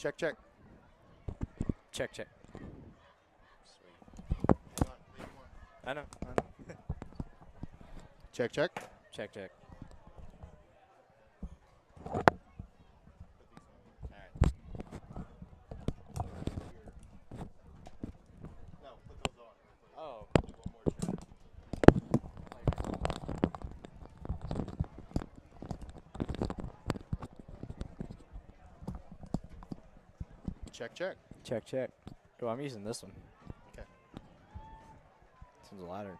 Check, check. Check, check. Sweet. Hang on, leave one. I know. Check, check. Check, check. Put these on. Alright. No, put those on real quick. Oh. Do one more shot. Check, check. Check, check. Oh, I'm using this one. Okay. This one's lighter.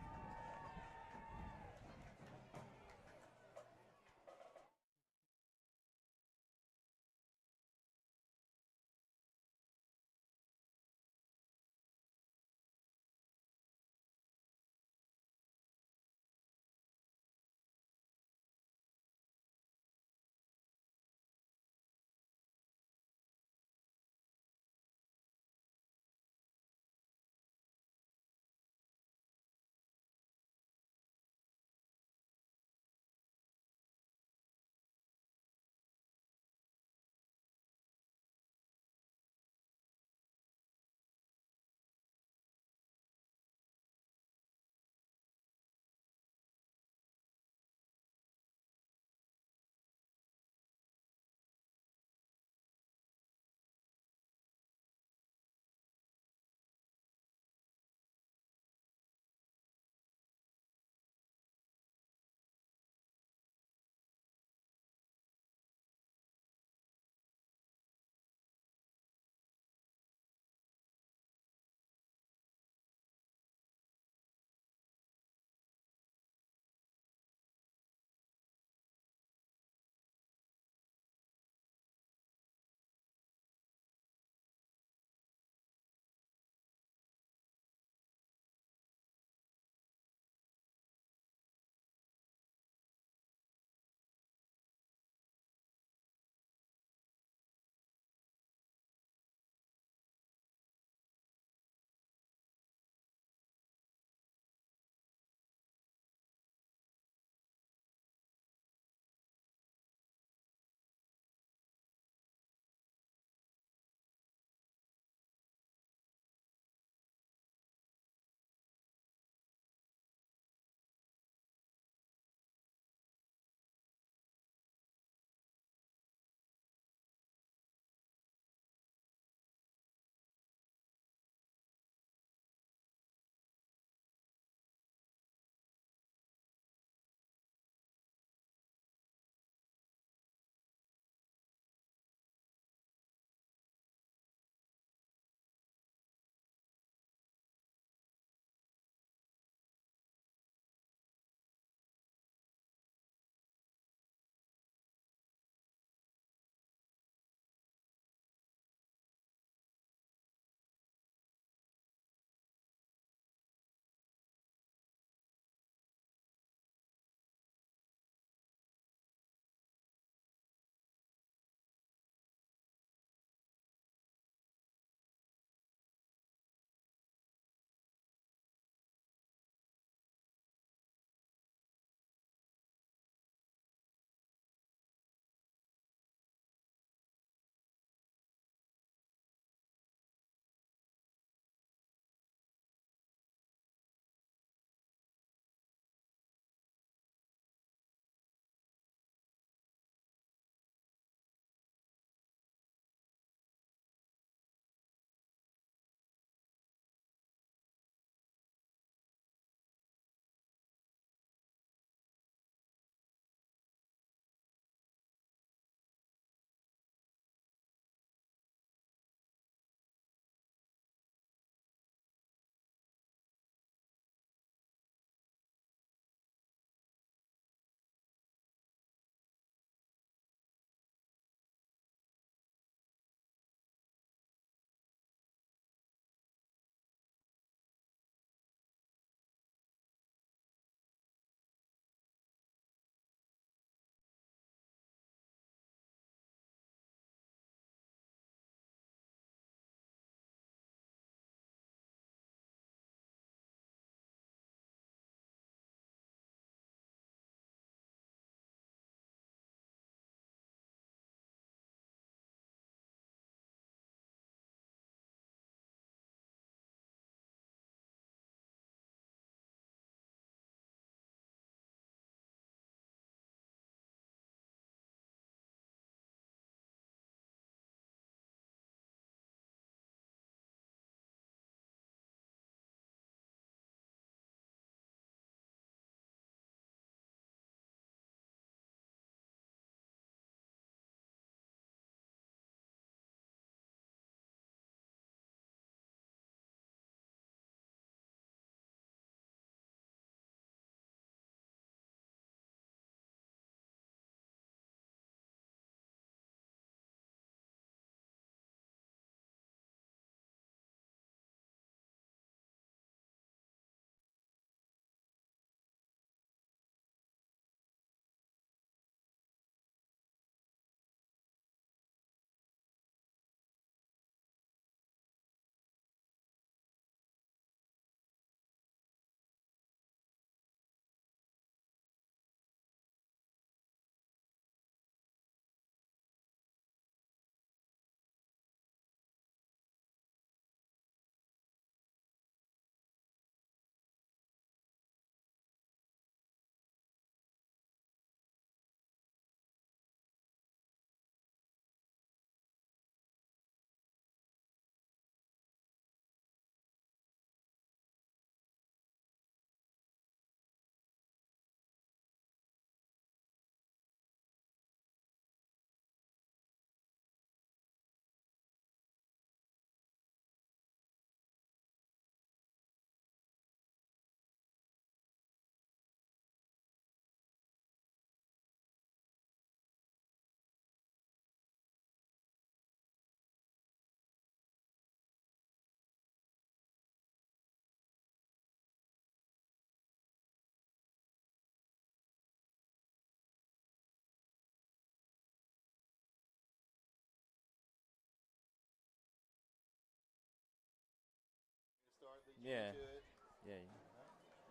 Yeah. To it. Yeah.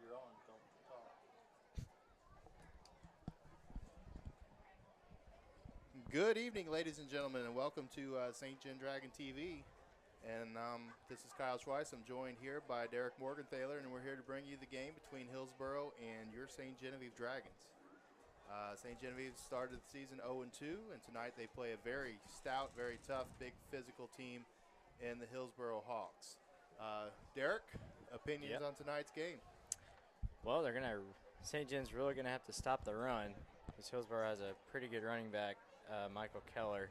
You're on. Don't talk. Good evening, ladies and gentlemen, and welcome to St. Gen Dragon TV. And this is Kyle Schweiss. I'm joined here by Derek Morgenthaler, and we're here to bring you the game between Hillsboro and your St. Genevieve Dragons. St. Genevieve started the season 0-2, and tonight they play a very stout, very tough, big physical team in the Hillsboro Hawks. Derek, opinions on tonight's game? Well, St. Jen's really gonna have to stop the run because Hillsboro has a pretty good running back, Michael Keller,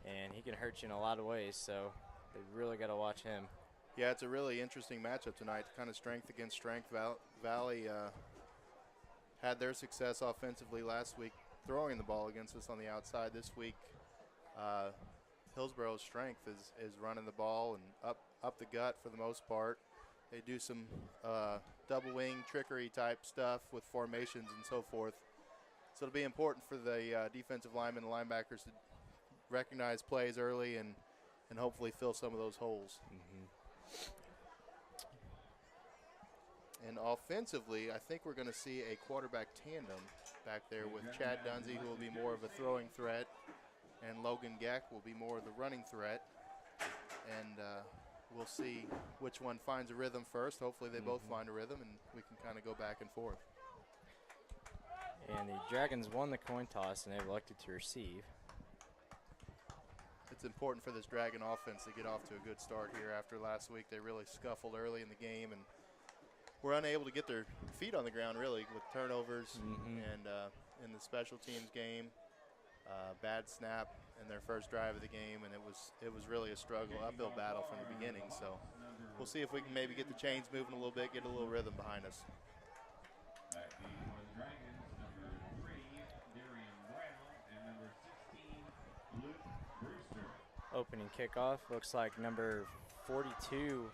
and he can hurt you in a lot of ways. So they really got to watch him. Yeah, it's a really interesting matchup tonight. Kind of strength against strength. Valley had their success offensively last week, throwing the ball against us on the outside. This week, Hillsboro's strength is running the ball and up the gut for the most part. They do some double wing trickery type stuff with formations and so forth. So it'll be important for the defensive linemen and linebackers to recognize plays early and hopefully fill some of those holes. And offensively, I think we're going to see a quarterback tandem back there with Chad Dunsey, who will be more of a throwing threat, and Logan Geck will be more of the running threat. And we'll see which one finds a rhythm first. Hopefully they both find a rhythm, and we can kind of go back and forth. And the Dragons won the coin toss, and they've elected to receive. It's important for this Dragon offense to get off to a good start here. After last week, they really scuffled early in the game and were unable to get their feet on the ground, really, with turnovers and in the special teams game, bad snap in their first drive of the game, and it was really a struggle, uphill battle from the beginning. So we'll see if we can maybe get the chains moving a little bit, get a little rhythm behind us. Opening kickoff looks like number 42,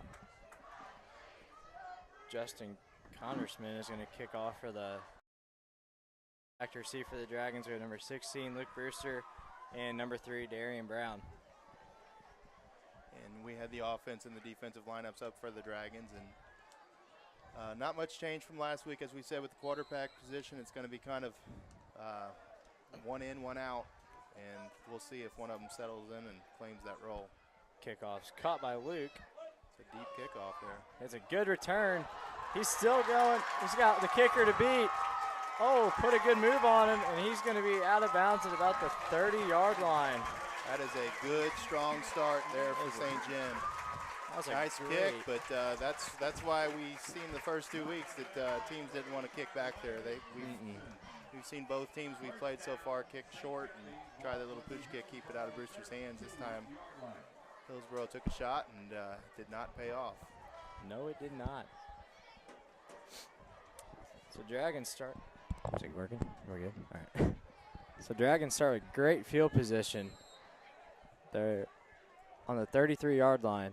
Justin Conversman, is going to kick off for the actor C for the Dragons. We have number 16, Luke Brewster, and number 3, Darian Brown. And we had the offense and the defensive lineups up for the Dragons, and not much change from last week. As we said, with the quarterback position, it's going to be kind of one in, one out. And we'll see if one of them settles in and claims that role. Kickoff's caught by Luke. It's a deep kickoff there. It's a good return. He's still going. He's got the kicker to beat. Oh, put a good move on him, and he's going to be out of bounds at about the 30-yard line. That is a good, strong start there for St. Gen. That was nice kick, but that's why we've seen the first 2 weeks that teams didn't want to kick back there. We've seen both teams we've played so far kick short and try their little pooch kick, keep it out of Brewster's hands. This time, Hillsboro took a shot and did not pay off. No, it did not. So Dragons start. Is it working? We're good. All right. So Dragons start with great field position. They're on the 33-yard line.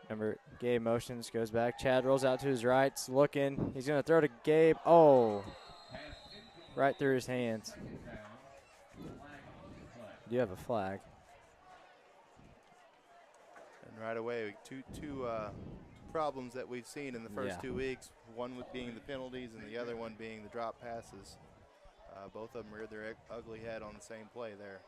Remember, Gabe motions, goes back. Chad rolls out to his right, looking. He's going to throw to Gabe. Oh, right through his hands. You have a flag. And right away, two problems that we've seen in the first 2 weeks. One being the penalties and the other one being the drop passes. Both of them reared their ugly head on the same play there.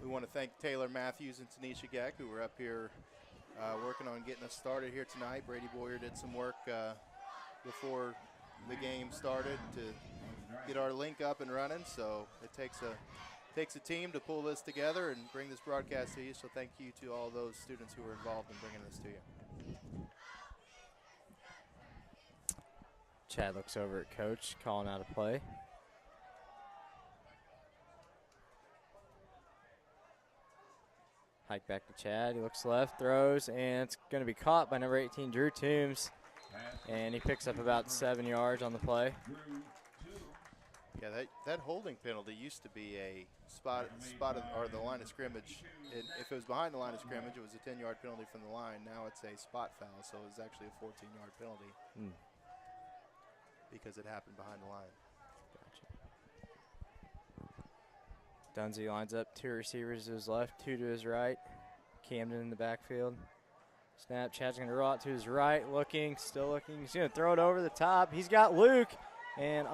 We want to thank Taylor Matthews and Tanisha Geck, who were up here working on getting us started here tonight. Brady Boyer did some work before the game started to get our link up and running. So it takes a team to pull this together and bring this broadcast to you. So thank you to all those students who were involved in bringing this to you. Chad looks over at Coach, calling out a play. Hike back to Chad. He looks left, throws, and it's going to be caught by number 18, Drew Toombs. And he picks up about 7 yards on the play. Yeah, that holding penalty used to be a spot or the line of scrimmage. If it was behind the line of scrimmage, it was a 10-yard penalty from the line. Now it's a spot foul, so it's actually a 14-yard penalty because it happened behind the line. Gotcha. Dunsey lines up 2 receivers to his left, 2 to his right. Camden in the backfield. Snap, Chad's going to roll out to his right, still looking. He's going to throw it over the top. He's got Luke, and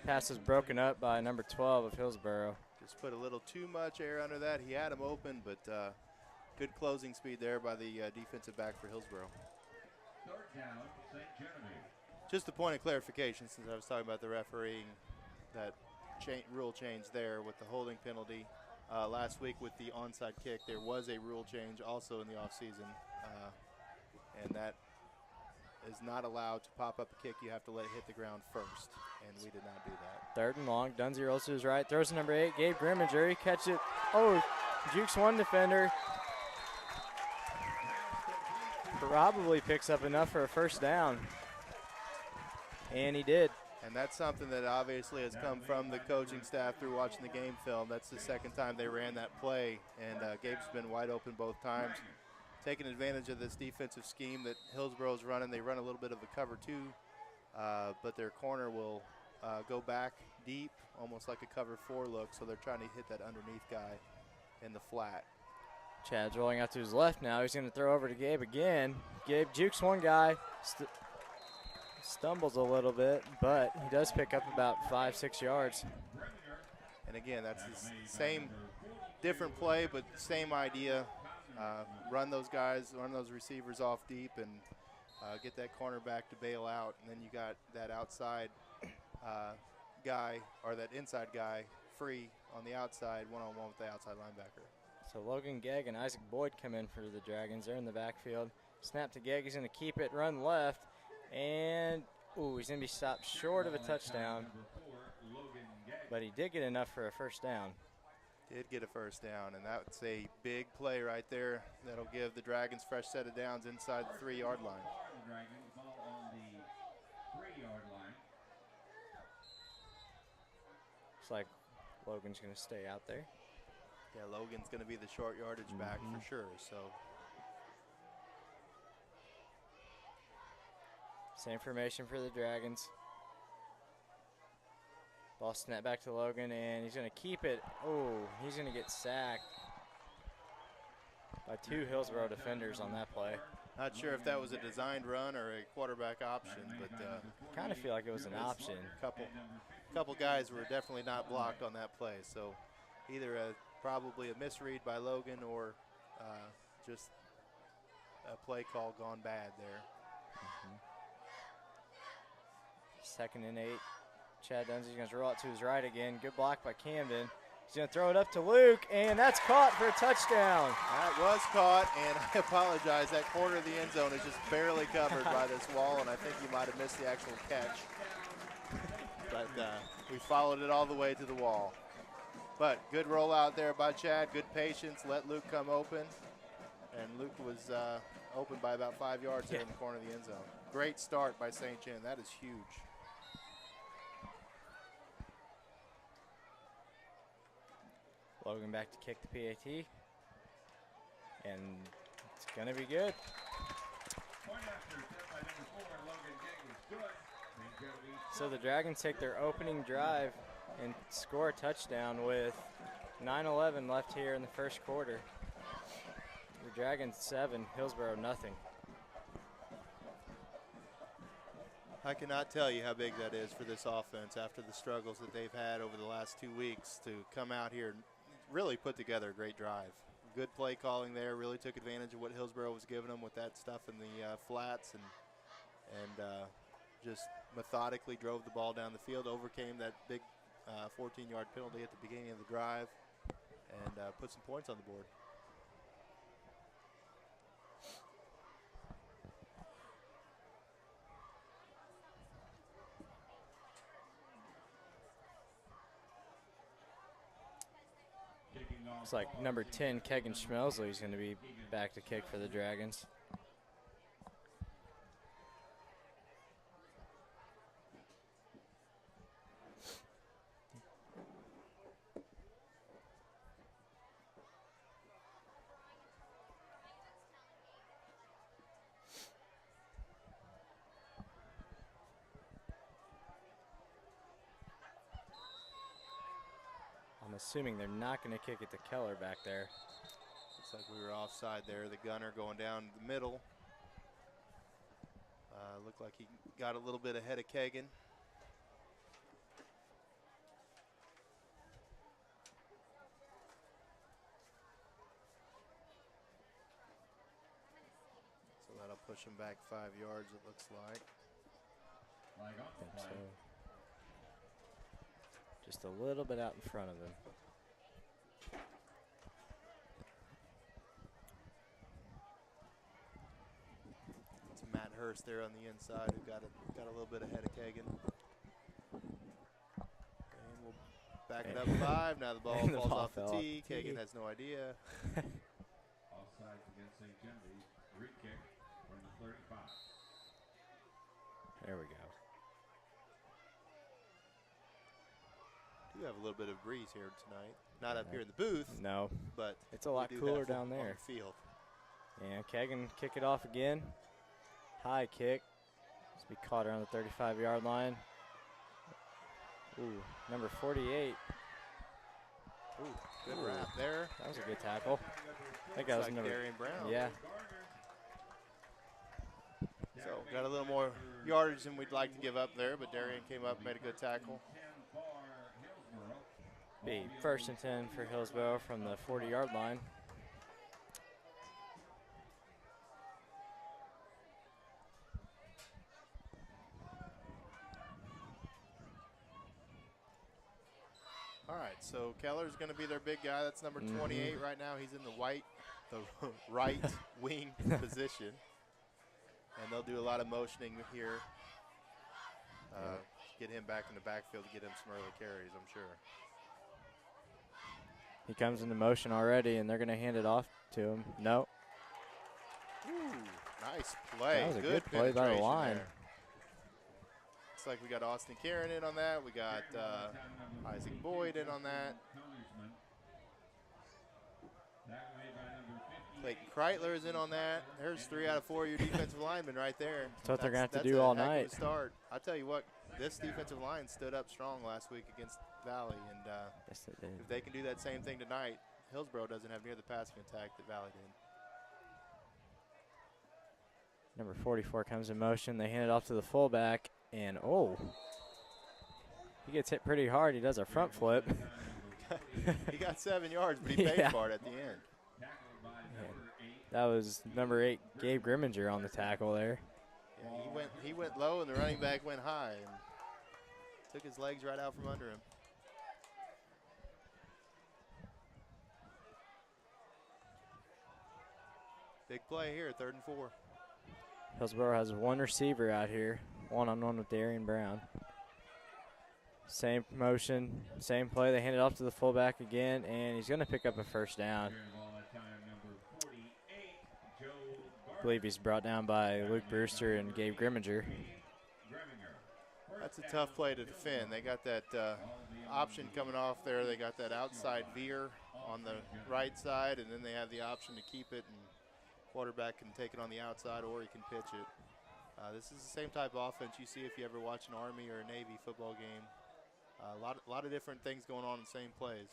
pass is broken up by number 12 of Hillsboro. Just put a little too much air under that. He had him open, but good closing speed there by the defensive back for Hillsboro. Third down, St. Genevieve. Just a point of clarification, since I was talking about the refereeing, that rule change there with the holding penalty. Last week with the onside kick, there was a rule change also in the offseason, and that is not allowed to pop up a kick. You have to let it hit the ground first, and we did not do that. 3rd and long. Dunsey rolls to his right, throws to number 8, Gabe Grimminger. He catches it. Oh, jukes one defender. Probably picks up enough for a first down, and he did. And that's something that obviously has come from the coaching staff through watching the game film. That's the second time they ran that play, and Gabe's been wide open both times. Taking advantage of this defensive scheme that Hillsboro's running. They run a little bit of a cover 2, but their corner will go back deep, almost like a cover 4 look, so they're trying to hit that underneath guy in the flat. Chad's rolling out to his left now. He's going to throw over to Gabe again. Gabe jukes one guy. Stumbles a little bit, but he does pick up about 5-6 yards. And again, that's the same, different play, but same idea. Run those receivers off deep and get that cornerback to bail out. And then you got that outside guy, or that inside guy, free on the outside, one-on-one with the outside linebacker. So Logan Gegg and Isaac Boyd come in for the Dragons. They're in the backfield. Snap to Gegg. He's going to keep it, run left. And, he's going to be stopped short of a touchdown. But he did get enough for a first down. Did get a first down, and that's a big play right there. That'll give the Dragons fresh set of downs inside the 3-yard line. The Dragons ball on the 3-yard line. Looks like Logan's going to stay out there. Yeah, Logan's going to be the short yardage back for sure. So same formation for the Dragons. Ball snap back to Logan, and he's going to keep it. He's going to get sacked by 2 Hillsboro defenders on that play. Not sure if that was a designed run or a quarterback option, but kind of feel like it was an option. Couple guys were definitely not blocked on that play. So either probably a misread by Logan or just a play call gone bad there. 2nd and 8. Chad Dunsey's going to roll out to his right again. Good block by Camden. He's going to throw it up to Luke, and that's caught for a touchdown. That was caught, and I apologize. That corner of the end zone is just barely covered by this wall, and I think you might have missed the actual catch. But we followed it all the way to the wall. But good rollout there by Chad. Good patience. Let Luke come open. And Luke was open by about 5 yards there in the corner of the end zone. Great start by St. John. That is huge. Logan back to kick the PAT. And it's going to be good. Point after attempt by number 4, Logan Gegg was good. So the Dragons take their opening drive and score a touchdown with 9:11 left here in the first quarter. The Dragons 7, Hillsboro nothing. I cannot tell you how big that is for this offense after the struggles that they've had over the last 2 weeks to come out here and really put together a great drive. Good play calling there, really took advantage of what Hillsboro was giving them with that stuff in the flats and just methodically drove the ball down the field, overcame that big 14-yard penalty at the beginning of the drive, and put some points on the board. Looks like number 10, Kegan Schmelsley, is going to be back to kick for the Dragons. On the assuming they're not going to kick it to Keller back there. Looks like we were offside there. The gunner going down the middle. Looked like he got a little bit ahead of Kagan. So that'll push him back 5 yards, it looks like. I think so. Just a little bit out in front of him. It's Matt Hurst there on the inside who got a little bit ahead of Kagan. And we'll back it up 5. Now the ball falls off the tee. Kagan has no idea. Offside against St. Genevieve. Free kick from the 35. There we go. Do have a little bit of breeze here tonight. Not up here in the booth. No. But it's a lot cooler down there. On the field. And Kagan kick it off again. High kick. It's be caught around the 35-yard line. Ooh, number 48. Ooh, good wrap there. That was a good tackle. I think that was like number Darian Brown. Yeah. So got a little more yardage than we'd like to give up there, but Darian came up and made a good tackle. Be 1st and 10 for Hillsboro from the 40-yard line. All right, so Keller's going to be their big guy. That's number 28 right now. He's in the right wing position. And they'll do a lot of motioning here. Get him back in the backfield to get him some early carries, I'm sure. He comes into motion already, and they're going to hand it off to him. No. Ooh, nice play. That was a good play by the line. There. Looks like we got Austin Karen in on that. We got Isaac Boyd in on that. Clayton Kreitler is in on that. There's 3 out of 4 of your defensive linemen right there. That's what they're going to have to do all night. Start. I'll tell you what, this defensive line stood up strong last week against Valley, and yes, they did. if they can do that same thing tonight, Hillsboro doesn't have near the passing attack that Valley did. Number 44 comes in motion. They hand it off to the fullback, and he gets hit pretty hard. He does a front flip. He got 7 yards, but he paid for it at the end. That was number 8, Gabe Grimminger, on the tackle there. Yeah, he went low, and the running back went high, and took his legs right out from under him. Big play here, 3rd and 4. Hillsboro has one receiver out here, one-on-one with Darian Brown. Same motion, same play. They hand it off to the fullback again, and he's going to pick up a 1st down. I believe he's brought down by Luke Brewster and Gabe Grimminger. That's a tough play to defend. They got that option coming off there. They got that outside veer on the right side, and then they have the option to keep it, and quarterback can take it on the outside or he can pitch it. This is the same type of offense you see if you ever watch an Army or a Navy football game. A lot of different things going on in the same plays.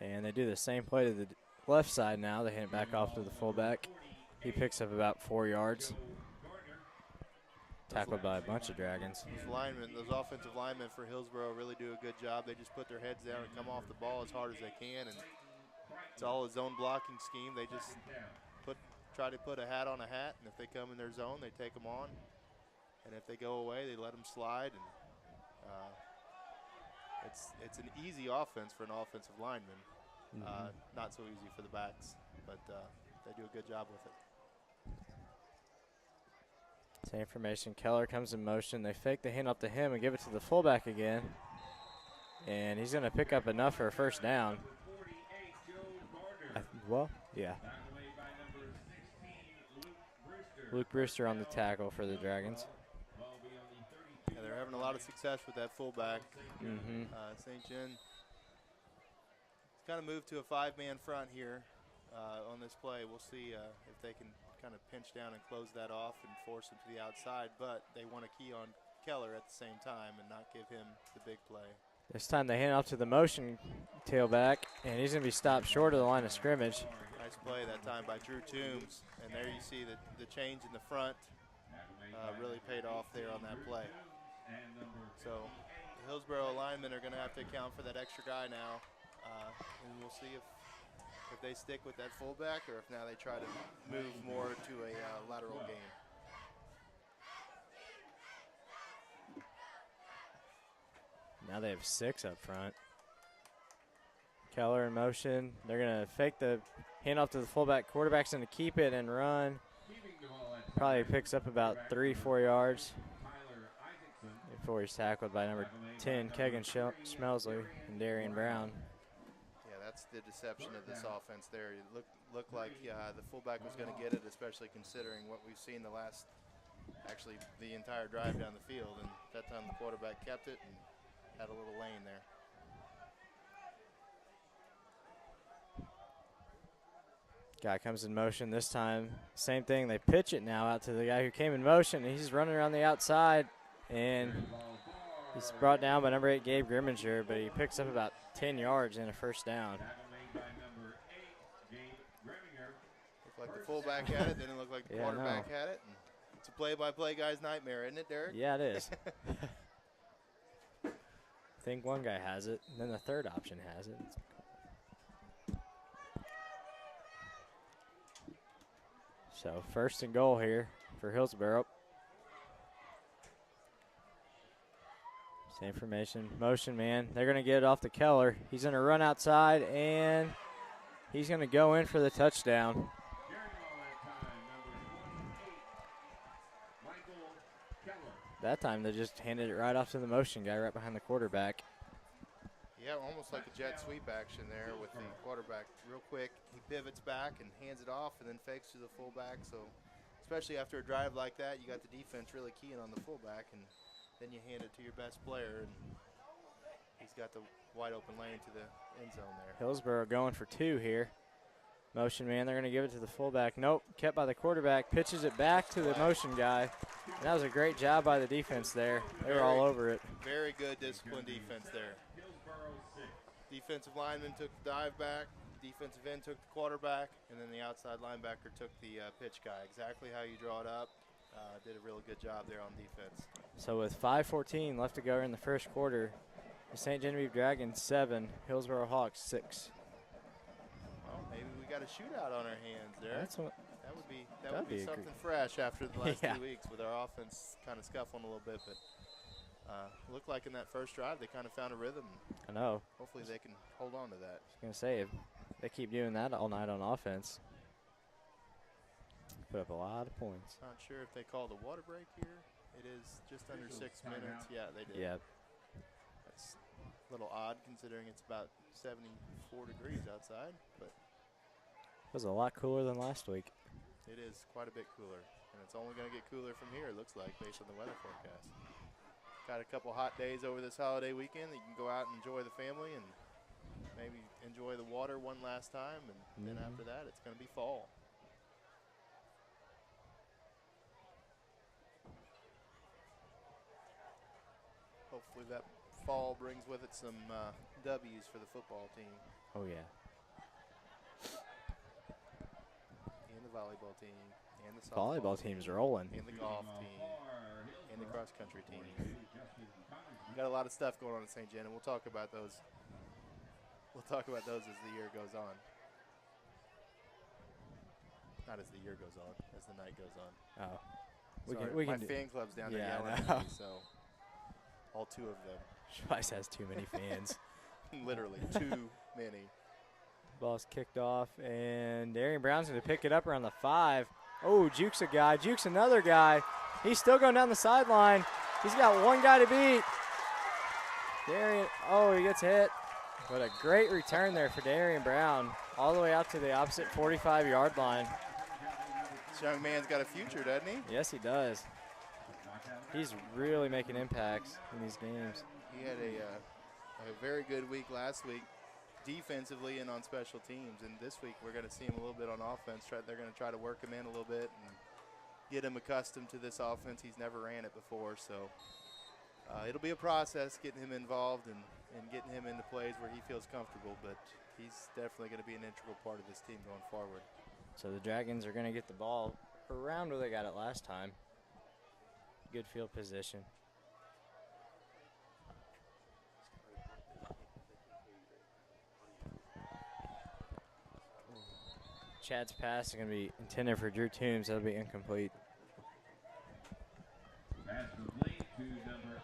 And they do the same play to the left side now. They hand it back off to the fullback. He picks up about 4 yards. Tackled by a bunch of Dragons. Those offensive linemen for Hillsboro really do a good job. They just put their heads down and come off the ball as hard as they can, and it's all a zone blocking scheme. They just try to put a hat on a hat, and if they come in their zone, they take them on, and if they go away, they let them slide. And it's an easy offense for an offensive lineman. Not so easy for the backs, but they do a good job with it. Same formation. Keller comes in motion. They fake the hand up to him and give it to the fullback again. And he's going to pick up enough for a 1st down. Yeah. Luke Brewster on the tackle for the Dragons. Yeah, they're having a lot of success with that fullback. St. John kind of moved to a 5-man front here on this play. We'll see if they can kind of pinch down and close that off and force him to the outside, but they want to key on Keller at the same time and not give him the big play. This time they hand off to the motion tailback, and he's going to be stopped short of the line of scrimmage. Nice play that time by Drew Toombs. And there you see the change in the front really paid off there on that play. So the Hillsboro linemen are going to have to account for that extra guy now. And we'll see if they stick with that fullback or if now they try to move more to a lateral game. Now they have 6 up front. Keller in motion. They're going to fake the handoff to the fullback. Quarterback's going to keep it and run. Probably picks up about 3-4 yards before he's tackled by number 10, Kegan Schmelsley, and Darian Brown. Yeah, that's the deception of this offense there. It looked like the fullback was going to get it, especially considering what we've seen actually the entire drive down the field. And that time the quarterback kept it and had a little lane there. Guy comes in motion this time. Same thing. They pitch it now out to the guy who came in motion. And he's running around the outside, and he's brought down by number 8, Gabe Grimminger, but he picks up about 10 yards and a first down. Looked like the fullback had it, then it looked like the quarterback had it. And it's a play-by-play guy's nightmare, isn't it, Derek? Yeah, it is. I think one guy has it, and then the third option has it. So 1st and goal here for Hillsboro. Same formation, motion man. They're going to get it off to Keller. He's going to run outside, and he's going to go in for the touchdown. That time they just handed it right off to the motion guy right behind the quarterback. Yeah, almost like a jet sweep action there with the quarterback real quick. He pivots back and hands it off and then fakes to the fullback. So especially after a drive like that, you got the defense really keying on the fullback, and then you hand it to your best player, and he's got the wide open lane to the end zone there. Hillsboro going for 2 here. Motion man, they're going to give it to the fullback. Nope, kept by the quarterback, pitches it back to the motion guy. And that was a great job by the defense there. They were all over it. Very good disciplined defense there. Defensive lineman took the dive back, defensive end took the quarterback, and then the outside linebacker took the pitch guy. Exactly how you draw it up. Did a really good job there on defense. So with 5:14 left to go in the first quarter, the St. Genevieve Dragons 7, Hillsboro Hawks 6. Well, maybe we got a shootout on our hands there. That would be something fresh after the last 2 weeks with our offense kind of scuffling a little bit, but looked like in that first drive they kind of found a rhythm. I know. Hopefully they can hold on to that. I was going to say, if they keep doing that all night on offense, put up a lot of points. Not sure if they called a water break here. It is just under 6 minutes. Yeah, they did. Yeah. That's a little odd considering it's about 74 degrees outside, but it was a lot cooler than last week. It is quite a bit cooler, and it's only going to get cooler from here, it looks like, based on the weather forecast. Got a couple hot days over this holiday weekend that you can go out and enjoy the family and maybe enjoy the water one last time, and then after that it's going to be fall. Hopefully that fall brings with it some W's for the football team. Oh, yeah. And the volleyball team. And the volleyball team's rolling. And the golf team. And the cross-country team. Got a lot of stuff going on at St. Gen, and we'll talk about those. We'll talk about those as the year goes on. Not as the year goes on, as the night goes on. Oh. My fan club's down there yelling at me, so all 2 of them. Schweiss has too many fans. Literally, too many. Ball's kicked off, and Darian Brown's going to pick it up around the 5. Oh, Jukes a guy. Jukes another guy. He's still going down the sideline. He's got one guy to beat. Darian, oh, he gets hit. What a great return there for Darian Brown, all the way out to the opposite 45-yard line. This young man's got a future, doesn't he? Yes, he does. He's really making impacts in these games. He had a very good week last week defensively and on special teams, and this week we're going to see him a little bit on offense. They're going to try to work him in a little bit and get him accustomed to this offense. He's never ran it before, so it'll be a process getting him involved, and and getting him into plays where he feels comfortable, but he's definitely going to be an integral part of this team going forward. So the Dragons are going to get the ball around where they got it last time. Good field position. Chad's pass is going to be intended for Drew Toombs. That'll be incomplete. Pass complete to number.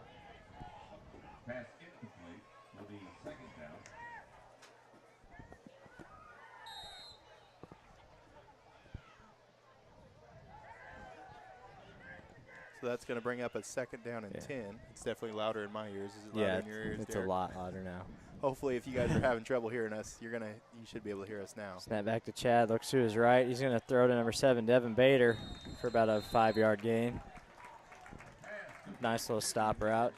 Pass incomplete will be second down. So that's going to bring up a second down and 10. It's definitely louder in my ears. Is it louder in your ears, it's Derek? a lot louder now. Hopefully, if you guys are having trouble hearing us, you should be able to hear us now. Snap back to Chad. Looks to his right. He's going to throw to number 7, Devin Bader, for about a 5-yard gain. Nice little stop route.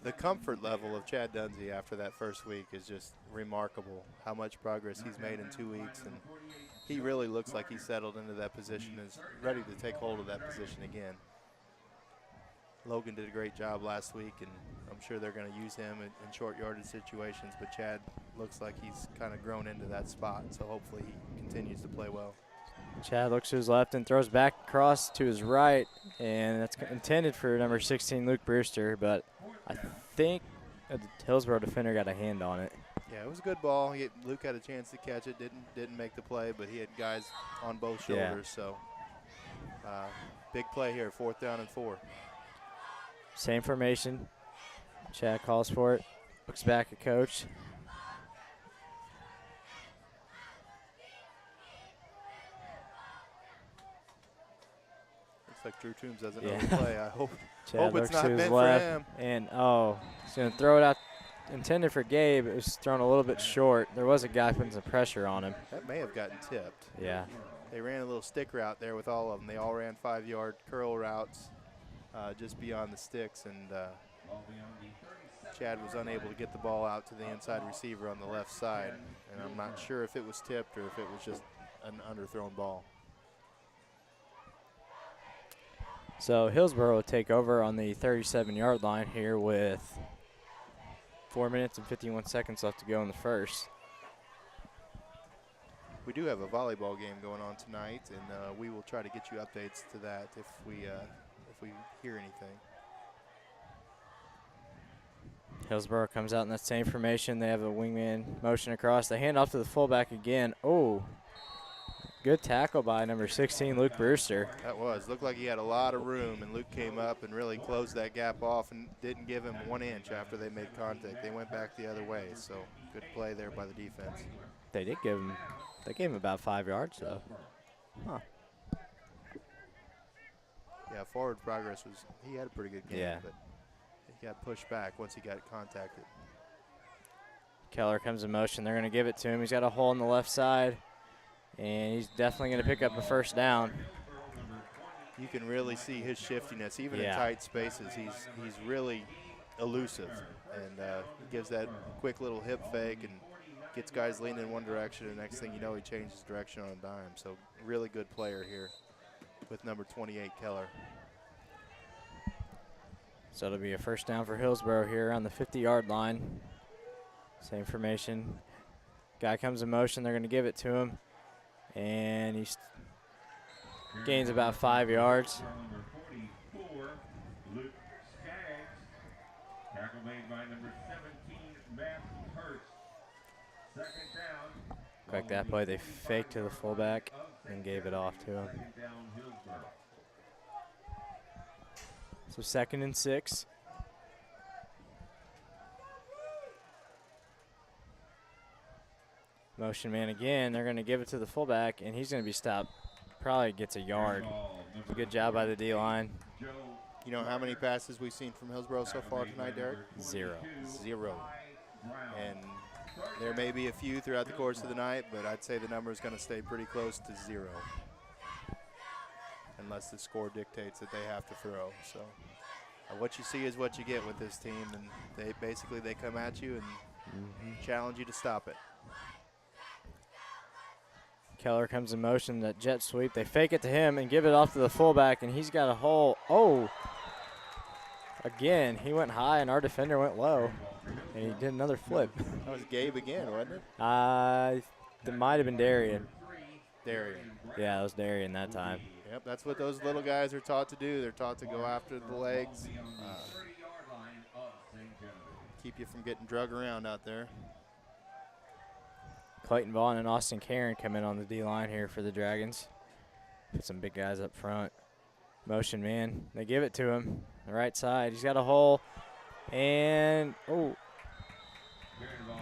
The comfort level of Chad Dunsey after that first week is just remarkable. How much progress he's made in 2 weeks, and he really looks like he's settled into that position, is ready to take hold of that position again. Logan did a great job last week, and I'm sure they're going to use him in short yardage situations, but Chad looks like he's kind of grown into that spot, so hopefully he continues to play well. Chad looks to his left and throws back across to his right, and that's intended for number 16, Luke Brewster, but I think the Hillsboro defender got a hand on it. Yeah, it was a good ball. Luke had a chance to catch it, didn't make the play, but he had guys on both shoulders, so big play here, 4th down and 4. Same formation. Chad calls for it. Looks back at coach. Looks like Drew Toombs doesn't know the play. I hope it's not meant for him. And, he's going to throw it out. Intended for Gabe. It was thrown a little bit short. There was a guy putting some pressure on him. That may have gotten tipped. Yeah. They ran a little stick route there with all of them. They all ran 5-yard curl routes. Just beyond the sticks, and Chad was unable to get the ball out to the inside receiver on the left side, and I'm not sure if it was tipped or if it was just an underthrown ball. So Hillsboro will take over on the 37-yard line here with 4 minutes and 51 seconds left to go in the first. We do have a volleyball game going on tonight, and we will try to get you updates to that if we hear anything. Hillsboro comes out in that same formation. They have a wingman motion across. They hand off to the fullback again. Oh, good tackle by number 16, Luke Brewster. That looked like he had a lot of room, and Luke came up and really closed that gap off and didn't give him 1 inch after they made contact. They went back the other way, so good play there by the defense. They gave him about 5 yards, though. Huh. Yeah, forward progress he had a pretty good game, but he got pushed back once he got contacted. Keller comes in motion. They're going to give it to him. He's got a hole on the left side, and he's definitely going to pick up a first down. You can really see his shiftiness, even in tight spaces. He's really elusive, and he gives that quick little hip fake and gets guys leaning in one direction, and next thing you know, he changes direction on a dime. So really good player here with number 28, Keller. So it'll be a first down for Hillsboro here on the 50-yard line. Same formation. Guy comes in motion. They're going to give it to him. And he gains about 5 yards. Number 44, Luke Skaggs. Tackle made by number 17, Matt Hurst. Second down. Quick that play. They faked to the fullback and gave it off to him. Second down, Hillsboro. So 2nd and 6. Motion man again. They're going to give it to the fullback, and he's going to be stopped. Probably gets a yard. Good job by the D-line. You know how many passes we've seen from Hillsboro so far tonight, Derek? 0. 0. And there may be a few throughout the course of the night, but I'd say the number is going to stay pretty close to 0. Unless the score dictates that they have to throw. So what you see is what you get with this team, and they come at you and challenge you to stop it. Keller comes in motion, that jet sweep. They fake it to him and give it off to the fullback, and he's got a hole. Oh, again, he went high and our defender went low. And he did another flip. That was Gabe again, wasn't it? That might have been Darian. Darian. Yeah, it was Darian that time. Yep, that's what those little guys are taught to do. They're taught to go after the legs, keep you from getting drug around out there. Clayton Vaughn and Austin Karen come in on the D-line here for the Dragons. Put some big guys up front. Motion man. They give it to him. The right side. He's got a hole. And,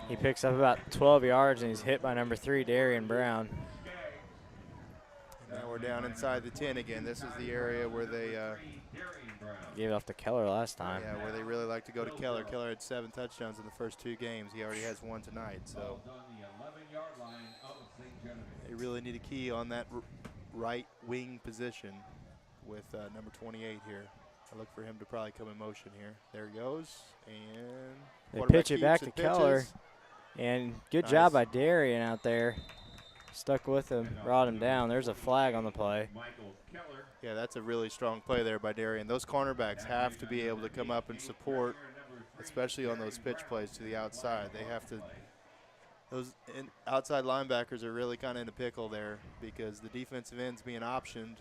he picks up about 12 yards, and he's hit by number 3, Darian Brown. Now we're down inside the 10 again. This is the area where they gave it off to Keller last time. Yeah, where they really like to go to Keller. Keller had 7 touchdowns in the first 2 games. He already has 1 tonight. So they really need a key on that right wing position with number 28 here. I look for him to probably come in motion here. There he goes. And they pitch it back to Keller. And good job by Darian out there. Stuck with him, brought him down. There's a flag on the play. Yeah, that's a really strong play there by Darian. Those cornerbacks have to be able to come up and support, especially on those pitch plays to the outside. They have to. Those outside linebackers are really kind of in a pickle there because the defensive end's being optioned.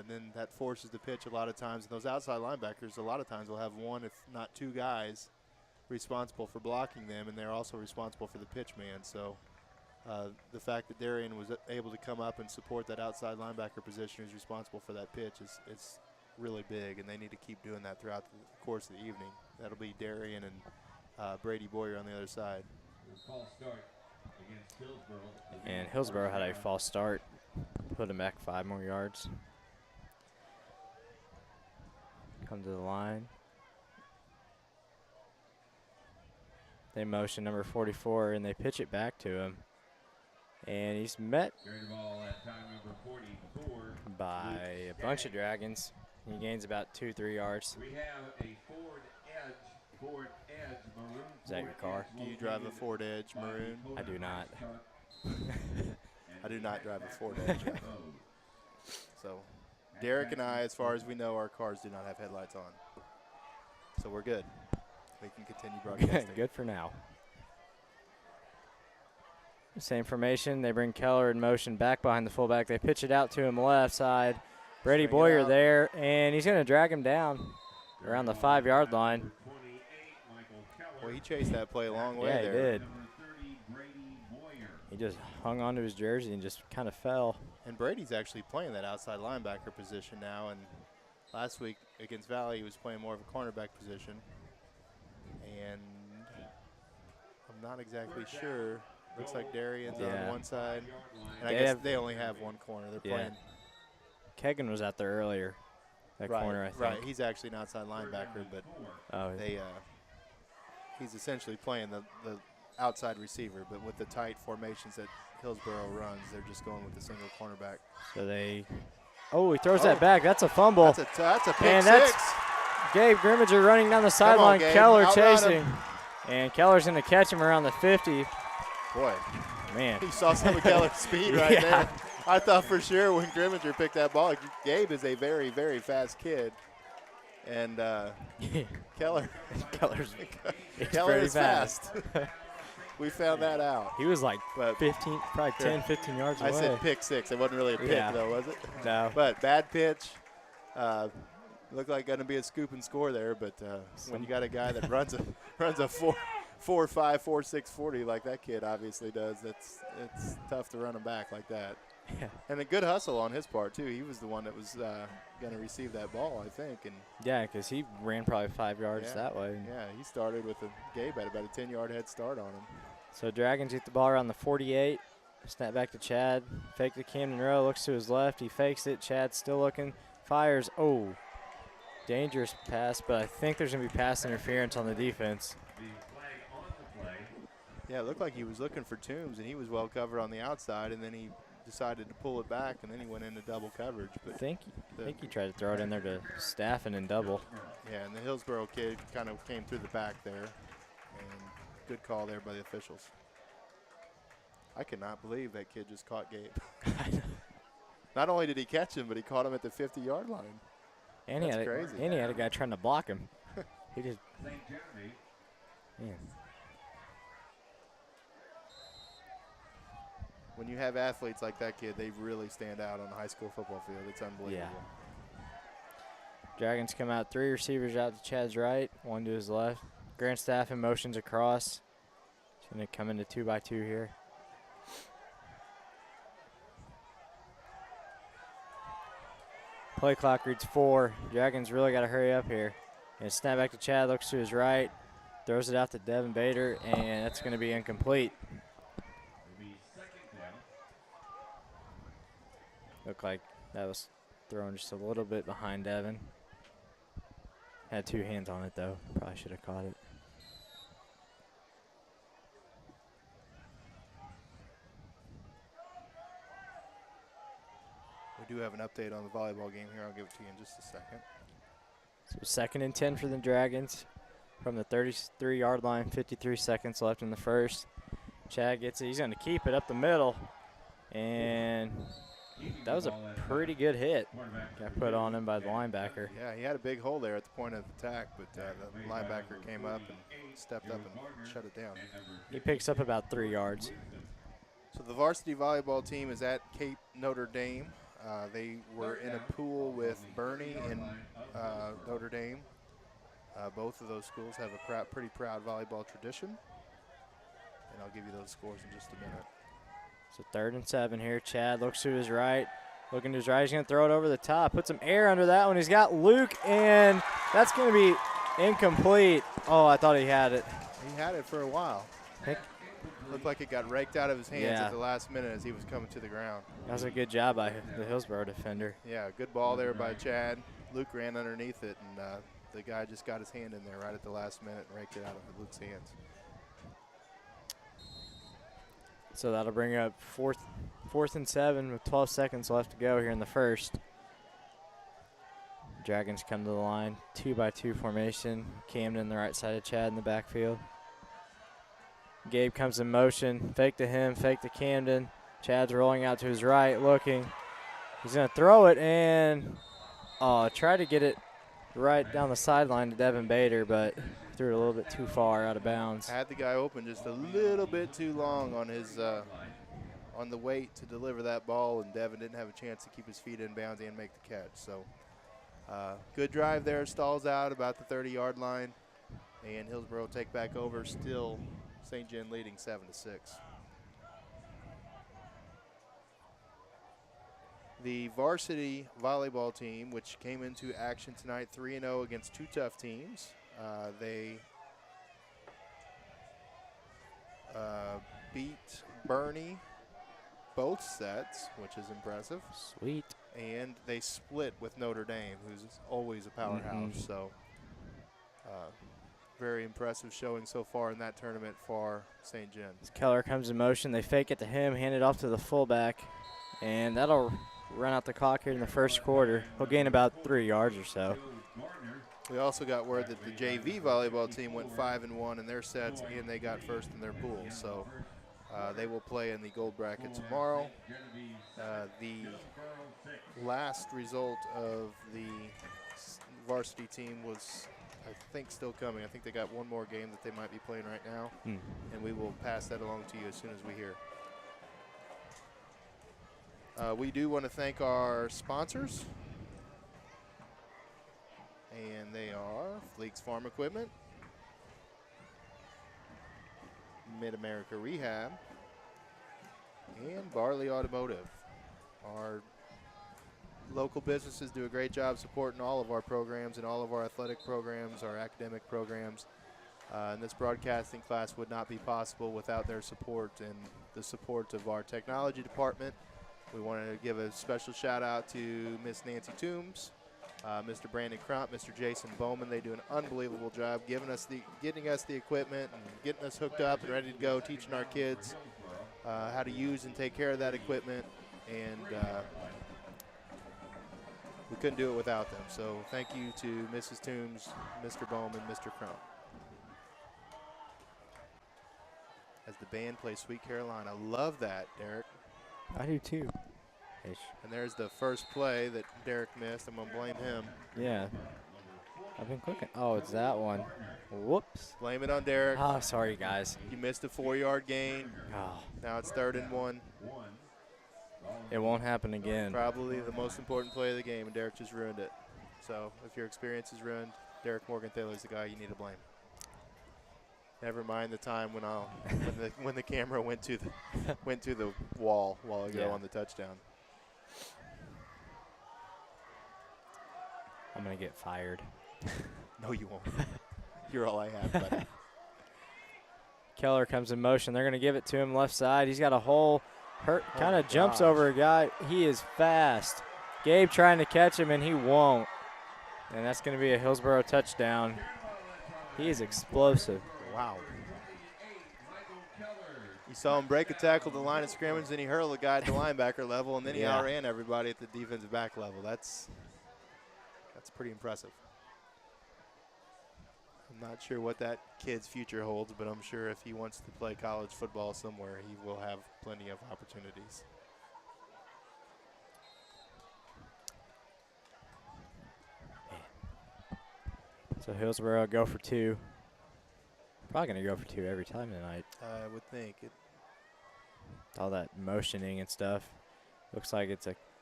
Then that forces the pitch a lot of times. And those outside linebackers a lot of times will have 1, if not 2 guys responsible for blocking them, and they're also responsible for the pitch man. So the fact that Darian was able to come up and support that outside linebacker position who's responsible for that pitch is really big, and they need to keep doing that throughout the course of the evening. That'll be Darian and Brady Boyer on the other side. And Hillsboro had a false start, put him back 5 more yards. Come to the line. They motion number 44, and they pitch it back to him. And he's met by a bunch of Dragons. He gains about 2-3 yards. We have a Ford Edge maroon. Is that your car? Do you drive a Ford Edge maroon? I do not. I do not drive a Ford Edge. So Derek and I, as far as we know, our cars do not have headlights on. So we're good. We can continue broadcasting. Good for now. Same formation. They bring Keller in motion back behind the fullback. They pitch it out to him left side. Brady Boyer there, and he's going to drag him down around the 5-yard line. Well, he chased that play a long way there. there. Yeah, he did. He just hung onto his jersey and just kind of fell. And Brady's actually playing that outside linebacker position now. And last week against Valley, he was playing more of a cornerback position. And I'm not exactly sure. Looks like Darian's on one side. And I guess they only have one corner. They're playing. Kegan was out there earlier. That corner, I think. Right, he's actually an outside linebacker, but he's essentially playing the outside receiver. But with the tight formations that Hillsboro runs, they're just going with a single cornerback. So he throws that back. That's a fumble. That's a pick and six. That's Gabe Grimminger running down the sideline. Keller chasing. And Keller's going to catch him around the 50. Boy, man. You saw some of Keller's speed right there. I thought for sure when Grimminger picked that ball, Gabe is a very, very fast kid. And Keller is fast. We found that out. He was like 15 yards away. I said pick six. It wasn't really a pick, though, was it? No. But bad pitch. Looked like going to be a scoop and score there, but when you got a guy that runs a 4.5, 4.6 40 like that kid obviously does, it's tough to run him back like that. Yeah. And a good hustle on his part too. He was the one that was going to receive that ball, I think. And yeah, because he ran probably 5 yards that way. Yeah, he started with Gabe had about a 10-yard head start on him. So Dragons get the ball around the 48. Snap back to Chad. Fake to Camden Rowe. Looks to his left. He fakes it. Chad's still looking. Fires. Oh, dangerous pass, but I think there's going to be pass interference on the defense. Yeah, it looked like he was looking for Toombs, and he was well covered on the outside, and then he decided to pull it back, and then he went into double coverage. But I think he tried to throw it in there to staff and double. Yeah, and the Hillsboro kid kind of came through the back there, and good call there by the officials. I cannot believe that kid just caught Gabe. Not only did he catch him, but he caught him at the 50-yard line. And he had a guy trying to block him. He just. Man. when you have athletes like that kid, they really stand out on the high school football field. It's unbelievable. Yeah. Dragons come out 3 receivers out to Chad's right, 1 to his left. Grant Staffen motions across. He's going to come into 2-by-2 here. Play clock reads 4. Dragons really got to hurry up here. And snap back to Chad, looks to his right, throws it out to Devin Bader, and that's going to be incomplete. Looked like that was thrown just a little bit behind Devin. Had 2 hands on it, though. Probably should have caught it. We do have an update on the volleyball game here. I'll give it to you in just a second. So 2nd and 10 for the Dragons from the 33-yard line, 53 seconds left in the first. Chad gets it. He's going to keep it up the middle. And that was a pretty good hit. Got put on him by the linebacker. Yeah, he had a big hole there at the point of attack, but the linebacker came up and stepped up and shut it down. He picks up about 3 yards. So the varsity volleyball team is at Cape Notre Dame. They were in a pool with Bernie and Notre Dame. Both of those schools have a pretty proud volleyball tradition. And I'll give you those scores in just a minute. So 3rd and 7 here. Chad looks to his right. Looking to his right. He's going to throw it over the top. Put some air under that one. He's got Luke, and that's going to be incomplete. Oh, I thought he had it. He had it for a while. Looked like it got raked out of his hands at the last minute as he was coming to the ground. That was a good job by the Hillsboro defender. Yeah, good ball there by Chad. Luke ran underneath it, and the guy just got his hand in there right at the last minute and raked it out of Luke's hands. So that'll bring up fourth and 7 with 12 seconds left to go here in the first. Dragons come to the line, 2-by-2 formation. Camden the right side of Chad in the backfield. Gabe comes in motion, fake to him, fake to Camden. Chad's rolling out to his right, looking. He's going to throw it and try to get it right down the sideline to Devin Bader, but threw it a little bit too far out of bounds. Had the guy open just a little bit too long on his on the weight to deliver that ball, and Devin didn't have a chance to keep his feet in bounds and make the catch. So good drive there, stalls out about the 30-yard line, and Hillsboro take back over, still St. John leading 7-6. The varsity volleyball team, which came into action tonight 3-0 against 2 tough teams. They beat Bernie both sets, which is impressive. Sweet. And they split with Notre Dame, who's always a powerhouse. So very impressive showing so far in that tournament for St. John. Keller comes in motion. They fake it to him, hand it off to the fullback, and that'll run out the clock here in the first quarter. He'll gain about 3 yards or so. We also got word that the JV volleyball team went 5-1 in their sets, and they got first in their pool. So they will play in the gold bracket tomorrow. The last result of the varsity team was, I think, still coming. I think they got one more game that they might be playing right now, and we will pass that along to you as soon as we hear. We do want to thank our sponsors, and they are Fleeks Farm Equipment, Mid-America Rehab, and Barley Automotive. Our local businesses do a great job supporting all of our programs and all of our athletic programs, our academic programs. And this broadcasting class would not be possible without their support and the support of our technology department. We wanted to give a special shout out to Miss Nancy Toombs, Mr. Brandon Crump, Mr. Jason Bowman. They do an unbelievable job getting us the equipment and getting us hooked up and ready to go, teaching our kids how to use and take care of that equipment. And we couldn't do it without them. So thank you to Mrs. Toombs, Mr. Bowman, Mr. Crump. As the band plays Sweet Caroline. I love that, Derek. I do too. And there's the first play that Derek missed. I'm going to blame him. Yeah. I've been clicking. Oh, it's that one. Whoops. Blame it on Derek. Oh, sorry, guys. You missed a 4-yard gain. Oh. Now it's 3rd and 1. It won't happen again. Probably the most important play of the game, and Derek just ruined it. So if your experience is ruined, Derek Morgenthaler is the guy you need to blame. Never mind the time when the camera went to the wall while ago on the touchdown. I'm gonna get fired. No, you won't. You're all I have, buddy. Keller comes in motion. They're gonna give it to him left side. He's got a hole. Kind of jumps over a guy. He is fast. Gabe trying to catch him, and he won't. And that's going to be a Hillsboro touchdown. He is explosive. Wow. You saw him break a tackle at the line of scrimmage, then he hurled the guy at the linebacker level, and then he outran everybody at the defensive back level. That's pretty impressive. I'm not sure what that kid's future holds, but I'm sure if he wants to play college football somewhere, he will have plenty of opportunities. So Hillsboro go for 2. Probably going to go for 2 every time tonight. I would think. All that motioning and stuff. Looks like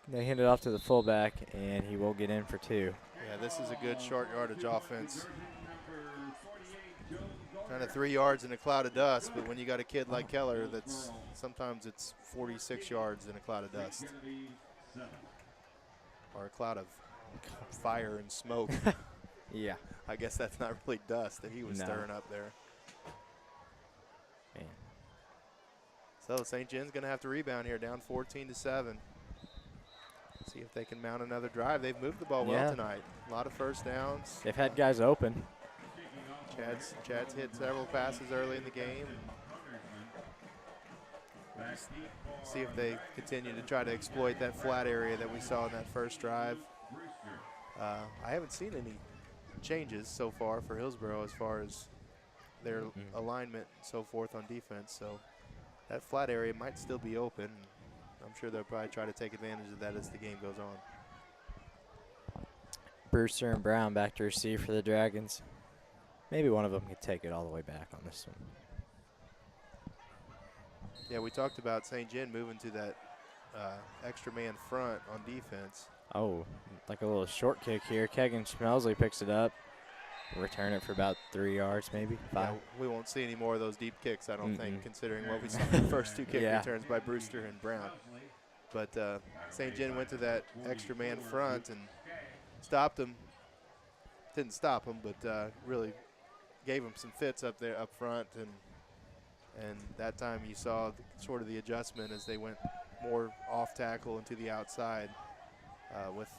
they hand it off to the fullback, and he will get in for 2. Yeah, this is a good short yardage offense. Kind of 3 yards in a cloud of dust, but when you got a kid like Keller, sometimes it's 46 yards in a cloud of dust. Or a cloud of fire and smoke. Yeah. I guess that's not really dust that he was stirring up there. Man. So St. John's going to have to rebound here, down 14-7. See if they can mount another drive. They've moved the ball well tonight. A lot of first downs. They've had guys open. Chad's hit several passes early in the game. See if they continue to try to exploit that flat area that we saw in that first drive. I haven't seen any changes so far for Hillsboro as far as their alignment and so forth on defense. So that flat area might still be open. I'm sure they'll probably try to take advantage of that as the game goes on. Brewster and Brown back to receive for the Dragons. Maybe one of them could take it all the way back on this one. Yeah, we talked about St. John moving to that extra man front on defense. Oh, like a little short kick here. Kegan Schmelsley picks it up. Return it for about 3 yards, maybe 5. Yeah, we won't see any more of those deep kicks, I don't think, considering what we saw in the first 2 kick returns by Brewster and Brown. But St. John went to that extra man front and stopped him. Didn't stop him, but really gave him some fits up there up front, and that time you saw sort of the adjustment as they went more off tackle and to the outside with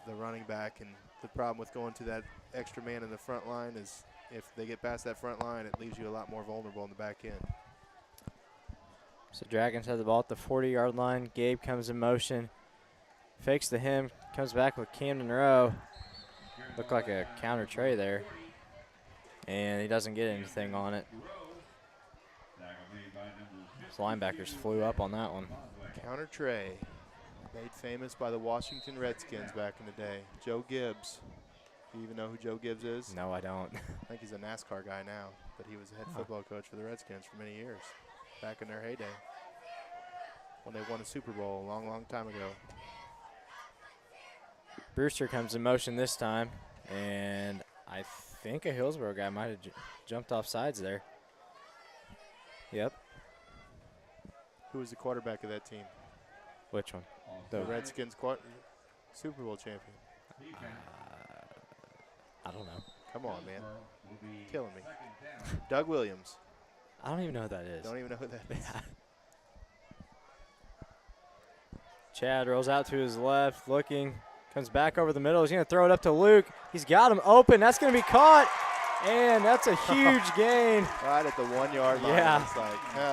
the running back. And the problem with going to that extra man in the front line is if they get past that front line, it leaves you a lot more vulnerable in the back end. So Dragons have the ball at the 40-yard line. Gabe comes in motion, fakes to him, comes back with Camden Rowe. Looked like a counter tray there. And he doesn't get anything on it. His linebackers flew up on that one. Counter tray, made famous by the Washington Redskins back in the day. Joe Gibbs. Do you even know who Joe Gibbs is? No, I don't. I think he's a NASCAR guy now, but he was a head football coach for the Redskins for many years, back in their heyday, when they won a Super Bowl a long, long time ago. Brewster comes in motion this time, and I think a Hillsboro guy might have jumped off sides there. Yep. Who was the quarterback of that team? Which one? The Redskins Super Bowl champion. I don't know. Come on, man. Killing me. Doug Williams. I don't even know who that is. Don't even know who that is. Chad rolls out to his left, looking, comes back over the middle. He's going to throw it up to Luke. He's got him open. That's going to be caught, and that's a huge gain. Right at the 1 yard line. Yeah.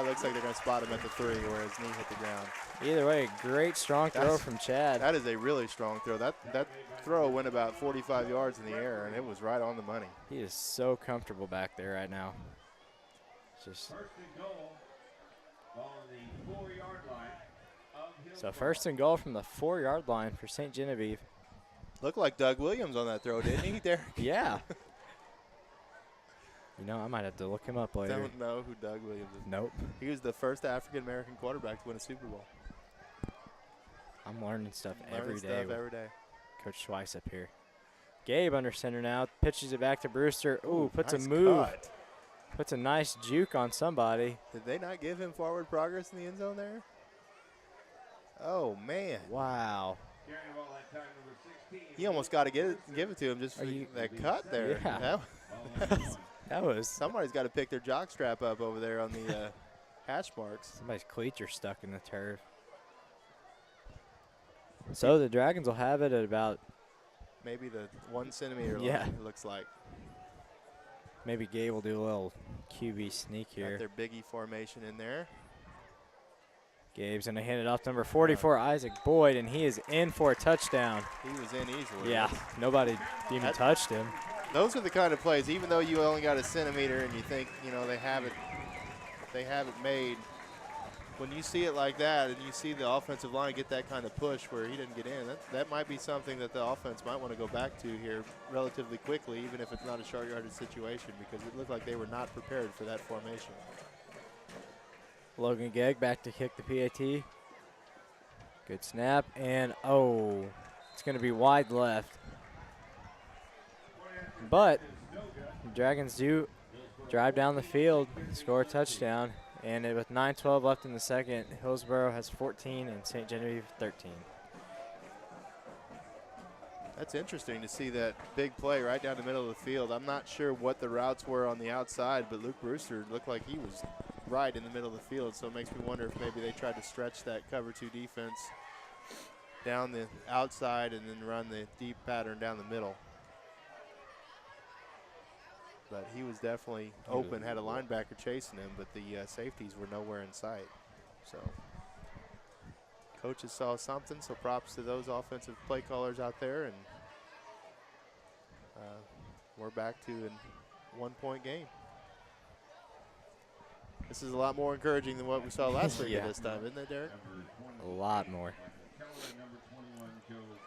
Looks like they're going to spot him at the 3 where his knee hit the ground. Either way, great strong throw from Chad. That is a really strong throw. That throw went about 45 yards in the air, and it was right on the money. He is so comfortable back there right now. Just First and goal on the 4-yard line. So first and goal from the 4-yard line for St. Genevieve. Looked like Doug Williams on that throw, didn't he, Derek? Yeah. You know, I might have to look him up later. Don't know who Doug Williams is. Nope. He was the first African-American quarterback to win a Super Bowl. I'm learning stuff Learning every stuff day with every day. Coach Schweiss up here. Gabe under center now. Pitches it back to Brewster. Ooh, puts nice a move. cut. Puts a nice juke on somebody. Did they not give him forward progress in the end zone there? Oh, man. Wow. Carrying the ball that time, number 16. He almost got to give it to him just for that cut there. Yeah. That was. Somebody's got to pick their jock strap up over there on the hash marks. Somebody's cleats are stuck in the turf. So the Dragons will have it at about Maybe the 1 centimeter line, Yeah. it looks like. maybe Gabe will do a little QB sneak Got here. their biggie formation in there. Gabe's going to hand it off to number 44, Isaac Boyd, and he is in for a touchdown. He was in easily. Yeah, nobody even touched him. Those are the kind of plays, even though you only got a centimeter and you think, they have it made. When you see it like that and you see the offensive line get that kind of push where he didn't get in, that might be something that the offense might want to go back to here relatively quickly, even if it's not a short-yarded situation, because it looked like they were not prepared for that formation. Logan Gegg back to kick the PAT. Good snap, and it's going to be wide left. But the Dragons do drive down the field, score a touchdown, and with 9:12 left in the second, Hillsboro has 14 and St. Genevieve 13. That's interesting to see that big play right down the middle of the field. I'm not sure what the routes were on the outside, but Luke Brewster looked like he was right in the middle of the field, so it makes me wonder if maybe they tried to stretch that cover 2 defense down the outside and then run the deep pattern down the middle. But he was definitely open, had a linebacker chasing him, but the safeties were nowhere in sight. So coaches saw something, so props to those offensive play callers out there, and we're back to a 1-point game. This is a lot more encouraging than what we saw last week at this time, isn't it, Derek? A lot more.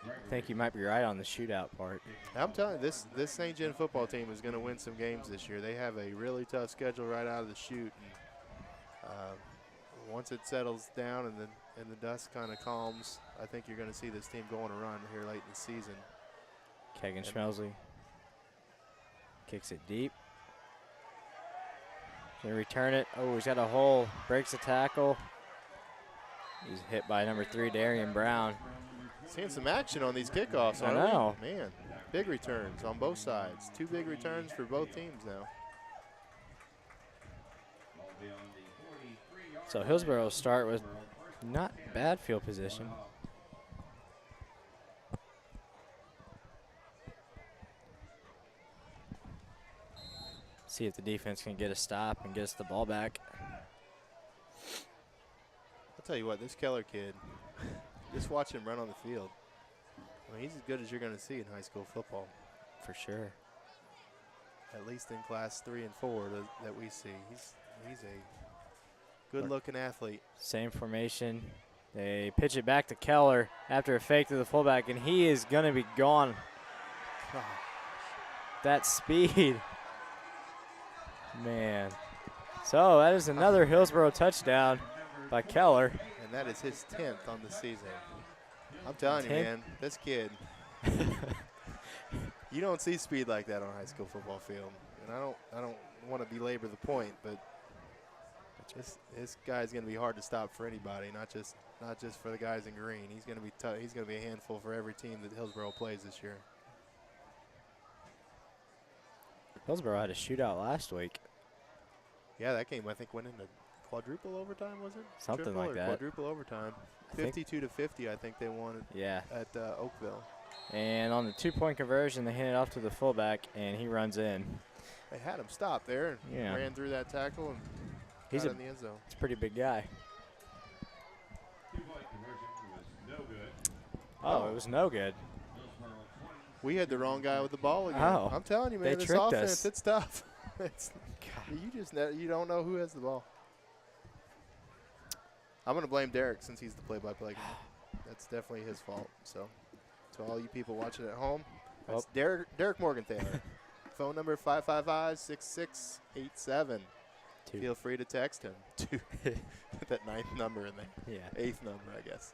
I think you might be right on the shootout part. I'm telling you, this St. Gen football team is going to win some games this year. They have a really tough schedule right out of the chute. And, once it settles down and the dust kind of calms, I think you're going to see this team go on a run here late in the season. Kegan Schmelsley kicks it deep. Gonna return it. Oh, he's got a hole. Breaks the tackle. He's hit by number 3, Darian Brown. Seeing some action on these kickoffs. I know. Man, big returns on both sides. 2 big returns for both teams now. So Hillsboro will start with not bad field position. See if the defense can get a stop and get us the ball back. I'll tell you what, this Keller kid, just watch him run on the field. I mean, he's as good as you're going to see in high school football. For sure. At least in class 3 and 4 that we see. He's a good-looking athlete. Same formation. They pitch it back to Keller after a fake to the fullback, and he is going to be gone. God. That speed. Man. So that is another Hillsboro touchdown by Keller. And that is his 10th on the season. I'm telling you, man, this kid, you don't see speed like that on a high school football field. And I don't want to belabor the point, but this guy's going to be hard to stop for anybody, not just for the guys in green. He's going to be tough. He's going to be a handful for every team that Hillsboro plays this year. Hillsboro had a shootout last week. Yeah, that game I think went into quadruple overtime, was it? Something Triple like or that. Quadruple overtime. 52-50, I think they won Yeah. at Oakville. And on the 2-point conversion, they hand it off to the fullback, and he runs in. They had him stop there and Yeah. ran through that tackle and He's got in the end zone. He's a pretty big guy. 2-point conversion was no good. Oh, it was no good. We had the wrong guy with the ball again. Oh, I'm telling you, man, they this tricked offense, us. it's tough. You don't know who has the ball. I'm going to blame Derek since he's the play-by-play guy. That's definitely his fault. So, to all you people watching at home, that's Derek Morgenthaler. Phone number 555-6687. Feel free to text him to that 9th number in there. Yeah. 8th number, I guess.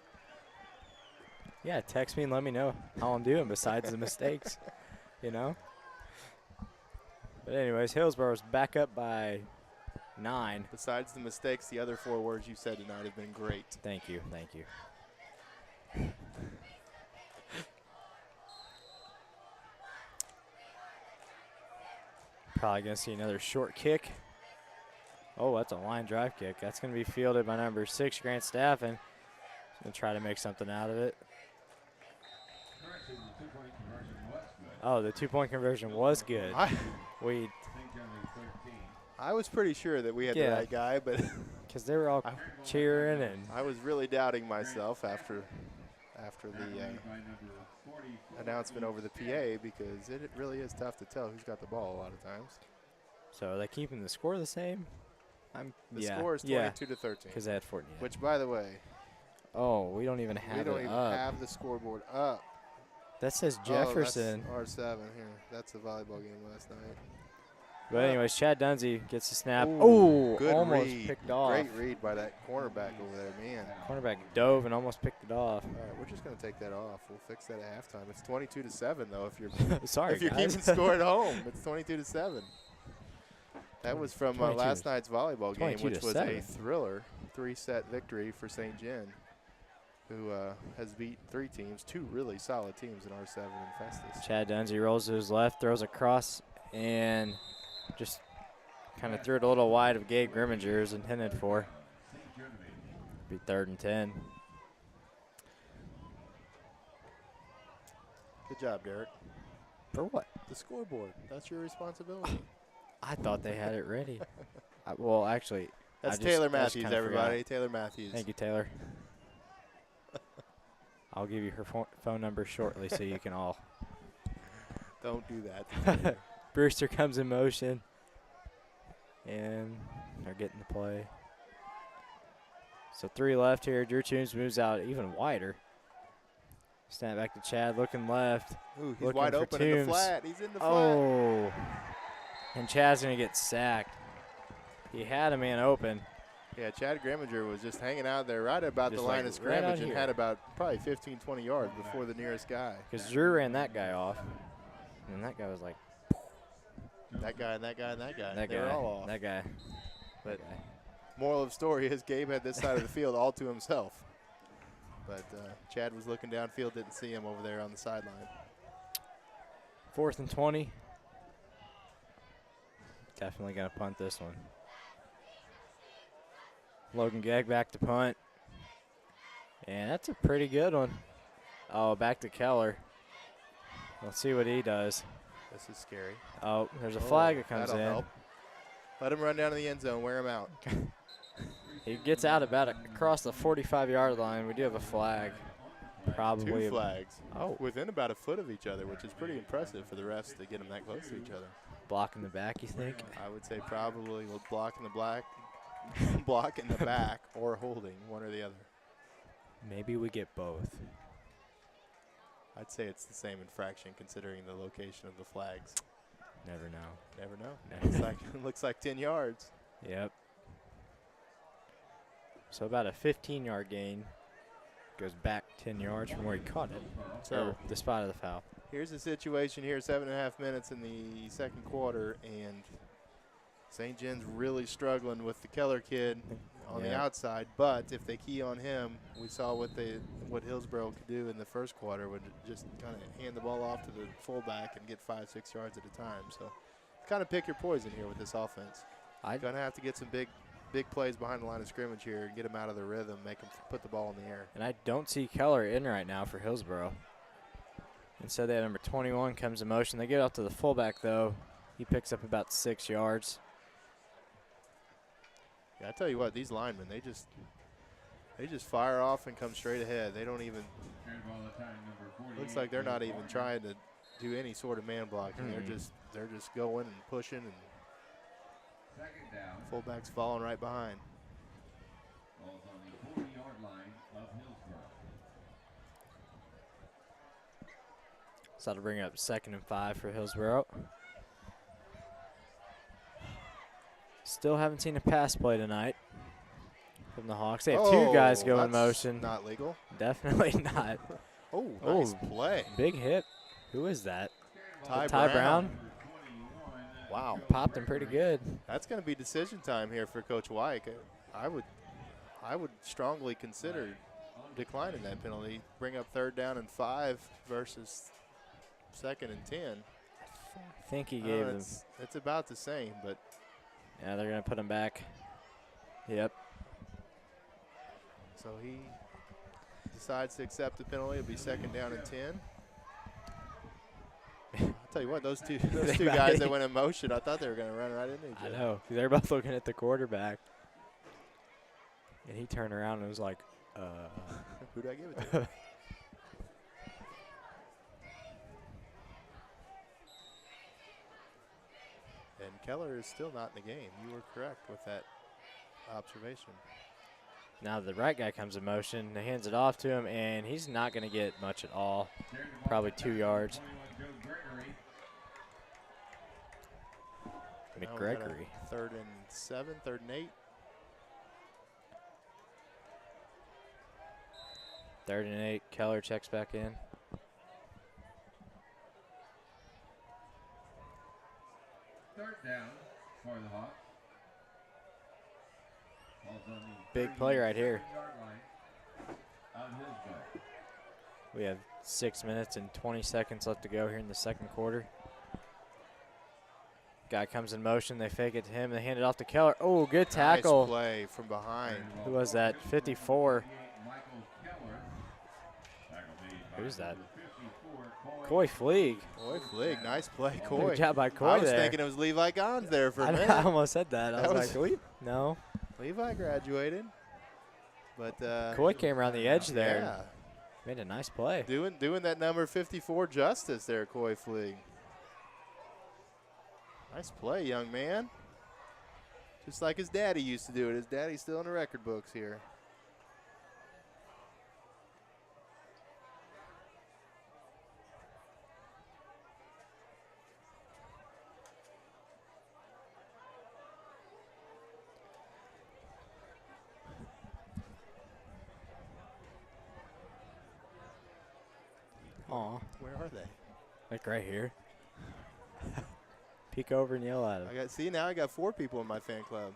Yeah, text me and let me know how I'm doing besides the mistakes, you know. But anyways, Hillsboro's back up by 9. Besides the mistakes, the other 4 words you said tonight have been great. Thank you, thank you. Probably going to see another short kick. Oh, that's a line drive kick. That's going to be fielded by number 6, Grant Staffen. He's going to try to make something out of it. Oh, the 2-point conversion was good. I was pretty sure that we had the right guy, but because they were all cheering, and I was really doubting myself after the announcement over the PA, because it really is tough to tell who's got the ball a lot of times. So are they keeping the score the same? The score is 22-13. Because they had 14. Yeah. Which, by the way, we don't even have have the scoreboard up. That says Jefferson. Oh, that's R7 here. That's the volleyball game last night. But anyways, Chad Dunsey gets the snap. Good almost read. picked off. Great read by that cornerback over there, man. Cornerback dove and almost picked it off. All right, we're just going to take that off. We'll fix that at halftime. It's 22-7 though. If you're sorry, if you're guys. keeping score at home, it's 22-7. That was from last night's volleyball game, which was a thriller, 3-set victory for St. John, who has beat 3 teams, 2 really solid teams in R7 and Festus. Chad Dunsey rolls to his left, throws across, and just kind of threw it a little wide of Gabe Grimminger's intended for. Be 3rd and 10. Good job, Derek. For what? The scoreboard. That's your responsibility. I thought they had it ready. Well, actually, that's Taylor Matthews, everybody. Taylor Matthews. Thank you, Taylor. I'll give you her phone number shortly so you can all. Don't do that. Brewster comes in motion. And they're getting the play. So 3 left here. Drew Toombs moves out even wider. Snap back to Chad, looking left. Ooh, he's wide open in the flat. He's in the flat. Oh. And Chad's going to get sacked. He had a man open. Yeah, Chad Grimminger was just hanging out there right about the line of scrimmage and had about probably 15, 20 yards before the nearest guy. Because Drew ran that guy off. And that guy was like. That guy and that guy and that guy. They were all off. That guy. But moral of the story is Gabe had this side of the field all to himself. But Chad was looking downfield, didn't see him over there on the sideline. 4th and 20. Definitely going to punt this one. Logan Gegg back to punt. And that's a pretty good one. Oh, back to Keller. Let's see what he does. This is scary. Oh, there's a flag that comes in. Help. Let him run down to the end zone. Wear him out. He gets out about across the 45-yard line. We do have a flag. Probably 2 flags. Oh. Within about a foot of each other, which is pretty impressive for the refs to get them that close to each other. Blocking the back, you think? I would say probably blocking the back or holding, one or the other. Maybe we get both. I'd say it's the same infraction considering the location of the flags. Never know. Never know. Looks like 10 yards. Yep. So about a 15-yard gain. Goes back 10 yards from where he caught it. So the spot of the foul. Here's the situation here, 7.5 minutes in the second quarter, and St. John's really struggling with the Keller kid on the outside. But if they key on him, we saw what Hillsboro could do in the first quarter, would just kind of hand the ball off to the fullback and get 5-6 yards at a time. So kind of pick your poison here with this offense. Going to have to get some big plays behind the line of scrimmage here and get them out of their rhythm, make them put the ball in the air. And I don't see Keller in right now for Hillsboro. Instead, they have number 21 comes in motion. They get out to the fullback, though. He picks up about 6 yards. Yeah, I tell you what, these linemen, they just fire off and come straight ahead. They don't even looks like they're not even trying to do any sort of man blocking. They're just going and pushing, and fullback's falling right behind. Ball's on the 40-yard line of Hillsboro. So that'll bring up 2nd and 5 for Hillsboro. Still haven't seen a pass play tonight from the Hawks. They have 2 guys go in motion. Not legal. Definitely not. Oh, nice play. Big hit. Who is that? Ty Brown. Wow. Popped him pretty good. That's going to be decision time here for Coach Wyke. I would strongly consider declining that penalty. Bring up 3rd down and 5 versus 2nd and 10. I think he gave him. It's about the same, but. Yeah, they're going to put him back. Yep. So he decides to accept the penalty. It'll be 2nd down and 10. I'll tell you what, those two guys that went in motion, I thought they were going to run right into each other. I know. They're both looking at the quarterback. And he turned around and was like, who do I give it to? And Keller is still not in the game. You were correct with that observation. Now the right guy comes in motion. They hands it off to him, and he's not going to get much at all. Probably 2 yards. McGregory. 3rd and 7, 3rd and 8. 3rd and 8. Keller checks back in. Third down for the Hawks. Big play right here. Of Hillsboro. We have 6 minutes and 20 seconds left to go here in the 2nd quarter. Guy comes in motion. They fake it to him. They hand it off to Keller. Oh, good tackle. Nice play from behind. Who was that? 54. Who's that? Coy Fleeg. Coy Fleeg, nice play, Coy. Good job by Coy I was there. thinking it was Levi Gons there for a minute. I almost said that. I was like, no. Levi graduated. But Coy came around the edge there. Yeah. Made a nice play. Doing that number 54 justice there, Coy Fleeg. Nice play, young man. Just like his daddy used to do it. His daddy's still in the record books here. Aw. Where are they? Like right here. Peek over and yell at him. Now I got 4 people in my fan club.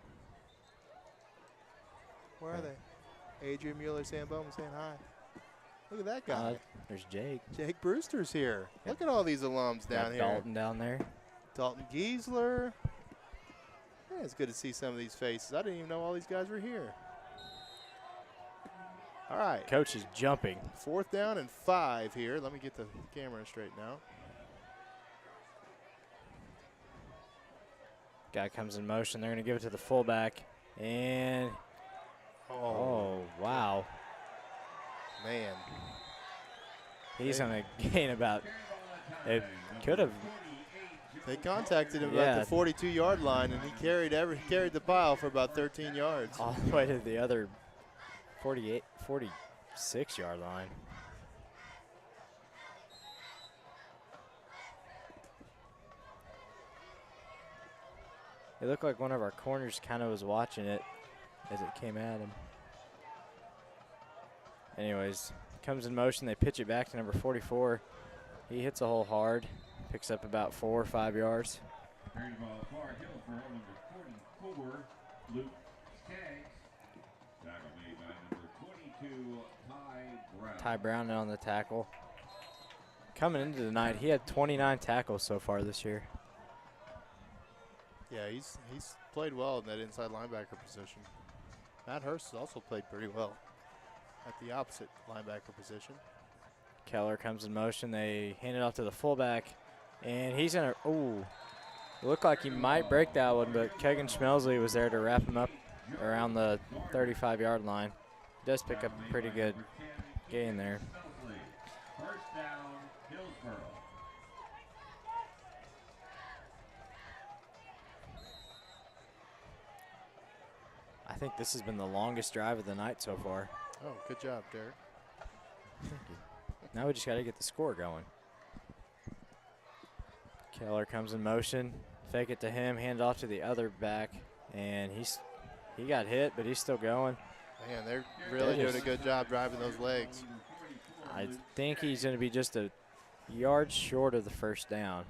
Where are they? Adrian Mueller, Sam Bowman saying hi. Look at that guy. There's Jake. Jake Brewster's here. Look at all these alums down here. Dalton down there. Dalton Giesler. Yeah, it's good to see some of these faces. I didn't even know all these guys were here. All right. Coach is jumping. 4th down and 5 here. Let me get the camera straightened out. Guy comes in motion. They're going to give it to the fullback. And, oh wow. Man. He's going to gain about, it could have. They contacted him at the 42-yard line, and he carried the pile for about 13 yards. All the way to the other 46-yard line. It looked like one of our corners kind of was watching it as it came at him. Anyways, comes in motion. They pitch it back to number 44. He hits a hole hard, picks up about 4 or 5 yards. Carrying the ball far, Hillsboro, number 44, Luke Skaggs. Tackle made by number 22, Ty Brown. Ty Brown on the tackle. Coming into the night, he had 29 tackles so far this year. Yeah, he's played well in that inside linebacker position. Matt Hurst has also played pretty well at the opposite linebacker position. Keller comes in motion. They hand it off to the fullback, and he's in a, it looked like he might break that one, but Kegan Schmelsley was there to wrap him up around the 35-yard line. He does pick up a pretty good gain there. First down, Hillsboro. I think this has been the longest drive of the night so far. Oh, good job, Derek. Thank you. Now we just got to get the score going. Keller comes in motion, fake it to him, hand it off to the other back, and he got hit, but he's still going. Man, they're really doing a good job driving those legs. I think he's going to be just a yard short of the first down.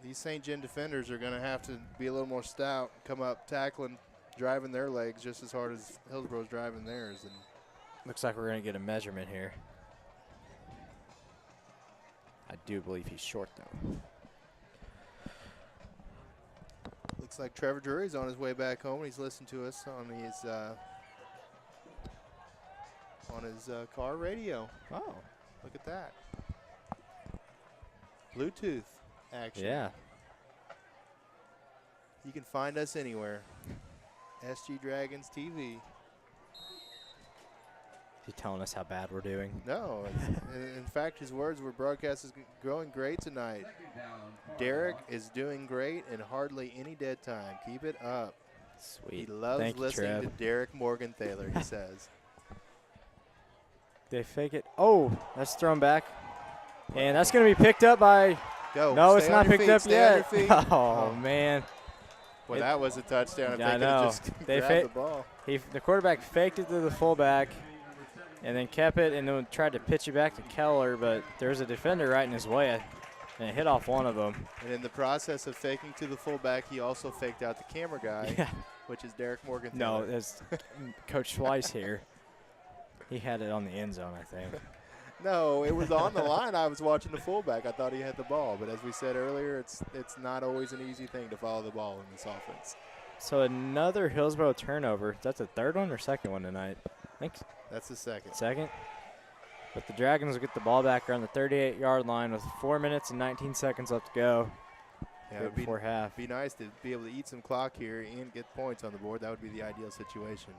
These St. John defenders are going to have to be a little more stout, come up tackling, driving their legs just as hard as Hillsboro's driving theirs. And looks like we're going to get a measurement here. I do believe he's short, though. Looks like Trevor Drury's on his way back home. He's listening to us on his car radio. Oh. Look at that. Bluetooth action. Yeah. You can find us anywhere. SG Dragons TV. He's telling us how bad we're doing. No. In fact, his words were broadcast is going great tonight. Derek is doing great and hardly any dead time. Keep it up. Sweet. He loves Thank you, listening Trev. to Derek Morgan-Thaler, he says. They fake it. Oh, that's thrown back. And that's going to be picked up by – Go. no, Stay it's on not your picked feet. up Stay yet. on your feet. Oh, man. Well, that was a touchdown if Yeah, I they could have know. just They grabbed the ball. The quarterback faked it to the fullback and then kept it and then tried to pitch it back to Keller, but there's a defender right in his way, and it hit off one of them. And in the process of faking to the fullback, he also faked out the camera guy, Yeah. which is Derek Morgan. No, that's Coach Schweiss here. He had it on the end zone, I think. No, it was on the line. I was watching the fullback. I thought he had the ball. But as we said earlier, it's not always an easy thing to follow the ball in this offense. So another Hillsboro turnover. That's the third one or second one tonight? I think That's the second. second. But the Dragons will get the ball back around the 38-yard line with 4 minutes and 19 seconds left to go Yeah, right before half. be nice to be able to eat some clock here and get points on the board. That would be the ideal situation.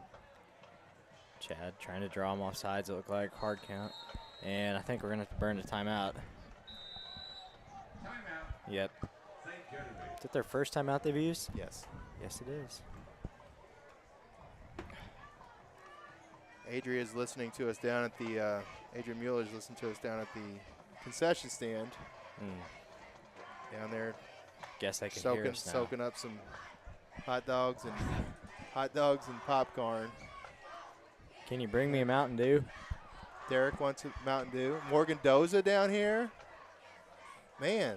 Chad trying to draw him off sides, it looked like. Hard count. And I think we're going to have to burn a timeout. Timeout. Yep. St. Genevieve. Is it their first timeout they've used? Yes. Yes, it is. Adria's listening to us down at the Adrian Mueller's listening to us down at the concession stand down there, Guess I can hear us now. soaking up some hot dogs and popcorn. Can you bring me a Mountain Dew? Derek wants a Mountain Dew. Morgan Doza down here. Man,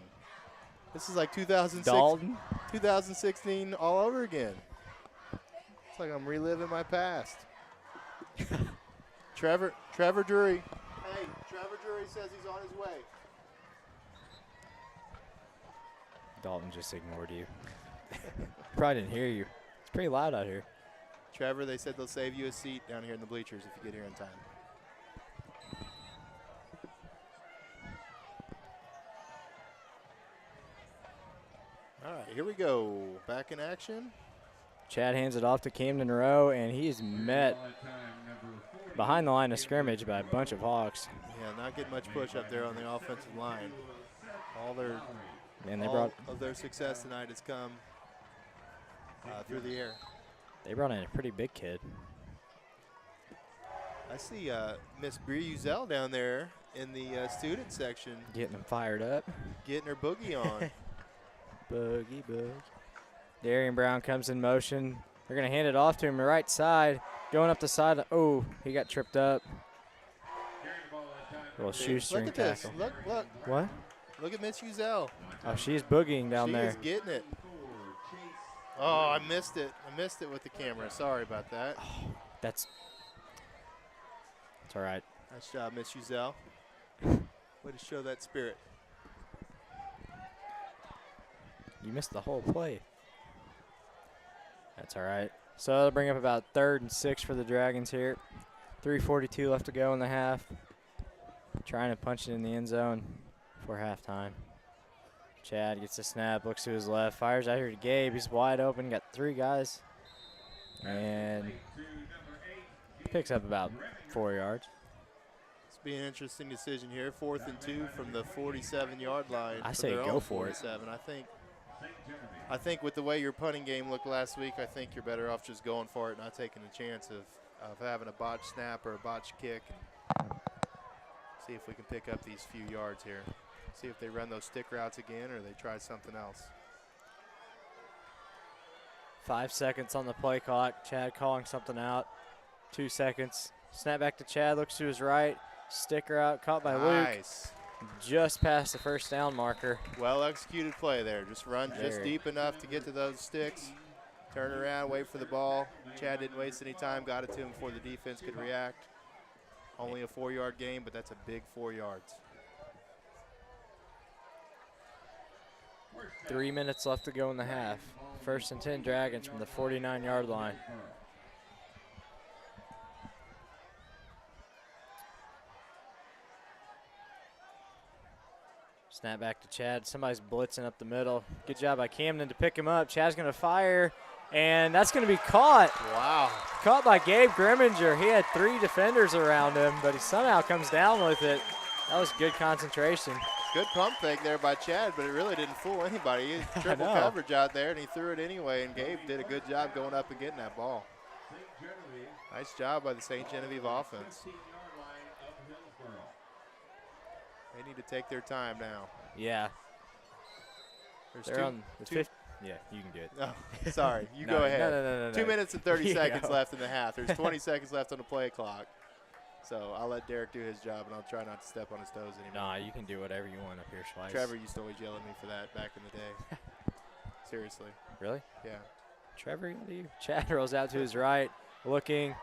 this is like 2016 all over again. It's like I'm reliving my past. Trevor Drury. Hey, Trevor Drury says he's on his way. Dalton just ignored you. Probably didn't hear you. It's pretty loud out here. Trevor, they said they'll save you a seat down here in the bleachers if you get here in time. All right, here we go. Back in action. Chad hands it off to Camden Rowe, and he's met behind the line of scrimmage by a bunch of Hawks. Yeah, not getting much push up there on the offensive line. All of their success tonight has come through the air. They brought in a pretty big kid. I see Miss Bree Uzel down there in the student section. Getting them fired up. Getting her boogie on. Boogie, boogie. Darian Brown comes in motion. They're going to hand it off to him the right side. Going up the side. Oh, he got tripped up. A little shoestring Look at tackle. this. Look. What? Look at Miss Uzel. Oh, she's boogieing down there. She is getting it. Oh, I missed it. I missed it with the camera. Sorry about that. It's all right. Nice job, Miss Uzel. Way to show that spirit. You missed the whole play. That's all right. So they'll bring up about 3rd and 6 for the Dragons here. 3:42 left to go in the half. Trying to punch it in the end zone before halftime. Chad gets the snap, looks to his left, fires out here to Gabe. He's wide open, got 3 guys. And picks up about 4 yards. It's be an interesting decision here. 4th and 2 from the 47-yard line. I say go for it. I think with the way your punting game looked last week, I think you're better off just going for it, not taking a chance of having a botched snap or a botched kick. And see if we can pick up these few yards here. See if they run those stick routes again or they try something else. 5 seconds on the play clock. Chad calling something out. 2 seconds. Snap back to Chad, looks to his right. Sticker out, caught by Luke. Nice. Just past the first down marker. Well executed play there. Just run just Very. deep enough to get to those sticks. Turn around, wait for the ball. Chad didn't waste any time, got it to him before the defense could react. Only a 4-yard gain, but that's a big 4 yards. 3 minutes left to go in the half. 1st and 10 Dragons from the 49-yard line. Snap back to Chad. Somebody's blitzing up the middle. Good job by Camden to pick him up. Chad's going to fire, and that's going to be caught. Wow. Caught by Gabe Grimminger. He had 3 defenders around him, but he somehow comes down with it. That was good concentration. Good pump fake there by Chad, but it really didn't fool anybody. He had triple coverage out there, and he threw it anyway, and Gabe did a good job going up and getting that ball. Nice job by the St. Genevieve offense. They need to take their time now. Yeah. There's They're on the 5th. Yeah, you can do it. Oh, sorry. You No, go ahead. No. 2 minutes and 30 You seconds go. left in the half. There's 20 seconds left on the play clock. So I'll let Derek do his job, and I'll try not to step on his toes anymore. Nah, you can do whatever you want up here, Schweiss. Trevor used to always yell at me for that back in the day. Seriously. Really? Yeah. Trevor, what do you? Chad rolls out to his right, looking,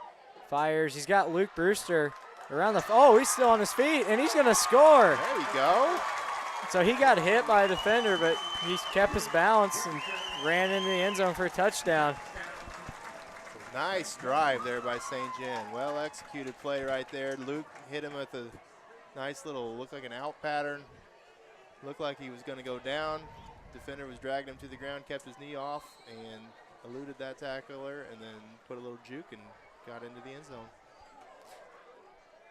fires. He's got Luke Brewster around the. Oh, he's still on his feet, and he's going to score. There you go. So he got hit by a defender, but he kept his balance and ran into the end zone for a touchdown. Nice drive there by St. Gen. Well executed play right there. Luke hit him with a nice little, looked like an out pattern. Looked like he was going to go down. Defender was dragging him to the ground, kept his knee off, and eluded that tackler, and then put a little juke and got into the end zone.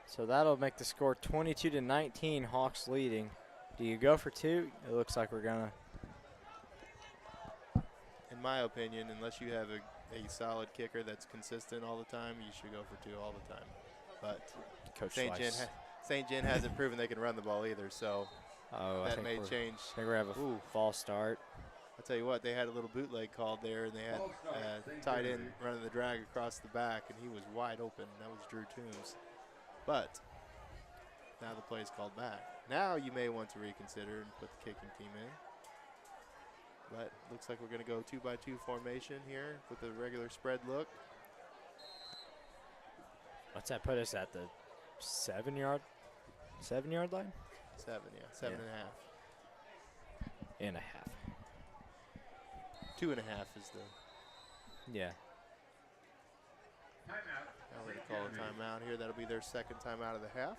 So that'll make the score 22-19, Hawks leading. Do you go for 2? It looks like we're going to. In my opinion, unless you have a solid kicker that's consistent all the time, you should go for 2 all the time. But Coach St. Gen hasn't proven they can run the ball either, so that may change. I think we're going to have a false start. I'll tell you what, they had a little bootleg called there, and they had tight end running the drag across the back, and he was wide open. That was Drew Toombs. But now the play's called back. Now you may want to reconsider and put the kicking team in. But looks like we're going to go 2-by-2 formation here with a regular spread look. What's that put us at, the 7-yard line? 7, yeah. 7 Yeah. and a half. And a half. 2.5 is the. Yeah. Timeout. Now we're going to call a timeout here. That'll be their second timeout of the half.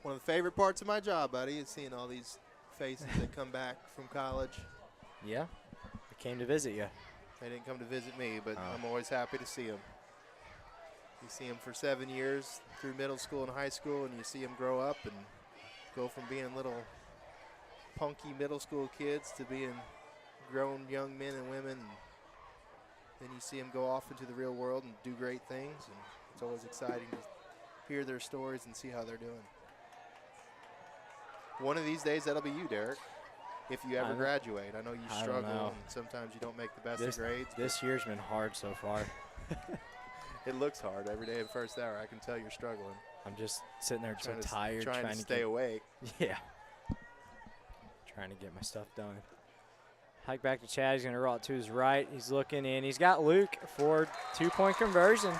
One of the favorite parts of my job, buddy, is seeing all these faces that come back from college. Yeah? I came to visit you. They didn't come to visit me, but Oh. I'm always happy to see them. You see them for 7 years through middle school and high school, and you see them grow up and go from being little punky middle school kids to being grown young men and women. And then you see them go off into the real world and do great things, and it's always exciting to hear their stories and see how they're doing. One of these days, that'll be you, Derek, if you ever graduate. I know you struggle, know. and sometimes you don't make the best of grades. This year's been hard so far. It looks hard every day in first hour. I can tell you're struggling. I'm just sitting there so tired. Trying to stay awake. Yeah. Trying to get my stuff done. Hike back to Chad. He's going to roll it to his right. He's looking in. He's got Luke for 2-point conversion.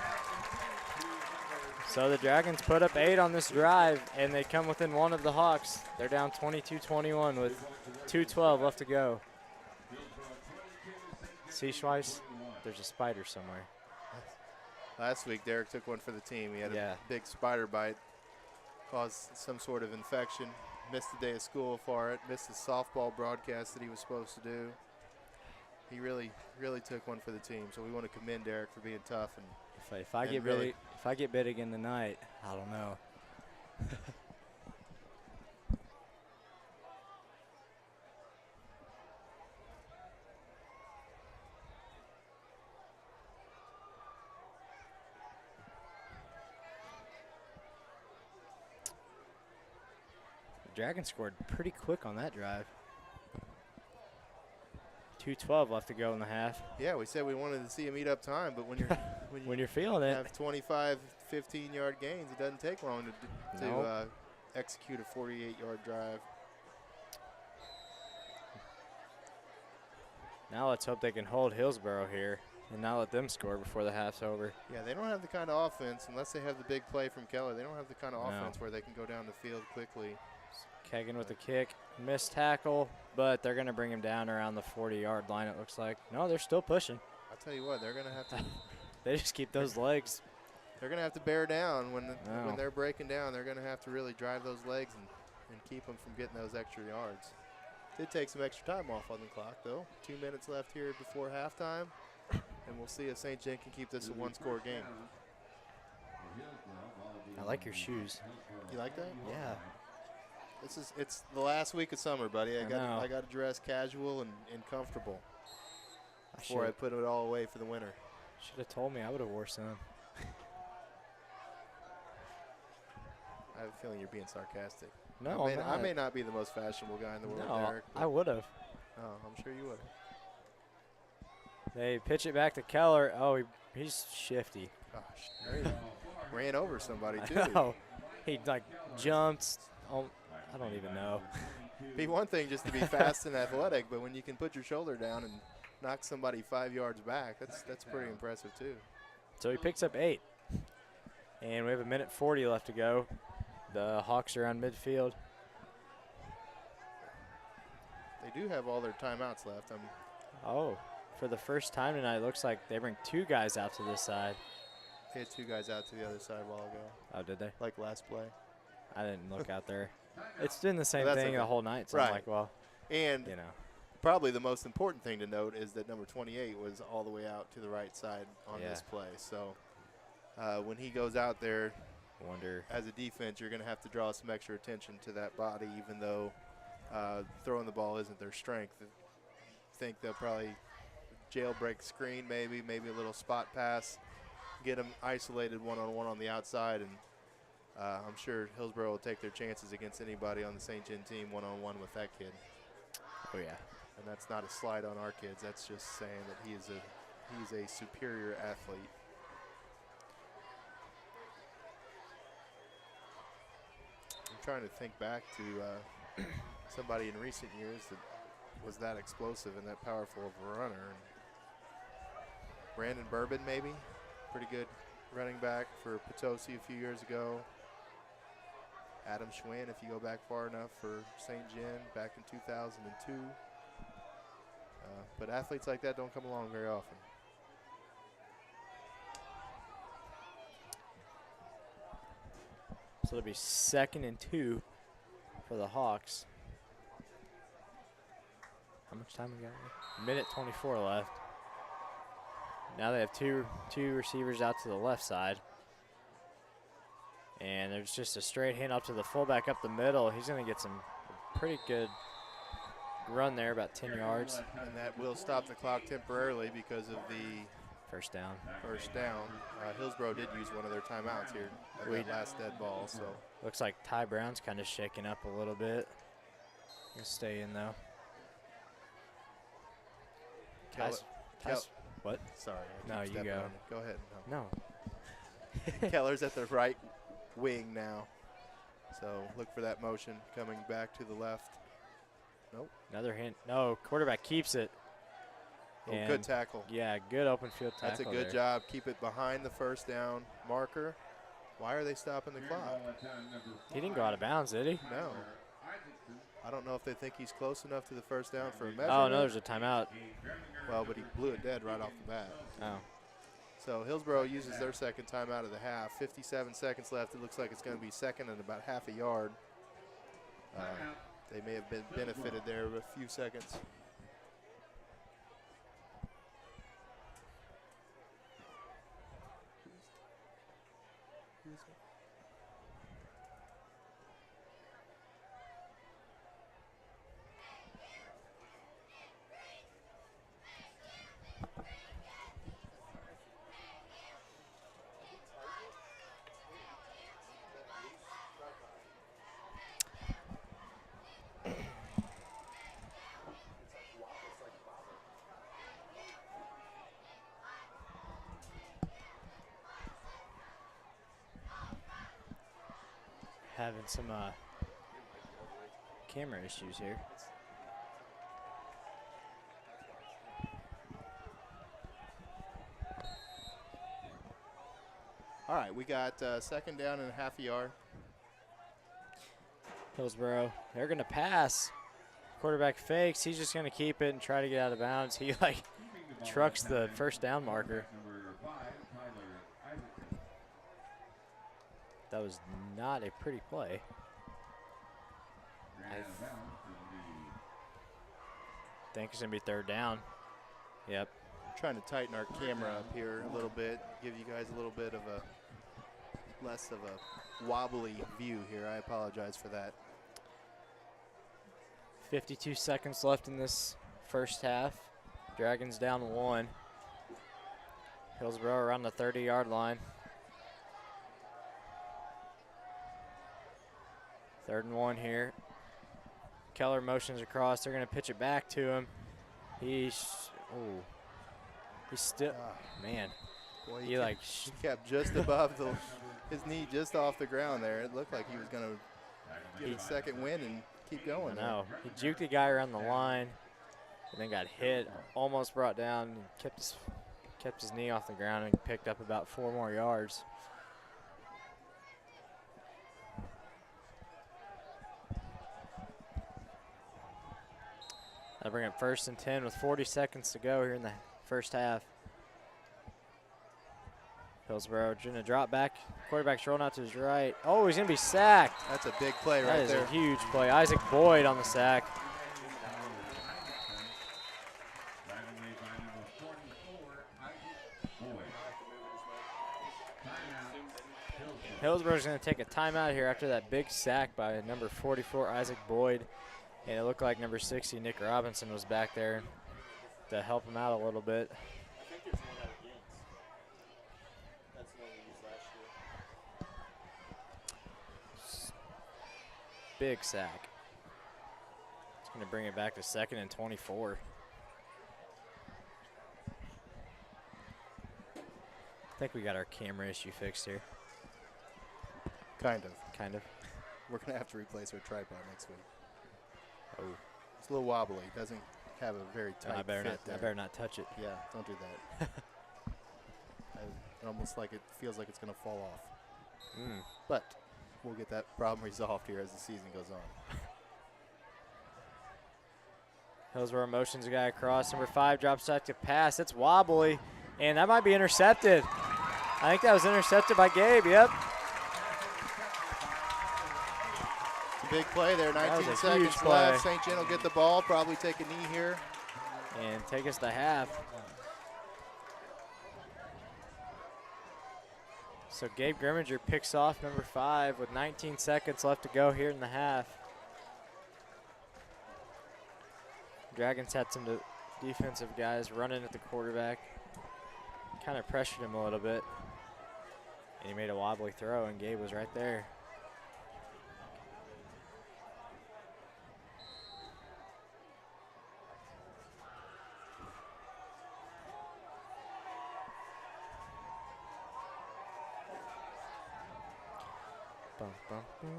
So the Dragons put up 8 on this drive, and they come within 1 of the Hawks. They're down 22-21 with 2:12 left to go. See, Schweiss? There's a spider somewhere. Last week, Derek took one for the team. He had Yeah. a big spider bite, caused some sort of infection, missed a day of school for it, missed the softball broadcast that he was supposed to do. He really, really took one for the team. So we want to commend Derek for being tough. And If I get bit again tonight, I don't know. The Dragons scored pretty quick on that drive. 2:12 left to go in the half. Yeah, we said we wanted to see him eat up time, but when you're When you're feeling it. have 25, 15-yard gains, it doesn't take long to Nope. execute a 48-yard drive. Now let's hope they can hold Hillsboro here and not let them score before the half's over. Yeah, they don't have the kind of offense, unless they have the big play from Keller, they don't have the kind of No. offense where they can go down the field quickly. Keggin with the kick. Missed tackle, but they're going to bring him down around the 40-yard line, it looks like. No, they're still pushing. I'll tell you what, they're going to have to They just keep those legs. they're going to have to bear down when Wow. they're breaking down. They're going to have to really drive those legs and keep them from getting those extra yards. Did take some extra time off on the clock, though. 2 minutes left here before halftime, and we'll see if St. John can keep this a one-score game. I like your shoes. You like that? Yeah. It's the last week of summer, buddy. I know. I got to dress casual and comfortable before I should put it all away for the winter. have told me. I would have wore some. I have a feeling you're being sarcastic. No, I may not be the most fashionable guy in the world, No, Derek. I would have. Oh, I'm sure you would. They pitch it back to Keller. Oh, he's shifty. Gosh, ran over somebody too. No, he like jumped. Oh, I don't even know. Be one thing just to be fast and athletic, but when you can put your shoulder down and knock somebody 5 yards back, that's pretty impressive too. So he picks up 8. And we have 1:40 left to go. The Hawks are on midfield. They do have all their timeouts left. Oh, for the first time tonight, it looks like they bring 2 guys out to this side. They had 2 guys out to the other side a while ago, Oh, did they? like last play. I didn't look out there. It's been the same That's thing okay. the whole night, so Right. I'm like, well, And you know. probably the most important thing to note is that number 28 was all the way out to the right side on Yeah. this play. So when he goes out there Wonder. as a defense, you're going to have to draw some extra attention to that body, even though throwing the ball isn't their strength. I think they'll probably jailbreak screen, maybe a little spot pass, get them isolated one-on-one on the outside, and I'm sure Hillsboro will take their chances against anybody on the St. John team one-on-one with that kid. Oh, yeah. And that's not a slight on our kids. That's just saying that he's a superior athlete. I'm trying to think back to somebody in recent years that was that explosive and that powerful of a runner. And Brandon Bourbon, maybe, pretty good running back for Potosi a few years ago. Adam Schwinn, if you go back far enough, for St. John back in 2002. But athletes like that don't come along very often. So it'll be 2nd and 2 for the Hawks. How much time we got? 1:24 left. Now they have two receivers out to the left side. And there's just a straight hand up to the fullback up the middle. He's going to get some pretty good run there, about 10 yards. And that will stop the clock temporarily because of the First down. first down. Hillsboro did use one of their timeouts here at that last dead ball. So Looks like Ty Brown's kind of shaking up a little bit. He'll stay in, though. What? Sorry. I No, keep you stepping go. on you. Go ahead. No. No. Keller's at the right wing now. So look for that motion coming back to the left. Nope. Another hint. No, quarterback keeps it. Oh, And good tackle. Yeah, good open field tackle. That's a good there. job. Keep it behind the first down marker. Why are they stopping the clock? He didn't go out of bounds, did he? No. I don't know if they think he's close enough to the first down for a measurement. Oh, no, there's a timeout. Well, but he blew it dead right off the bat. Oh. So Hillsboro uses their second timeout of the half. 57 seconds left. It looks like it's going to be second and about half a yard. They may have been benefited there with a few seconds. having some camera issues here. All right, we got second down and a half a yard. Hillsboro, they're going to pass. Quarterback fakes. He's just going to keep it and try to get out of bounds. He, like, trucks the first down marker. That was not a pretty play. I think it's going to be third down. Yep. Trying to tighten our camera up here a little bit, give you guys a little bit of a less of a wobbly view here. I apologize for that. 52 seconds left in this first half. Dragons down 1. Hillsboro around the 30-yard line. 3rd and 1 here. Keller motions across. They're going to pitch it back to him. He's still, man. Boy, He like he kept just above his knee, just off the ground there. It looked like he was going to get a second win and keep going. No, he juked the guy around the line, and then got hit, almost brought down, and kept his knee off the ground and picked up about 4 more yards. That'll bring up 1st and 10 with 40 seconds to go here in the first half. Hillsboro going to drop back. Quarterback's rolling out to his right. Oh, he's going to be sacked. That's a big play right there. That is a huge play. Isaac Boyd on the sack. Hillsboro's going to take a timeout here after that big sack by number 44, Isaac Boyd. And it looked like number 60, Nick Robinson, was back there to help him out a little bit. I think there's one out of games. That's the one we used last year. Big sack. It's going to bring it back to 2nd and 24. I think we got our camera issue fixed here. Kind of. Kind of. We're going to have to replace our tripod next week. Oh. It's a little wobbly. Doesn't have a very tight I better fit not. I better not touch it. Yeah, don't do that. Almost like it feels like it's going to fall off. But we'll get that problem resolved here as the season goes on. Hillsboro motions a guy across. Number 5 drops back to pass. It's wobbly, and that might be intercepted. I think that was intercepted by Gabe. Yep. Big play there, 19 seconds left. St. John will get the ball, probably take a knee here. And take us to half. So Gabe Grimminger picks off number 5 with 19 seconds left to go here in the half. Dragons had some defensive guys running at the quarterback. Kind of pressured him a little bit. And he made a wobbly throw, and Gabe was right there. Bum, bum, bum.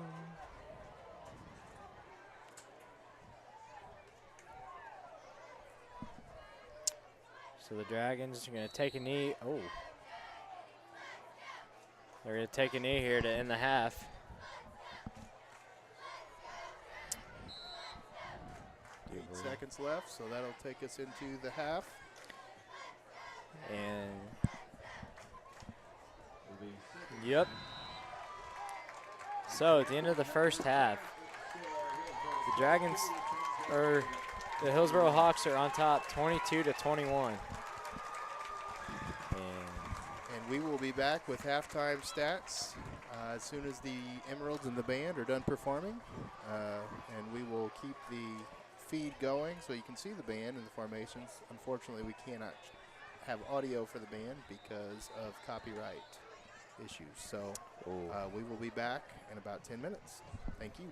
So the Dragons are going to take a knee. Oh. They're going to take a knee here to end the half. Eight seconds left, so that'll take us into the half. And yep. So at the end of the first half, the Dragons, or the Hillsboro Hawks, are on top 22-21. And we will be back with halftime stats as soon as the Emeralds and the band are done performing. And we will keep the feed going so you can see the band and the formations. Unfortunately, we cannot have audio for the band because of copyright issues. So we will be back in about 10 minutes. Thank you.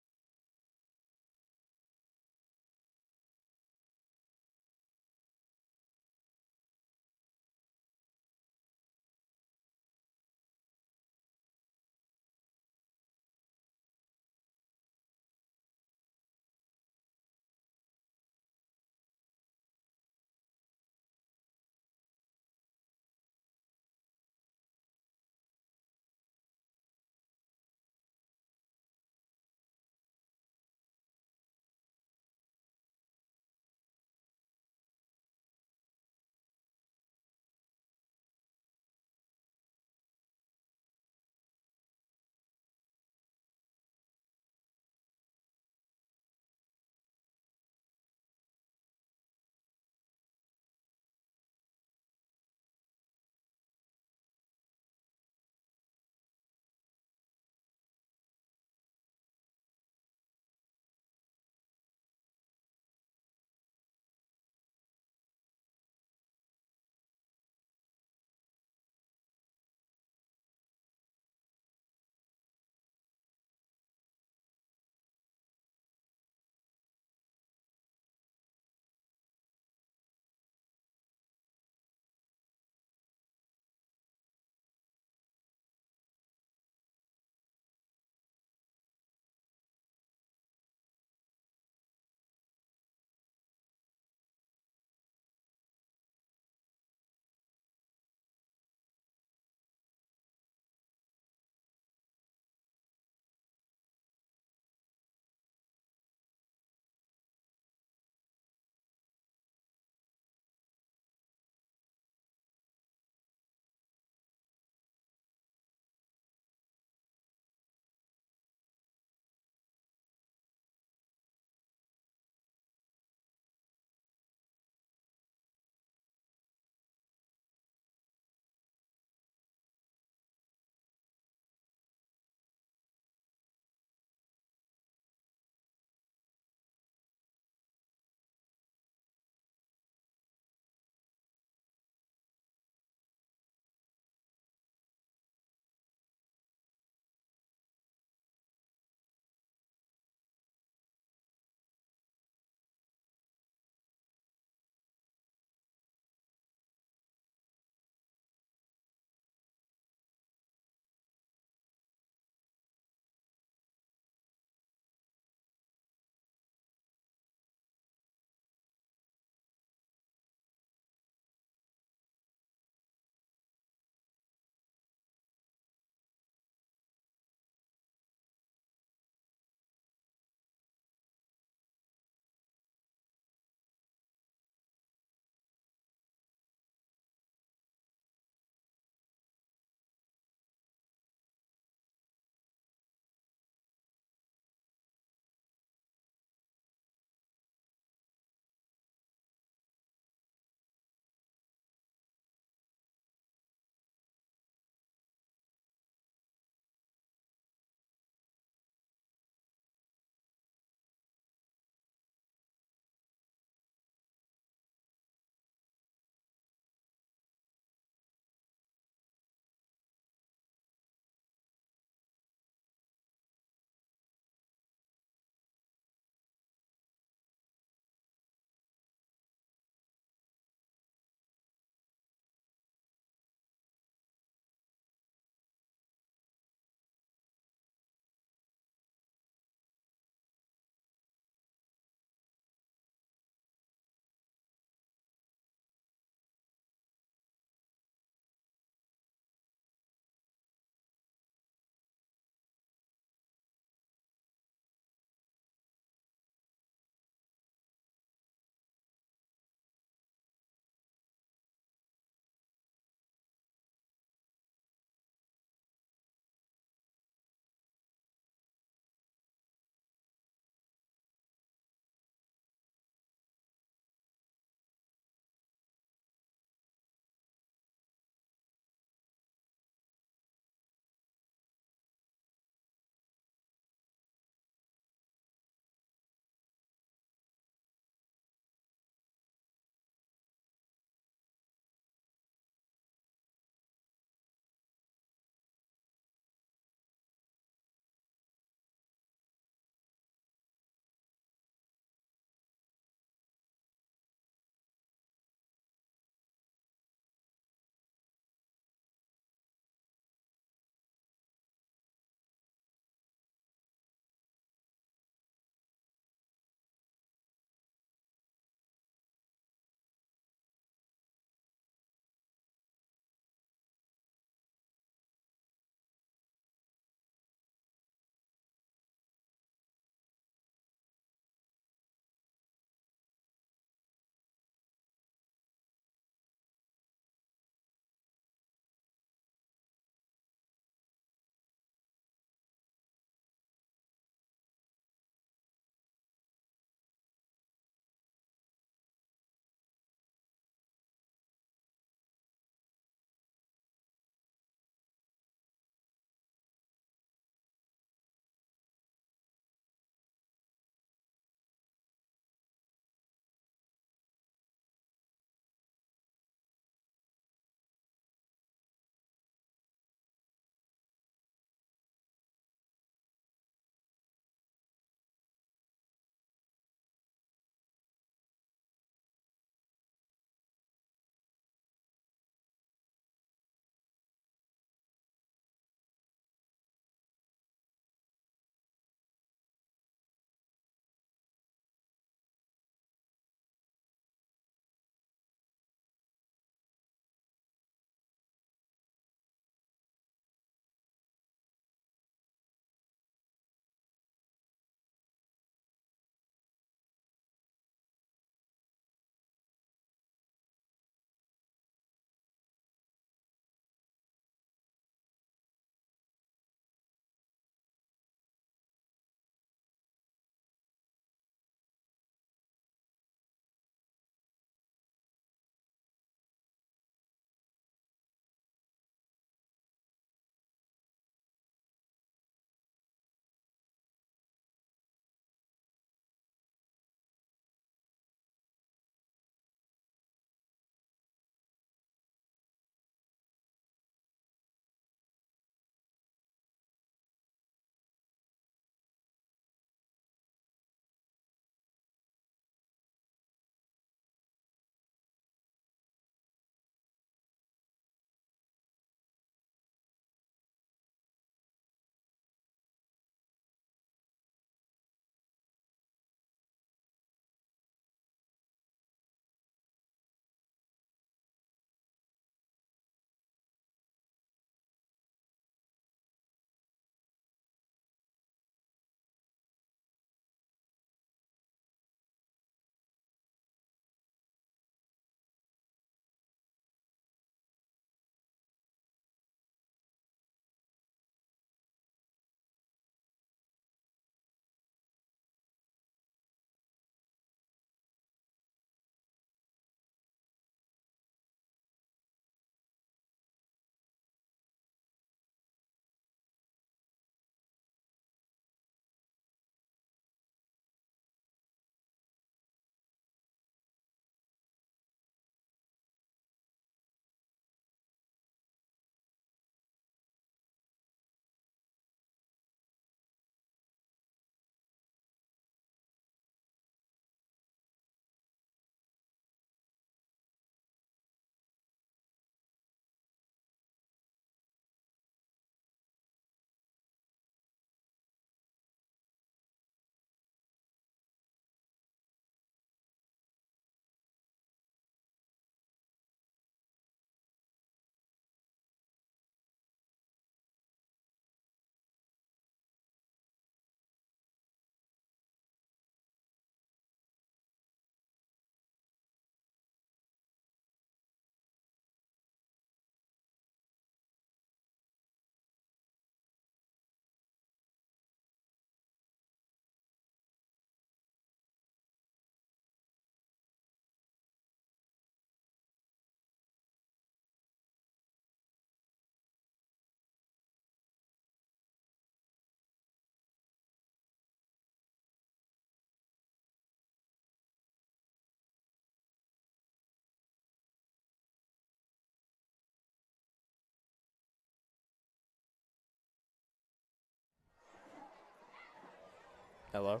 Hello.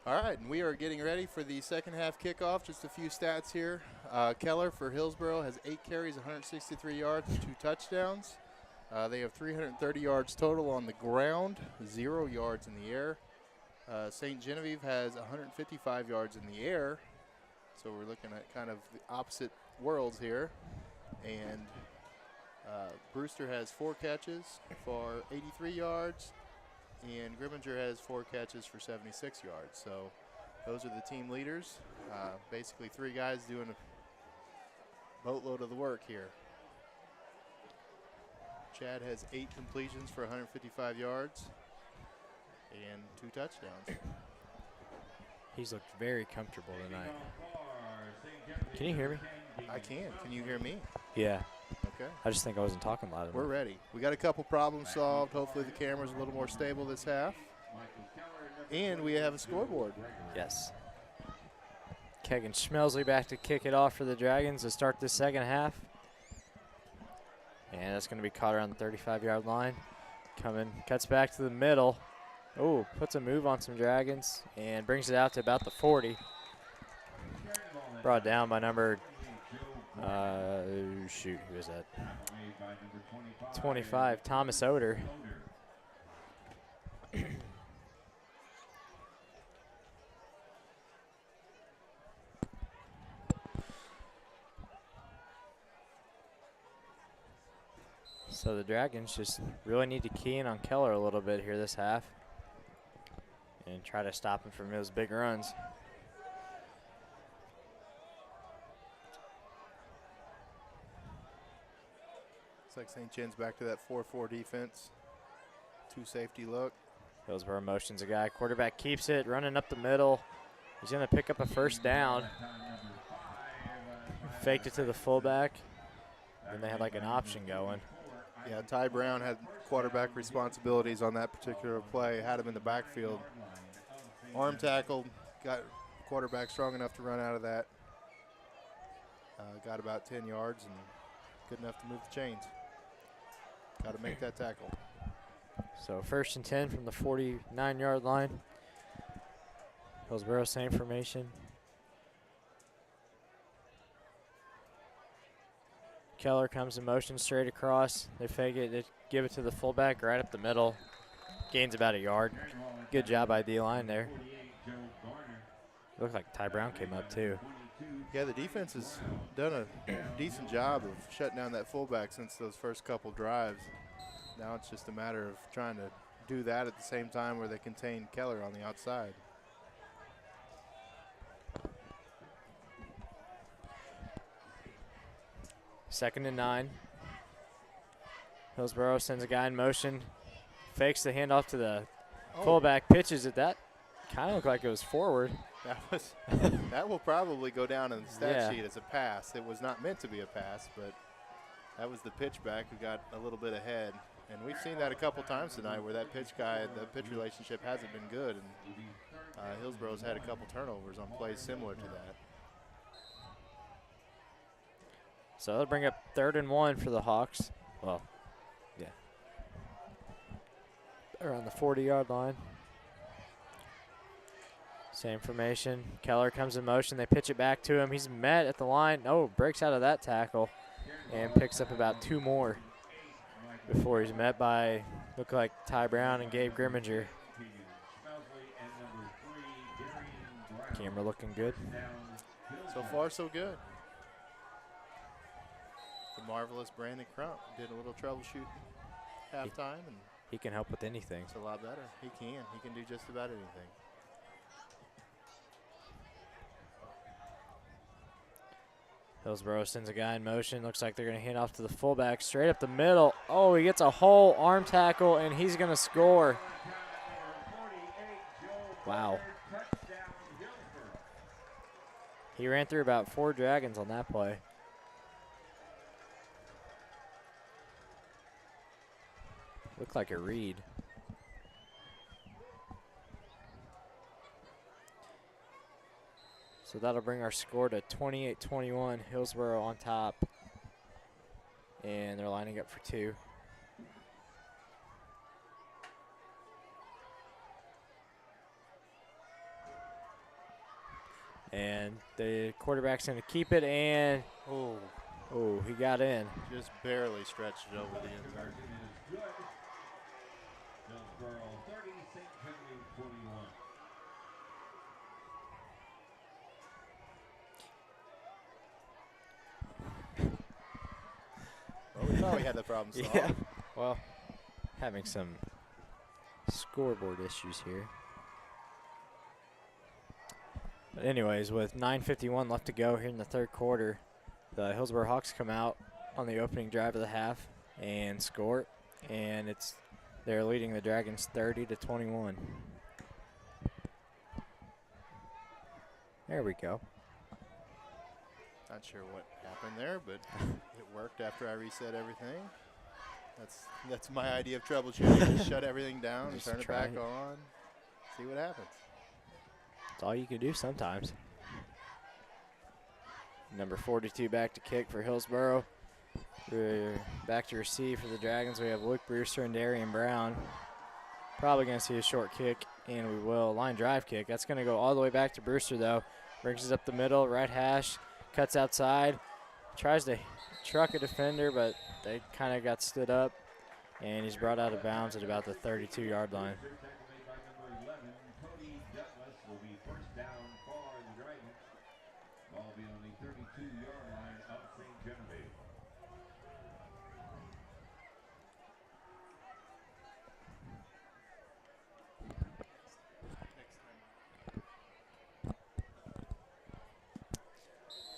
All right, and we are getting ready for the second half kickoff. Just a few stats here. Keller for Hillsboro has 8 carries, 163 yards, and 2 touchdowns. They have 330 yards total on the ground, 0 yards in the air. St. Genevieve has 155 yards in the air. So we're looking at kind of the opposite worlds here. And Brewster has 4 catches for 83 yards. And Grimminger has 4 catches for 76 yards. So those are the team leaders. Basically 3 guys doing a boatload of the work here. Chad has 8 completions for 155 yards and 2 touchdowns. He's looked very comfortable tonight. Can you hear me? I can. Can you hear me? Yeah. Okay. I just think I wasn't talking loud enough. We're ready. We got a couple problems solved. Hopefully the camera's a little more stable this half. And we have a scoreboard. Yes. Kegan Schmelsley back to kick it off for the Dragons to start the second half. And that's going to be caught around the 35-yard line. Coming, cuts back to the middle. Oh, puts a move on some Dragons and brings it out to about the 40. Brought down by number, shoot, who is that? 25, Thomas Oder. So the Dragons just really need to key in on Keller a little bit here this half and try to stop him from those big runs. Looks like St. Jen's back to that 4-4 defense. 2 safety look. Hillsboro motions a guy. Quarterback keeps it, running up the middle. He's going to pick up a first down. Faked it to the fullback. And they had like an option going. Yeah, Ty Brown had quarterback responsibilities on that particular play. Had him in the backfield. Arm tackled, got quarterback strong enough to run out of that. Got about 10 yards and good enough to move the chains. Got to make that tackle. So 1st and 10 from the 49-yard line. Hillsboro, same formation. Keller comes in motion straight across. They fake it, they give it to the fullback right up the middle. Gains about a yard. Good job by D-line there. Looked like Ty Brown came up too. Yeah, the defense has done a decent job of shutting down that fullback since those first couple drives. Now it's just a matter of trying to do that at the same time where they contain Keller on the outside. Second and 9. Hillsboro sends a guy in motion. Fakes the handoff to the fullback. Pitches it. That kind of looked like it was forward. That will probably go down in the stat Yeah. sheet as a pass. It was not meant to be a pass, but that was the pitch back who got a little bit ahead. And we've seen that a couple times tonight where that pitch guy, the pitch relationship hasn't been good. And Hillsboro's had a couple turnovers on plays similar to that. So they'll bring up 3rd and 1 for the Hawks. Well, yeah. Around the 40-yard line. Same formation. Keller comes in motion. They pitch it back to him. He's met at the line. Oh, breaks out of that tackle and picks up about 2 more before he's met by, look like Ty Brown and Gabe Grimminger. Camera looking good. So far, so good. The marvelous Brandon Crump did a little troubleshooting halftime, and He can help with anything. it's a lot better. He can. He can do just about anything. Hillsboro sends a guy in motion. Looks like they're going to hand off to the fullback straight up the middle. Oh, he gets a whole arm tackle, and he's going to score. Wow. He ran through about 4 Dragons on that play. Looked like a read. So that'll bring our score to 28-21. Hillsboro on top. And they're lining up for 2. And the quarterback's going to keep it, and oh, he got in. Just barely stretched it over the end zone. Is good. Hillsboro 30, St. Genevieve 21. Well, we thought we had the problem solved. Yeah. Well, having some scoreboard issues here. But anyways, with 9:51 left to go here in the third quarter, the Hillsboro Hawks come out on the opening drive of the half and score, and they're leading the Dragons 30-21. There we go. Not sure what happened there, but it worked after I reset everything. That's my idea of troubleshooting. Just shut everything down and Just turn it try back it. on. See what happens. That's all you can do sometimes. Number 42 back to kick for Hillsboro. We're back to receive for the Dragons. We have Luke Brewster and Darian Brown. Probably going to see a short kick, and we will. Line drive kick. That's going to go all the way back to Brewster, though. Brings it up the middle, right hash, cuts outside. Tries to truck a defender, but they kind of got stood up, and he's brought out of bounds at about the 32-yard line. Tackle made by number 11, Cody Douglas, will be first down for the Dragons. Ball will be on the 32-yard line of St. Genevieve.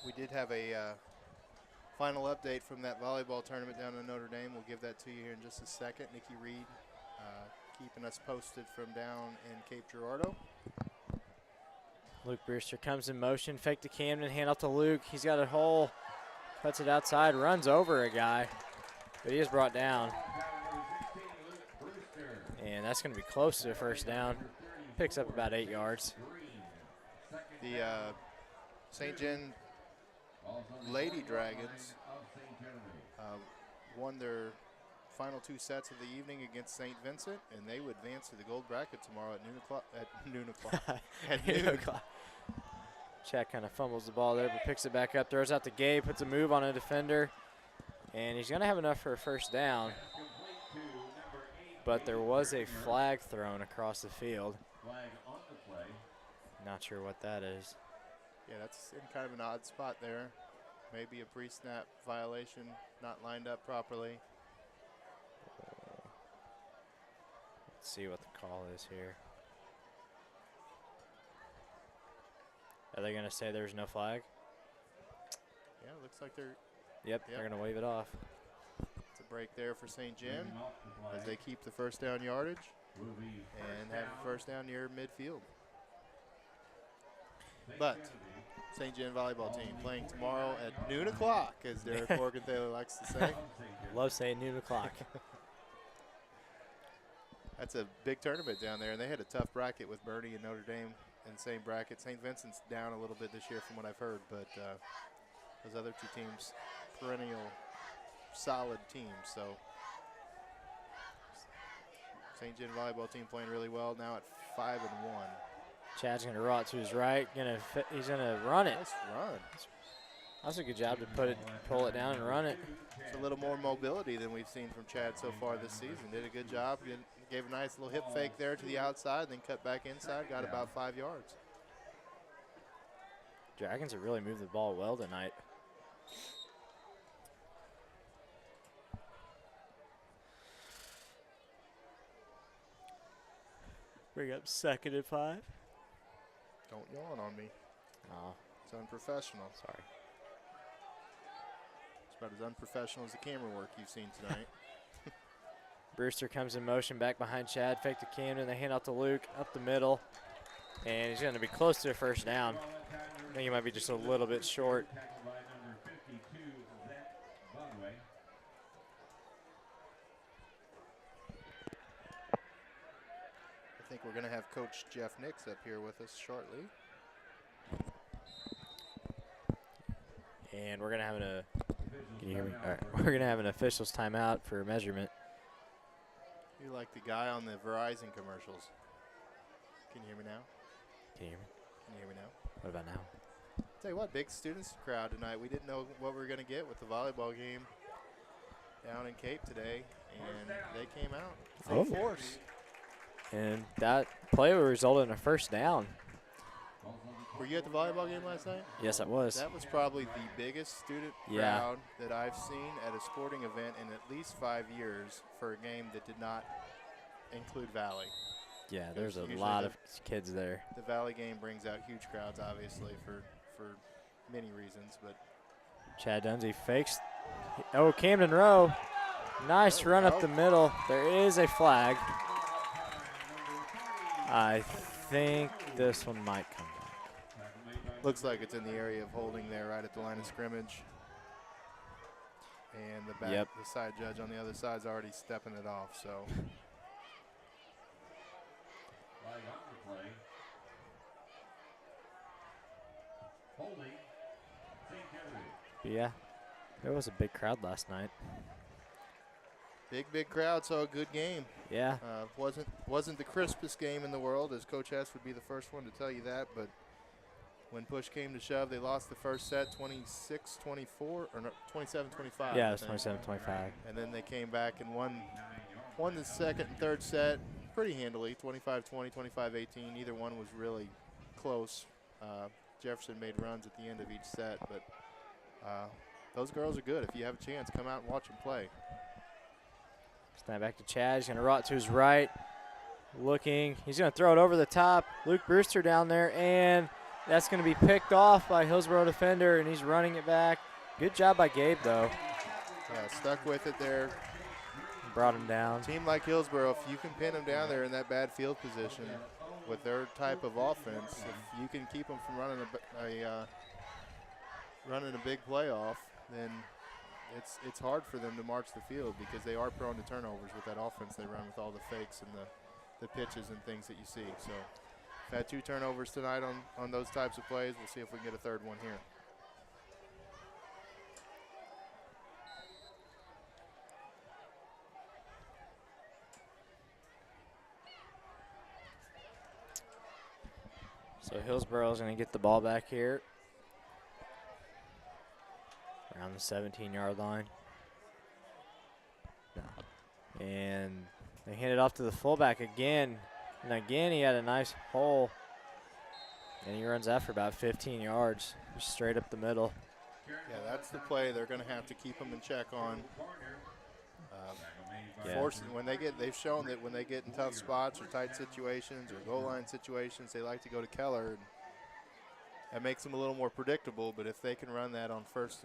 We did have a final update from that volleyball tournament down in Notre Dame. We'll give that to you here in just a second. Nikki Reed keeping us posted from down in Cape Girardeau. Luke Brewster comes in motion, fake to Camden, hand off to Luke. He's got a hole, cuts it outside, runs over a guy, but he is brought down. And that's going to be close to a first down. Picks up about 8 yards. The St. Gen Lady Dragons won their final 2 sets of the evening against St. Vincent, and they would advance to the gold bracket tomorrow at noon. Chad kind of fumbles the ball there, but picks it back up, throws out to Gabe, puts a move on a defender, and he's going to have enough for a first down. But there was a flag thrown across the field. Not sure what that is. Yeah, that's in kind of an odd spot there. Maybe a pre-snap violation, not lined up properly. Let's see what the call is here. Are they going to say there's no flag? Yeah, looks like they're Yep, they're going to wave it off. it's a break there for St. Gen as they keep the first down yardage and have a first down near midfield. But St. Gen volleyball team playing tomorrow at noon o'clock, as Derek Morgan-Thaler likes to say. Love saying noon o'clock. That's a big tournament down there, and they had a tough bracket with Bernie and Notre Dame in the same bracket. St. Vincent's down a little bit this year from what I've heard, but those other 2 teams, perennial solid teams. So St. Gen volleyball team playing really well now at 5-1. Chad's going to roll it to his right. He's going to run it. Nice run. That's a good job to pull it down and run it. It's a little more mobility than we've seen from Chad so far this season. Did a good job. Gave a nice little hip fake there to the outside, then cut back inside, got about 5 yards. Dragons have really moved the ball well tonight. Bring up 2nd and 5. Don't yawn on me. Oh, It's unprofessional. sorry. It's about as unprofessional as the camera work you've seen tonight. Brewster comes in motion back behind Chad. Fake to Camden. They hand out to Luke up the middle. And he's going to be close to a first down. I think he might be just a little bit short. I think we're going to have Coach Jeff Nix up here with us shortly. And we're going to have can you hear me? All right. We're going to have an official's timeout for measurement. You're like the guy on the Verizon commercials. Can you hear me now? Can you hear me? Can you hear me now? What about now? Tell you what, big students crowd tonight. We didn't know what we were going to get with the volleyball game down in Cape today, and they came out full force. And that play will result in a first down. Were you at the volleyball game last night? Yes, it was. That was probably the biggest student crowd that I've seen at a sporting event in at least 5 years for a game that did not include Valley. Yeah, there's a lot of kids there. The Valley game brings out huge crowds, obviously, for many reasons. But Chad Dunsey fakes. Oh, Camden Rowe. Nice run up the middle. There is a flag. I think this one might come back. Looks like it's in the area of holding there right at the line of scrimmage. And the side judge on the other side is already stepping it off. So. Yeah, there was a big crowd last night. Big crowd, so a good game. Yeah. Wasn't the crispest game in the world, as Coach Hess would be the first one to tell you that, but when push came to shove, they lost the first set 26-24, or no, 27-25. Yeah, it was 27-25. And then they came back and won the second and third set pretty handily, 25-20, 25-18. Neither one was really close. Jefferson made runs at the end of each set, but those girls are good. If you have a chance, come out and watch them play. Snap back to Chad. He's going to rot to his right. Looking. He's going to throw it over the top. Luke Brewster down there, and that's going to be picked off by Hillsboro defender, and he's running it back. Good job by Gabe, though. Yeah, stuck with it there. Brought him down. Team like Hillsboro, if you can pin them down there in that bad field position with their type of offense, if you can keep them from running a big playoff, then it's hard for them to march the field because they are prone to turnovers with that offense they run with all the fakes and the pitches and things that you see. So we've had 2 turnovers tonight on those types of plays. We'll see if we can get a third one here. So Hillsboro is going to get the ball back here around the 17-yard line. And they hand it off to the fullback again. And again, he had a nice hole. And he runs that for about 15 yards, just straight up the middle. Yeah, that's the play they're going to have to keep them in check on. They've shown that when they get in tough spots or tight situations or goal line situations, they like to go to Keller. And that makes them a little more predictable. But if they can run that on first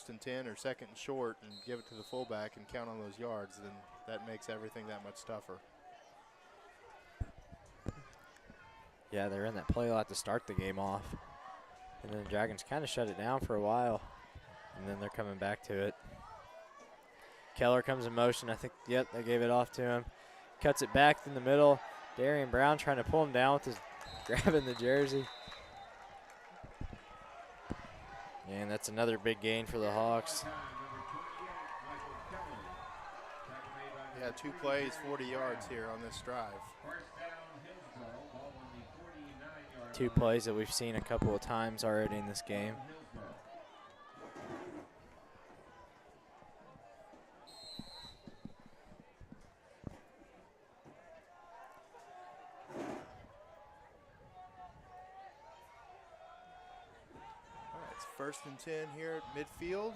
and 10 or second and short and give it to the fullback and count on those yards, then that makes everything that much tougher. Yeah, they ran that play a lot to start the game off. And then the Dragons kind of shut it down for a while. And then they're coming back to it. Keller comes in motion. I think, yep, they gave it off to him. Cuts it back in the middle. Darian Brown trying to pull him down with his grabbing the jersey. And that's another big gain for the Hawks. Yeah, 2 plays, 40 yards here on this drive. 2 plays that we've seen a couple of times already in this game. First and 10 here at midfield.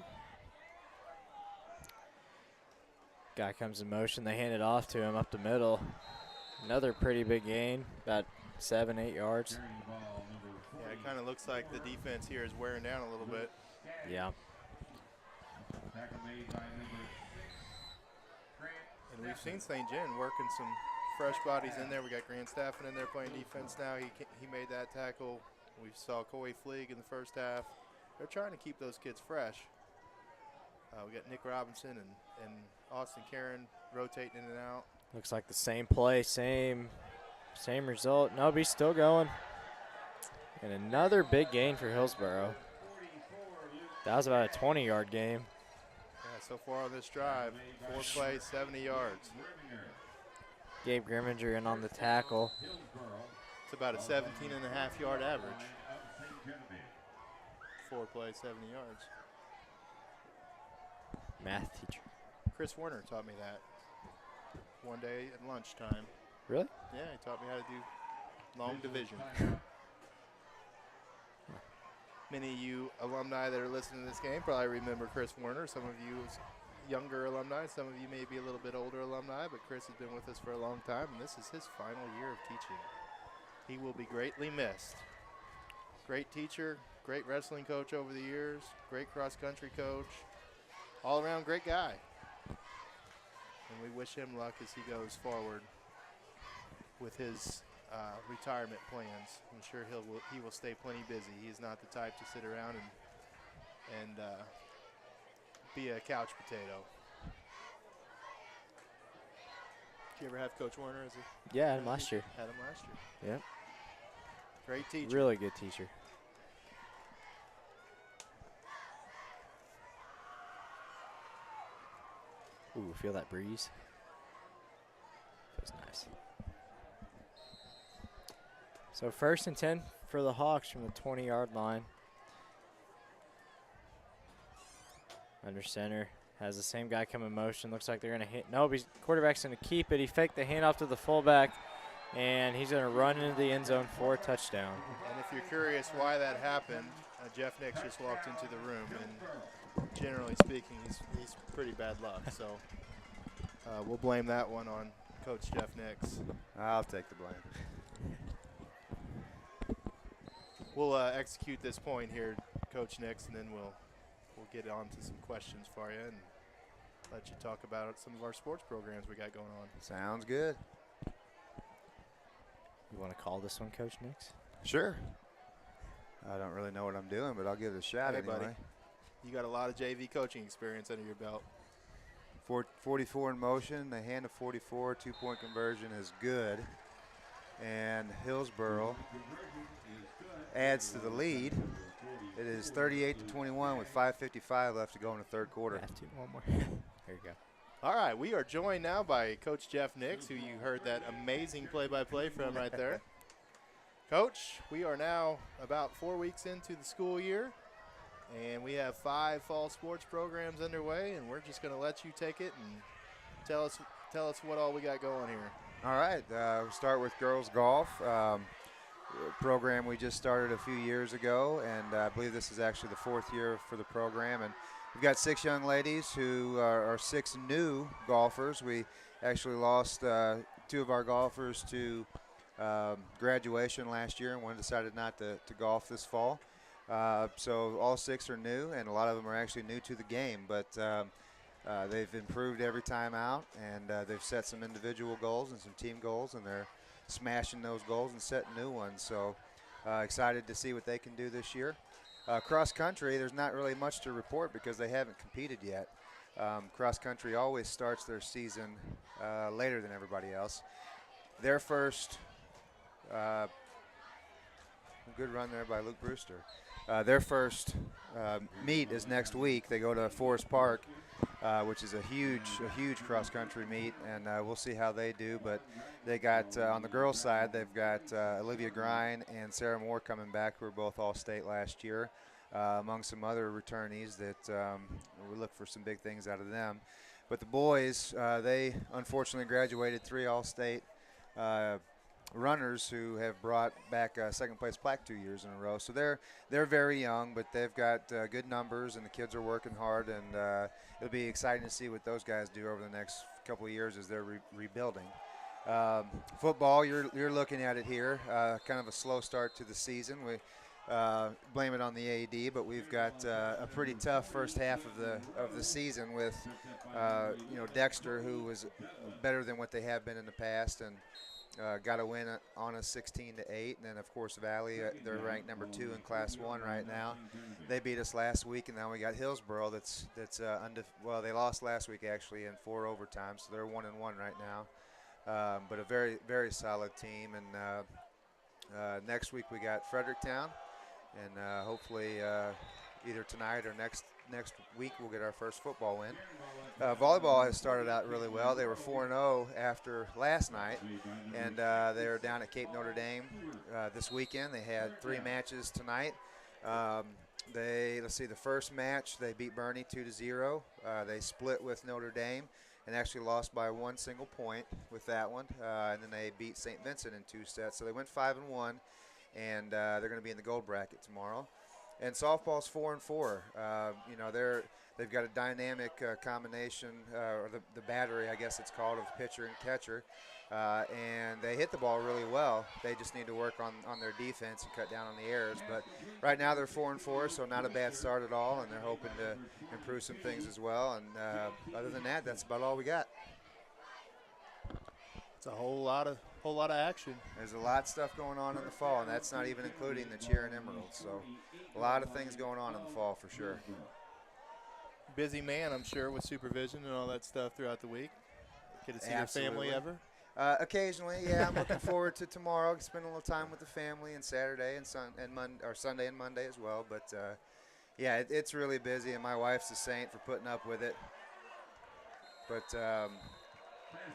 Guy comes in motion. They hand it off to him up the middle. Another pretty big gain, about 7-8 yards. Yeah, it kind of looks like the defense here is wearing down a little bit. Yeah. And we've seen St. John working some fresh bodies in there. We got Grant Staffen in there playing defense now. He made that tackle. We saw Coy Fleeg in the first half. They're trying to keep those kids fresh. We got Nick Robinson and Austin Karen rotating in and out. Looks like the same play, same result. Nope, he's still going. And another big gain for Hillsboro. That was about a 20-yard game. Yeah, so far on this drive, 4 plays, 70 yards. Gabe Grimminger in on the tackle. It's about a 17.5-yard average. 4 plays, 70 yards. Math teacher. Chris Warner taught me that one day at lunchtime. Really? Yeah, he taught me how to do long division. Many of you alumni that are listening to this game probably remember Chris Warner. Some of you younger alumni, some of you may be a little bit older alumni, but Chris has been with us for a long time, and this is his final year of teaching. He will be greatly missed. Great teacher, great wrestling coach over the years, great cross-country coach, all-around great guy. And we wish him luck as he goes forward with his retirement plans. I'm sure he will stay plenty busy. He's not the type to sit around and be a couch potato. Did you ever have Coach Warner as a? Yeah, I had him last year. Had him last year. Yep. Great teacher. Really good teacher. Ooh, feel that breeze? Feels nice. So 1st and 10 for the Hawks from the 20-yard line. Under center. Has the same guy come in motion. Looks like they're going to hit. Nope, quarterback's going to keep it. He faked the handoff to the fullback, and he's going to run into the end zone for a touchdown. And if you're curious why that happened, Jeff Nix just walked into the room, and generally speaking, he's pretty bad luck. So we'll blame that one on Coach Jeff Nix. I'll take the blame. We'll execute this point here, Coach Nix, and then we'll get on to some questions for you and let you talk about some of our sports programs we got going on. Sounds good. You want to call this one, Coach Nix? Sure. I don't really know what I'm doing, but I'll give it a shot Hey, anyway. buddy. You got a lot of JV coaching experience under your belt. 44 in motion. The hand of 44, 2-point conversion is good. And Hillsboro adds to the lead. It is 38-21 with 5:55 left to go in the third quarter. Have to, one more. There you go. All right, we are joined now by Coach Jeff Nix, who you heard that amazing play-by-play from right there. Coach, we are now about 4 weeks into the school year, and we have 5 fall sports programs underway, and we're just going to let you take it and tell us what all we got going here. All right, we'll start with girls golf. Program we just started a few years ago, and I believe this is actually the 4th year for the program. And we've got 6 young ladies who are 6 new golfers. We actually lost 2 of our golfers to graduation last year, and one decided not to golf this fall. So all 6 are new, and a lot of them are actually new to the game, but they've improved every time out, and they've set some individual goals and some team goals, and they're smashing those goals and setting new ones. So excited to see what they can do this year. Cross country, there's not really much to report because they haven't competed yet. Cross country always starts their season later than everybody else. Their first good run there by Luke Brewster. Their first meet is next week. They go to Forest Park, which is a huge cross-country meet, and we'll see how they do. But they got, on the girls' side, they've got Olivia Grine and Sarah Moore coming back, who were both All-State last year, among some other returnees that we look for some big things out of them. But the boys, they unfortunately graduated 3 All-State runners who have brought back a second-place plaque 2 years in a row. So they're very young, but they've got good numbers, and the kids are working hard, and it'll be exciting to see what those guys do over the next couple of years as they're rebuilding. Football, you're looking at it here, kind of a slow start to the season. We blame it on the AD, but we've got a pretty tough first half of the season with Dexter, who was better than what they have been in the past, and got a win on us 16-8, and then of course Valley, they're ranked number 2 in Class 1 right now. They beat us last week, and now we got Hillsboro that's well, they lost last week actually in 4 overtimes, so they're 1-1 right now. But a very, very solid team, and next week we got Fredericktown, and hopefully either tonight or next week we'll get our first football win. Volleyball has started out really well. They were 4-0 after last night, and they are down at Cape Notre Dame this weekend. They had 3 matches tonight. let's see, the first match they beat Bernie 2-0. They split with Notre Dame and actually lost by 1 single point with that one. And then they beat St. Vincent in 2 sets. So they went 5-1, and they're going to be in the gold bracket tomorrow. And softball's 4-4. They've got a dynamic combination, or the battery, I guess it's called, of pitcher and catcher. And they hit the ball really well. They just need to work on their defense and cut down on the errors. But right now they're 4-4, so not a bad start at all. And they're hoping to improve some things as well. And other than that, that's about all we got. It's a whole lot of action. There's a lot of stuff going on in the fall, and that's not even including the cheer and emeralds. So a lot of things going on in the fall for sure. Busy man, I'm sure, with supervision and all that stuff throughout the week. Get to see Absolutely. your family ever? Occasionally, yeah. I'm looking forward to tomorrow. Spend a little time with the family, and Saturday and Sunday and Monday as well. But yeah, it's really busy, and my wife's a saint for putting up with it. But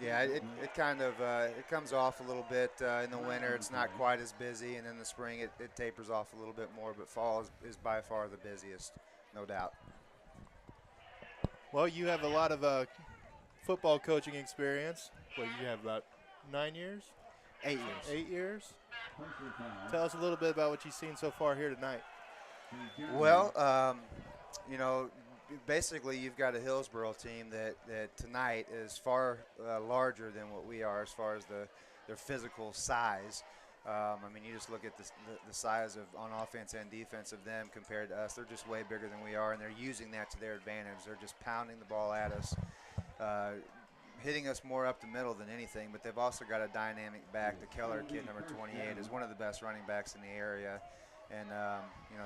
yeah, it kind of it comes off a little bit in the winter. It's not quite as busy, and in the spring it tapers off a little bit more. But fall is by far the busiest, no doubt. Well, you have a lot of football coaching experience. Well, you have about 9 years? 8 years. 8 years? Tell us a little bit about what you've seen so far here tonight. Well, basically you've got a Hillsboro team that tonight is far larger than what we are as far as their physical size. I mean, you just look at the size on offense and defense of them compared to us. They're just way bigger than we are, and they're using that to their advantage. They're just pounding the ball at us, hitting us more up the middle than anything. But they've also got a dynamic back. The Keller kid, number 28, is one of the best running backs in the area. And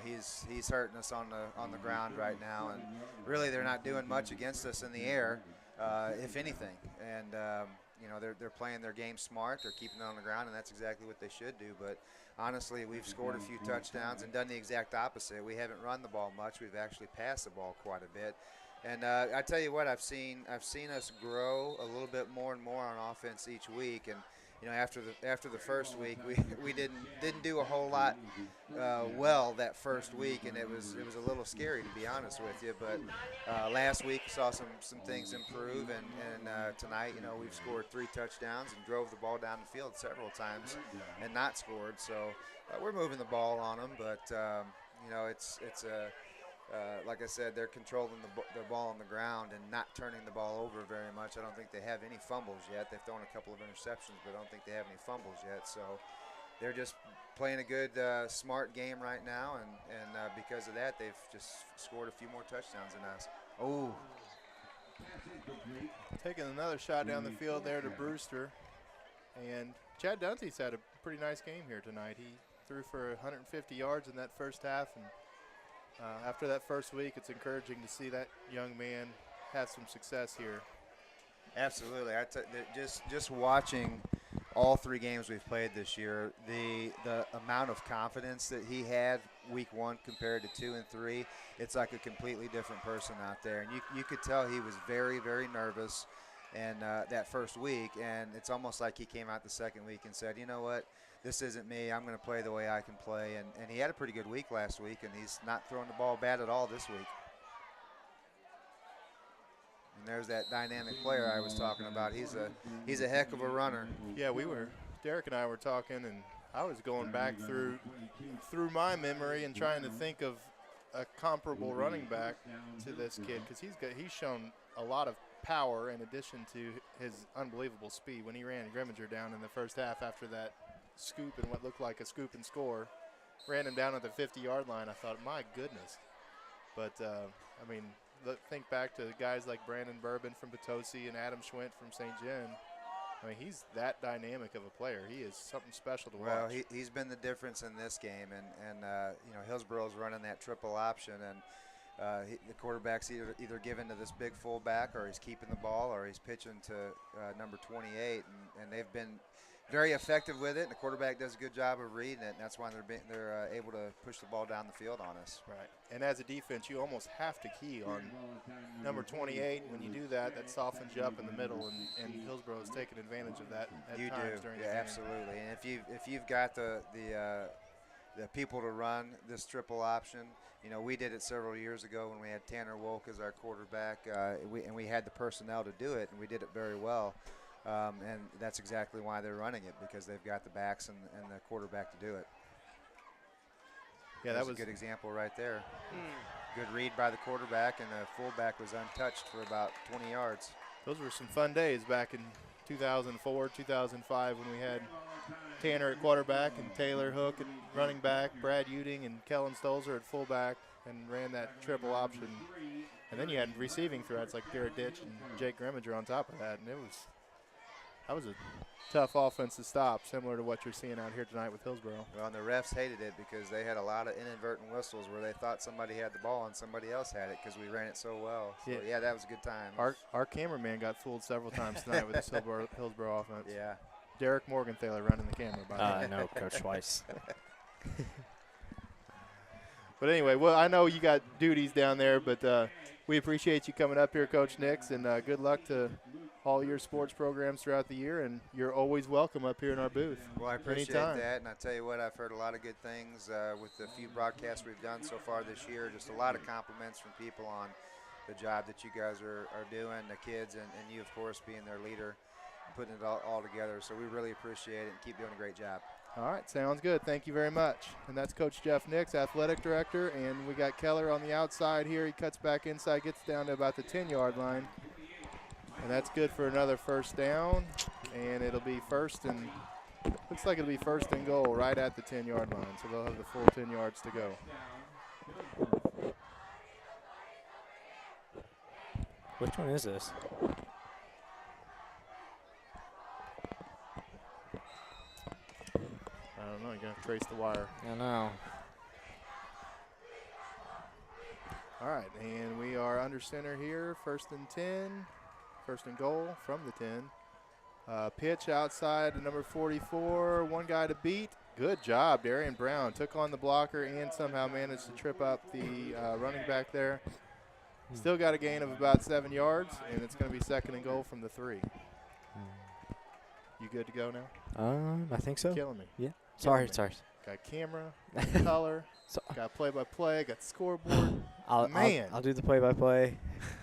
he's hurting us on the ground right now, and really they're not doing much against us in the air, if anything. And they're playing their game smart. They're keeping it on the ground, and that's exactly what they should do. But honestly, we've scored a few touchdowns and done the exact opposite. We haven't run the ball much. We've actually passed the ball quite a bit. And I tell you what, I've seen us grow a little bit more and more on offense each week. And after the first week, we didn't do a whole lot well that first week, and it was a little scary, to be honest with you. But last week saw some things improve, and tonight we've scored 3 touchdowns and drove the ball down the field several times and not scored. So we're moving the ball on them, but it's like I said, they're controlling the ball on the ground and not turning the ball over very much. I don't think they have any fumbles yet. They've thrown a couple of interceptions, but I don't think they have any fumbles yet. So they're just playing a good, smart game right now, and because of that, they've just scored a few more touchdowns than us. Oh. Taking another shot down the field there to Brewster. And Chad Dunty's had a pretty nice game here tonight. He threw for 150 yards in that first half, and after that first week, it's encouraging to see that young man have some success here. Absolutely. Just watching all 3 games we've played this year, the amount of confidence that he had week 1 compared to 2 and 3, it's like a completely different person out there. And you could tell he was very, very nervous and that first week, and it's almost like he came out the second week and said, you know what, this isn't me. I'm going to play the way I can play. And he had a pretty good week last week, and he's not throwing the ball bad at all this week. And there's that dynamic player I was talking about. He's a heck of a runner. Yeah, Derek and I were talking, and I was going back through my memory and trying to think of a comparable running back to this kid, because he's shown a lot of power in addition to his unbelievable speed. When he ran Grimminger down in the first half after that scoop and what looked like a scoop and score, ran him down at the 50-yard line, I thought, my goodness. But, think back to guys like Brandon Bourbon from Potosi and Adam Schwint from St. John. I mean, he's that dynamic of a player. He is something special to watch. Well, he's been the difference in this game, and Hillsboro's running that triple option, and the quarterback's either given to this big fullback, or he's keeping the ball, or he's pitching to number 28, and they've been very effective with it, and the quarterback does a good job of reading it, and that's why they're able to push the ball down the field on us. Right. And as a defense, you almost have to key on number 28. When you do that, that softens you up in the middle, and Hillsboro has taken advantage of that at times during the game. Absolutely. And if you've got the the people to run this triple option. You know, we did it several years ago when we had Tanner Wolk as our quarterback, and we had the personnel to do it, and we did it very well. And that's exactly why they're running it, because they've got the backs and the quarterback to do it. Yeah, that was a good example right there. Good read by the quarterback, and the fullback was untouched for about 20 yards. Those were some fun days back in 2004, 2005 when we had Tanner at quarterback and Taylor Hook at running back, Brad Uding and Kellen Stolzer at fullback, and ran that triple option. And then you had receiving threats like Garrett Ditch and Jake Grimminger on top of that, and that was a tough offense to stop, similar to what you're seeing out here tonight with Hillsboro. Well, and the refs hated it because they had a lot of inadvertent whistles where they thought somebody had the ball and somebody else had it because we ran it so well. So, yeah, that was a good time. Our cameraman got fooled several times tonight with this Hillsboro offense. Yeah. Derek Morgenthaler running the camera, by the way. No, Coach Weiss. But anyway, well, I know you got duties down there, but we appreciate you coming up here, Coach Nix, and good luck to all your sports programs throughout the year, and you're always welcome up here in our booth. Well, I appreciate anytime. that, and I tell you what, I've heard a lot of good things with the few broadcasts we've done so far this year. Just a lot of compliments from people on the job that you guys are doing, the kids, and you, of course, being their leader, putting it all together. So we really appreciate it and keep doing a great job. All right, sounds good. Thank you very much. And that's Coach Jeff Nix, athletic director, and we got Keller on the outside here. He cuts back inside, gets down to about the 10-yard line. And that's good for another first down, and it'll be looks like it'll be first and goal right at the 10-yard line, so they'll have the full 10 yards to go. Which one is this? I don't know, you're going to trace the wire. I know. All right, and we are under center here, first and 10. First and goal from the 10. Pitch outside to number 44. One guy to beat. Good job, Darian Brown. Took on the blocker and somehow managed to trip up the running back there. Still got a gain of about 7 yards, and it's going to be second and goal from the 3. You good to go now? I think so. Killing me. Yeah. Killing Sorry. me. Got camera, got color, got play-by-play, got scoreboard. I'll do the play-by-play,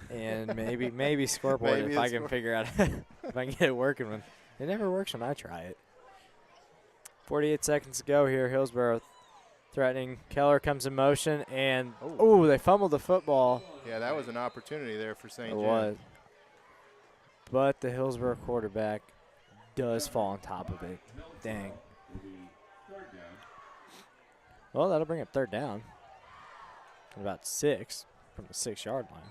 and maybe scoreboard if I can figure out if I can get it working. It never works when I try it. 48 seconds to go here. Hillsboro threatening. Keller comes in motion, and they fumbled the football. Yeah, that was an opportunity there for St. John. It was. But the Hillsboro quarterback does fall on top of it. Dang. Well, that'll bring up third down. About 6 from the 6-yard line.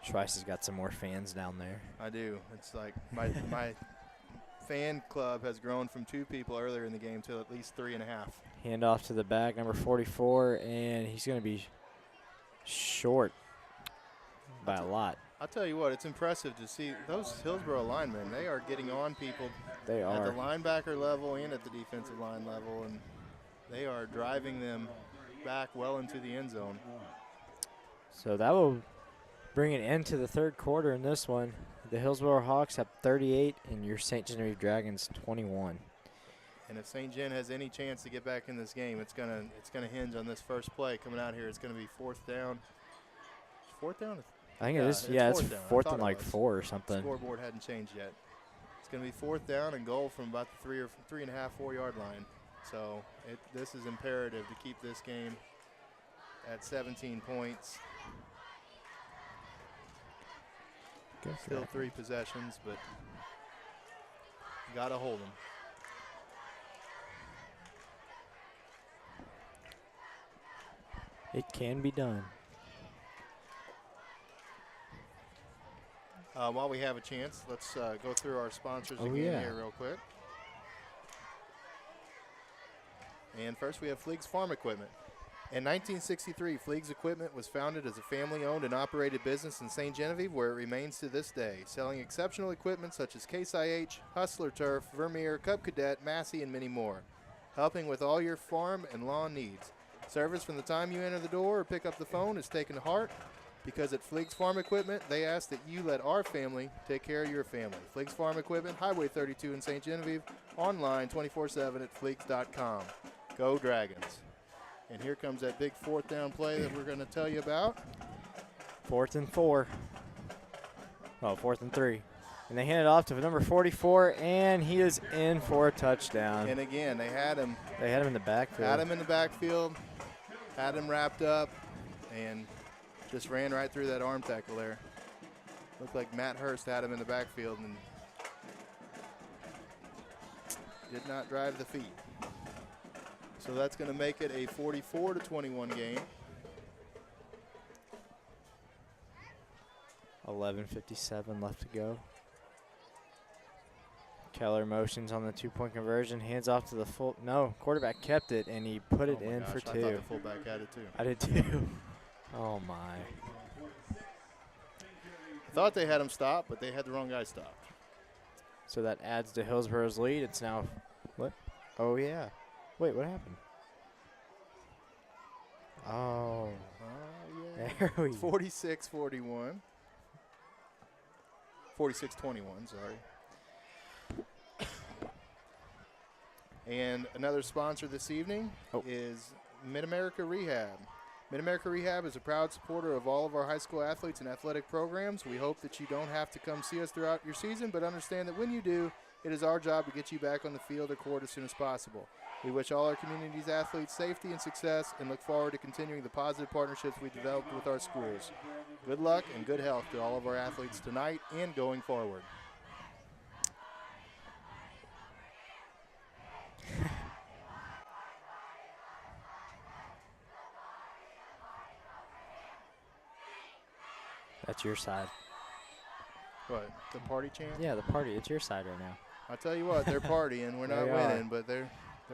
Schweiss has got some more fans down there. I do. It's like my fan club has grown from 2 people earlier in the game to at least 3.5. Hand off to the back, number 44, and he's going to be short by a lot. I'll tell you what, it's impressive to see those Hillsboro linemen. They are getting on people They are. at the linebacker level and at the defensive line level, and they are driving them back well into the end zone. So that will bring an end to the third quarter in this one. The Hillsboro Hawks have 38 and your St. Genevieve Dragons 21. And if St. Gen has any chance to get back in this game, it's gonna hinge on this first play coming out here. It's gonna be fourth down. Fourth down? I think it is. It's Yeah, it's down. fourth I thought and it like was. 4 or something. Scoreboard hadn't changed yet. It's going to be fourth down and goal from about the 3.5, 4 yard line. So this is imperative to keep this game at 17 points. Still 3 possessions, but got to hold them. It can be done. While we have a chance, let's go through our sponsors again here real quick. And first we have Fleeg's Farm Equipment. In 1963, Fleeg's Equipment was founded as a family-owned and operated business in St. Genevieve, where it remains to this day, selling exceptional equipment such as Case IH, Hustler Turf, Vermeer, Cub Cadet, Massey, and many more, helping with all your farm and lawn needs. Service from the time you enter the door or pick up the phone is taken to heart. Because at Fleeg's Farm Equipment, they ask that you let our family take care of your family. Fleeg's Farm Equipment, Highway 32 in St. Genevieve, online 24/7 at fleegs.com. Go Dragons. And here comes that big fourth down play that we're going to tell you about. 4th and 4. Oh, 4th and 3. And they hand it off to number 44, and he is in for a touchdown. And again, they had him. They had him in the backfield. Had him in the backfield, had him wrapped up, and just ran right through that arm tackle there. Looked like Matt Hurst had him in the backfield and did not drive the feet. So that's going to make it a 44-21 game. 11:57 left to go. Keller motions on the 2-point conversion, hands off to the full. No, quarterback kept it, and he put it in for 2. I thought the fullback had it too. I did too. Oh, my. I thought they had him stopped, but they had the wrong guy stopped. So that adds to Hillsboro's lead. It's now, what? Oh, yeah. Wait, what happened? Oh. Yeah. There we go. 46-41. 46-21, sorry. And another sponsor this evening is Mid-America Rehab. Mid-America Rehab is a proud supporter of all of our high school athletes and athletic programs. We hope that you don't have to come see us throughout your season, but understand that when you do, it is our job to get you back on the field or court as soon as possible. We wish all our community's athletes safety and success and look forward to continuing the positive partnerships we developed with our schools. Good luck and good health to all of our athletes tonight and going forward. That's your side. What, the party chant? Yeah, the party. It's your side right now. I tell you what, they're partying. We're not They winning, are. but they're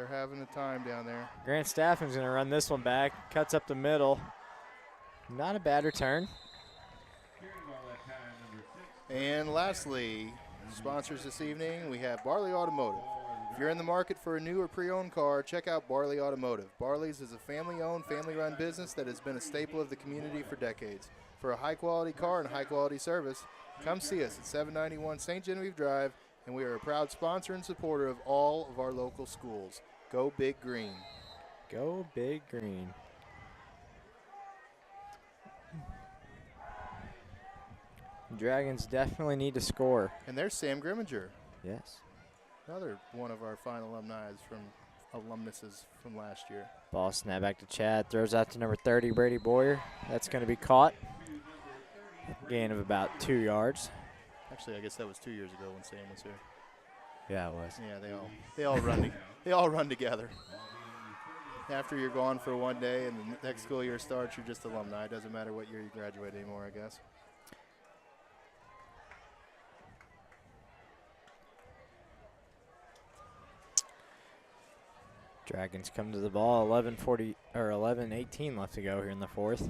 having a time down there. Grant Staffen's going to run this one back. Cuts up the middle. Not a bad return. And lastly, sponsors this evening, we have Barley Automotive. If you're in the market for a new or pre-owned car, check out Barley Automotive. Barley's is a family-owned, family-run business that has been a staple of the community for decades. For a high-quality car and high-quality service, come see us at 791 St. Genevieve Drive, and we are a proud sponsor and supporter of all of our local schools. Go Big Green. Go Big Green. Dragons definitely need to score. And there's Sam Grimminger, Yes. another one of our fine alumnuses from last year. Ball snap back to Chad. Throws out to number 30, Brady Boyer. That's going to be caught. Gain of about 2 yards. Actually, I guess that was 2 years ago when Sam was here. Yeah, it was. Yeah, they all run together. After you're gone for one day and the next school year starts, you're just alumni. It doesn't matter what year you graduate anymore, I guess. Dragons come to the ball. 11:18 left to go here in the fourth.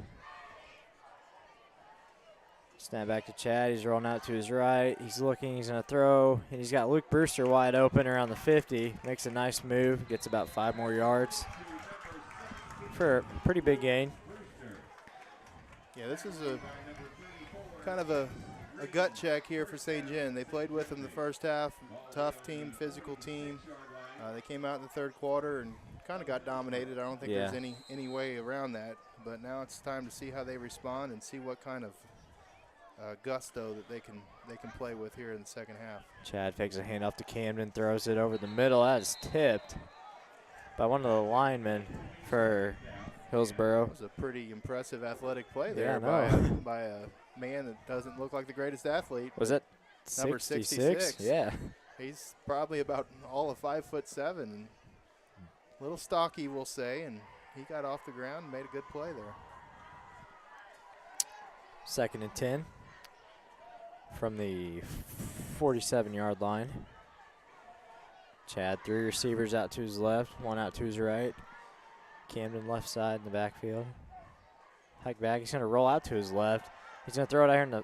Snap back to Chad. He's rolling out to his right. He's looking. He's going to throw. And he's got Luke Brewster wide open around the 50. Makes a nice move. Gets about 5 more yards for a pretty big gain. Yeah, this is a kind of a gut check here for St. Gen. They played with them the first half. Tough team, physical team. They came out in the third quarter and kind of got dominated. I don't think there's any way around that. But now it's time to see how they respond and see what kind of gusto that they can play with here in the second half. Chad fakes a handoff to Camden, throws it over the middle. That is tipped by one of the linemen for Hillsboro. It was a pretty impressive athletic play there Yeah, by a man that doesn't look like the greatest athlete. Was it Number 66? Yeah. He's probably about all of 5'7", and a little stocky, we'll say, and he got off the ground and made a good play there. 2nd and 10 from the 47-yard line. Chad, 3 receivers out to his left, 1 out to his right. Camden left side in the backfield. Hike back. He's going to roll out to his left. He's going to throw it out here in the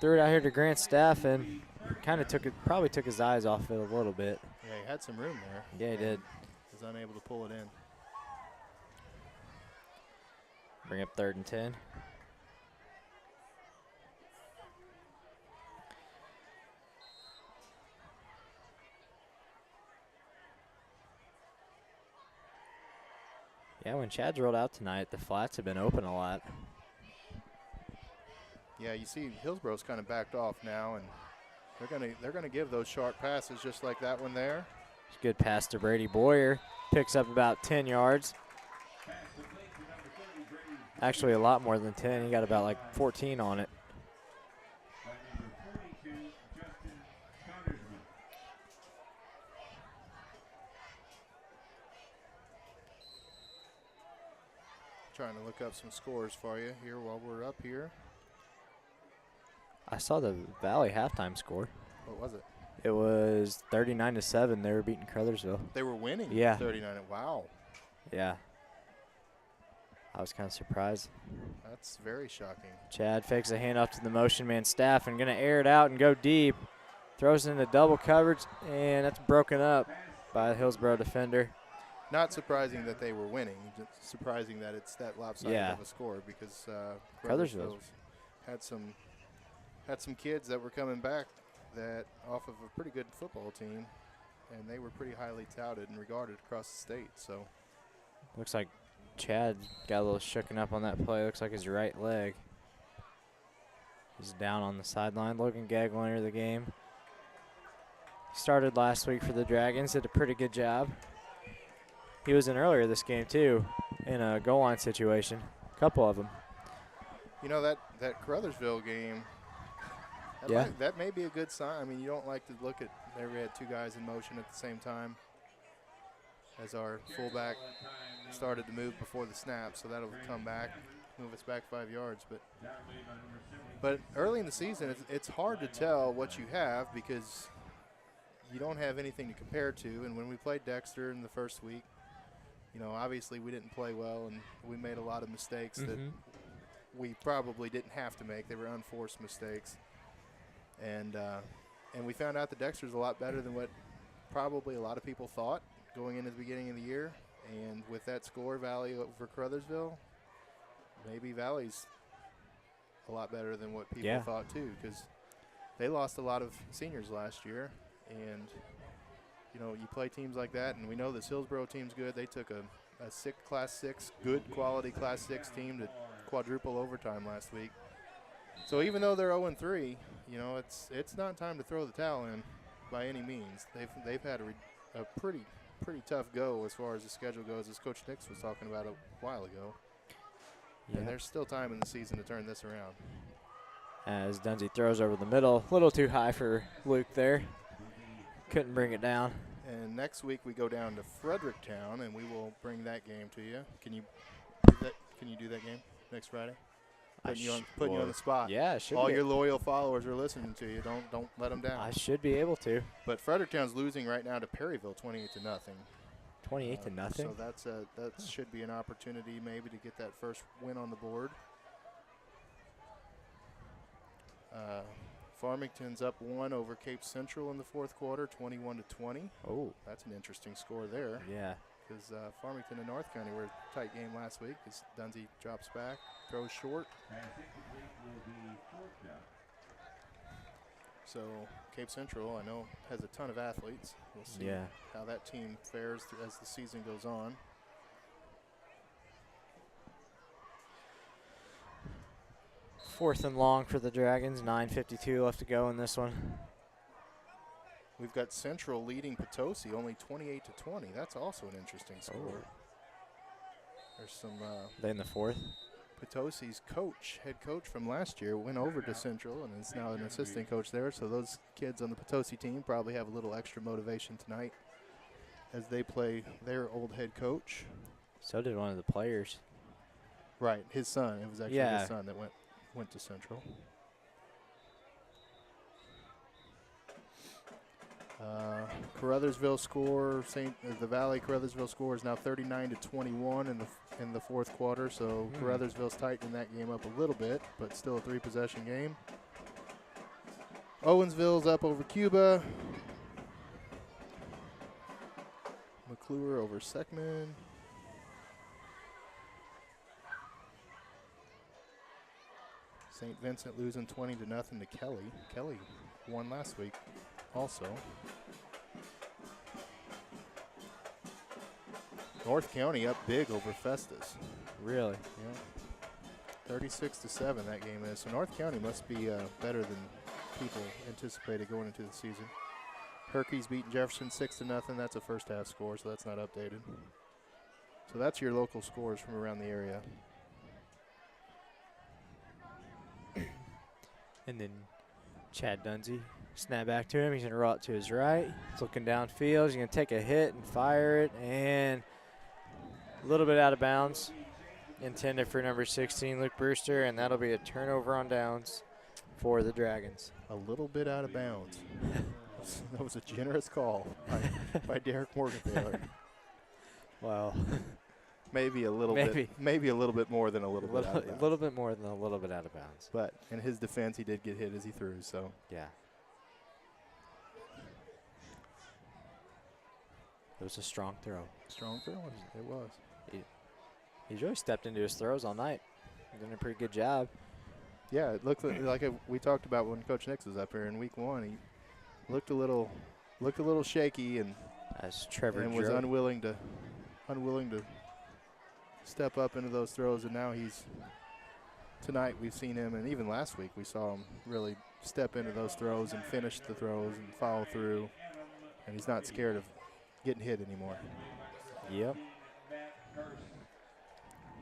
threw it out here to Grant Staffen. Kind of probably took his eyes off it a little bit. Yeah, he had some room there. Yeah, he did. Was unable to pull it in. Bring up 3rd and 10. Yeah, when Chad's rolled out tonight, the flats have been open a lot. Yeah, you see Hillsboro's kind of backed off now, and they're gonna give those short passes just like that one there. It's a good pass to Brady Boyer. Picks up about 10 yards. Actually, a lot more than 10. He got about like 14 on it. Trying to look up some scores for you here while we're up here. I saw the Valley halftime score. What was it? It was 39-7. They were beating Crothersville. They were winning. Yeah. 39. Wow. Yeah. I was kind of surprised. That's very shocking. Chad fakes a handoff to the motion man Staff and going to air it out and go deep. Throws it into double coverage, and that's broken up by the Hillsboro defender. Not surprising that they were winning. Just surprising that it's that lopsided of a score because Crothersville had some kids that were coming back that off of a pretty good football team, and they were pretty highly touted and regarded across the state. So looks like Chad got a little shooken up on that play. Looks like his right leg. He's down on the sideline. Logan Gaggle entered the game. Started last week for the Dragons. Did a pretty good job. He was in earlier this game, too, in a goal line situation. A couple of them. You know, that Crothersville game, that may be a good sign. I mean, you don't like to look at there we had two guys in motion at the same time as our fullback started to move before the snap, so that'll come back, move us back 5 yards. But early in the season, it's hard to tell what you have because you don't have anything to compare to. And when we played Dexter in the first week, you know, obviously we didn't play well, and we made a lot of mistakes that we probably didn't have to make. They were unforced mistakes. And we found out that Dexter's a lot better than what probably a lot of people thought going into the beginning of the year. And with that score, Valley over Crothersville, maybe Valley's a lot better than what people thought too, because they lost a lot of seniors last year. And you know, you play teams like that, and we know this Hillsboro team's good. They took a Class 6, good quality Class 6 team to quadruple overtime last week. So even though they're 0-3, you know, it's not time to throw the towel in by any means. They've had a pretty tough go as far as the schedule goes, as Coach Nix was talking about a while ago. Yeah. And there's still time in the season to turn this around. As Dunsey throws over the middle, a little too high for Luke there. Couldn't bring it down. And next week we go down to Fredericktown, and we will bring that game to you. Can you do that game next Friday? Putting you on the spot. Yeah, it should all your loyal followers are listening to you. Don't let them down. I should be able to. But Fredericktown's losing right now to Perryville, 28-0. 28-0. So that should be an opportunity maybe to get that first win on the board. Farmington's up 1 over Cape Central in the fourth quarter, 21-20. Oh, that's an interesting score there. Yeah. Because Farmington and North County were a tight game last week. As Dunsey drops back, throws short. So Cape Central, I know, has a ton of athletes. We'll see how that team fares as the season goes on. Fourth and long for the Dragons. 9:52 left to go in this one. We've got Central leading Potosi only 28-20. That's also an interesting score. Oh. There's some. They in the fourth. Potosi's head coach from last year, went over to Central and is now an assistant coach there. So those kids on the Potosi team probably have a little extra motivation tonight as they play their old head coach. So did one of the players. Right, his son. It was actually his son that went to Central. Crothersville score, the Valley Crothersville score is now 39-21 in the fourth quarter. So Crothersville's tightening that game up a little bit, but still a 3-possession game. Owensville's up over Cuba. McClure over Seckman. St. Vincent losing 20-0 to Kelly. Kelly won last week also. North County up big over Festus. Really? Yeah. 36-7 that game is. So North County must be better than people anticipated going into the season. Herkey's beating Jefferson 6-0. That's a first half score, so that's not updated. So that's your local scores from around the area. And then Chad Dunsey, snap back to him. He's going to roll it to his right. He's looking downfield. He's going to take a hit and fire it. And a little bit out of bounds. Intended for number 16, Luke Brewster. And that'll be a turnover on downs for the Dragons. A little bit out of bounds. That was a generous call by Derek Morgenthaler. Wow. Maybe a little bit. Maybe a little bit more than a little bit out of bounds. A little bit more than a little bit out of bounds. But in his defense, he did get hit as he threw. So yeah. It was a strong throw. Strong throw. It was. He's really stepped into his throws all night. He's doing a pretty good job. Yeah, it looked like we talked about when Coach Nix was up here in week 1. He looked a little shaky and as Trevor was unwilling to step up into those throws. And now tonight we've seen him, and even last week we saw him really step into those throws and finish the throws and follow through. And he's not scared of getting hit anymore. Yep.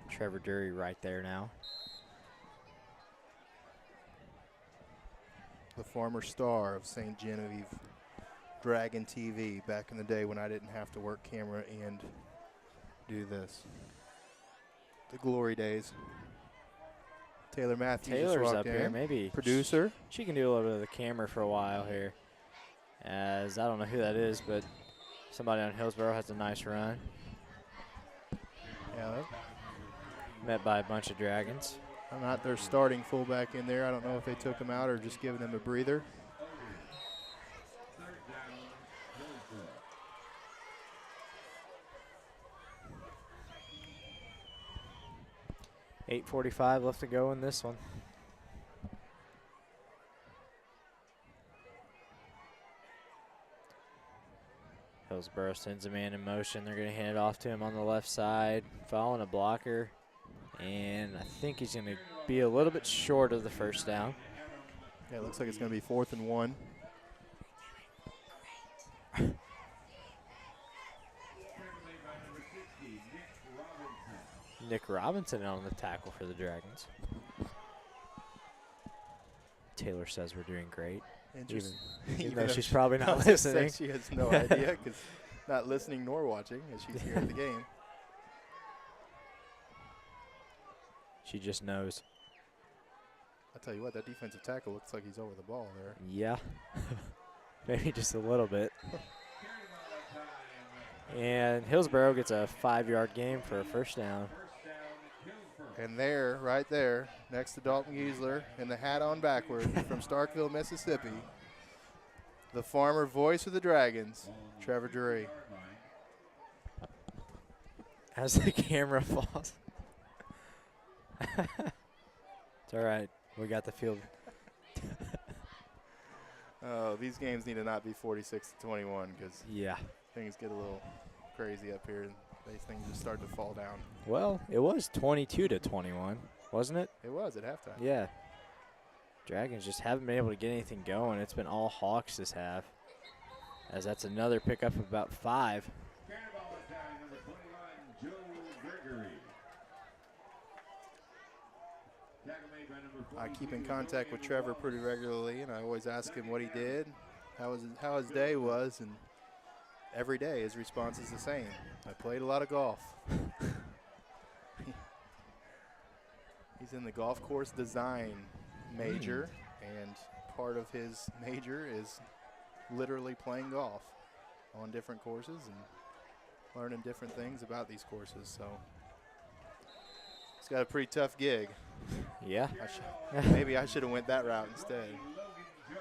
Trevor Dury right there now. The former star of St. Genevieve Dragon TV back in the day when I didn't have to work camera and do this. The glory days. Taylor Matthews Taylor's up in. here, maybe. Producer. She can do a little bit of the camera for a while here. As I don't know who that is, but somebody on Hillsboro has a nice run. Yeah. Met by a bunch of Dragons. I'm not their starting fullback in there. I don't know if they took him out or just giving him a breather. .8:45 left to go in this one. Hillsboro sends a man in motion. They're going to hand it off to him on the left side, following a blocker. And I think he's going to be a little bit short of the first down. Yeah, it looks like it's going to be 4th and 1. Nick Robinson on the tackle for the Dragons. Taylor says we're doing great. Even though she's probably not listening. She has no idea because not listening nor watching as she's here at the game. She just knows. I tell you what, that defensive tackle looks like he's over the ball there. Yeah. Maybe just a little bit. And Hillsboro gets a 5-yard gain for a first down. And there, right there, next to Dalton Giesler in the hat on backward from Starkville, Mississippi, the farmer voice of the Dragons, Trevor Drury. As the camera falls. It's all right. We got the field. Oh, these games need to not be 46-21 because things get a little crazy up here and these things just start to fall down. Well, it was 22-21, wasn't it? It was at halftime. Yeah. Dragons just haven't been able to get anything going. It's been all Hawks this half. As that's another pickup of about 5. I keep in contact with Trevor pretty regularly, and I always ask him what he did, how his day was, and every day his response is the same. I played a lot of golf. He's in the golf course design major, and part of his major is literally playing golf on different courses and learning different things about these courses. So he's got a pretty tough gig. Yeah. Maybe I should have went that route instead.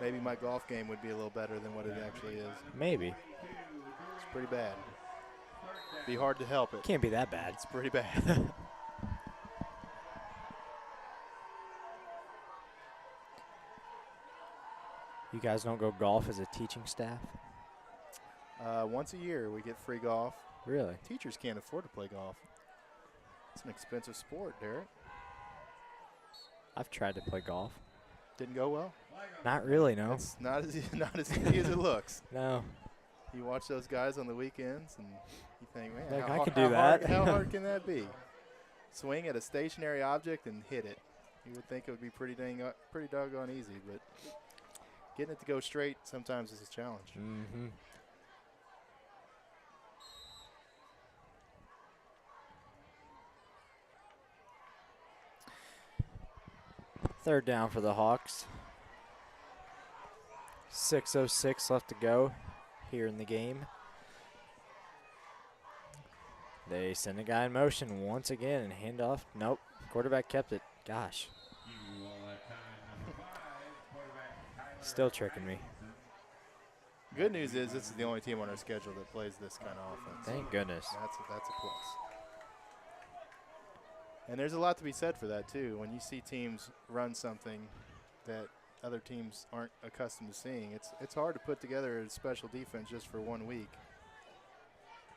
Maybe my golf game would be a little better than what it actually is. Maybe. It's pretty bad. Be hard to help it. Can't be that bad. It's pretty bad. You guys don't go golf as a teaching staff? Once a year we get free golf. Really? Teachers can't afford to play golf. It's an expensive sport, Derek. I've tried to play golf. Didn't go well? Not really, no. It's not as easy as it looks. No. You watch those guys on the weekends and you think, man, Like, how I could hard- do how hard- that. How hard can that be? Swing at a stationary object and hit it. You would think it would be pretty doggone easy, but getting it to go straight sometimes is a challenge. Mm-hmm. Third down for the Hawks. 6:06 left to go here in the game. They send a guy in motion once again and hand off. Nope. Quarterback kept it. Gosh. Still tricking me. Good news is this is the only team on our schedule that plays this kind of offense. Thank goodness. That's a plus. And there's a lot to be said for that, too. When you see teams run something that other teams aren't accustomed to seeing, it's hard to put together a special defense just for 1 week.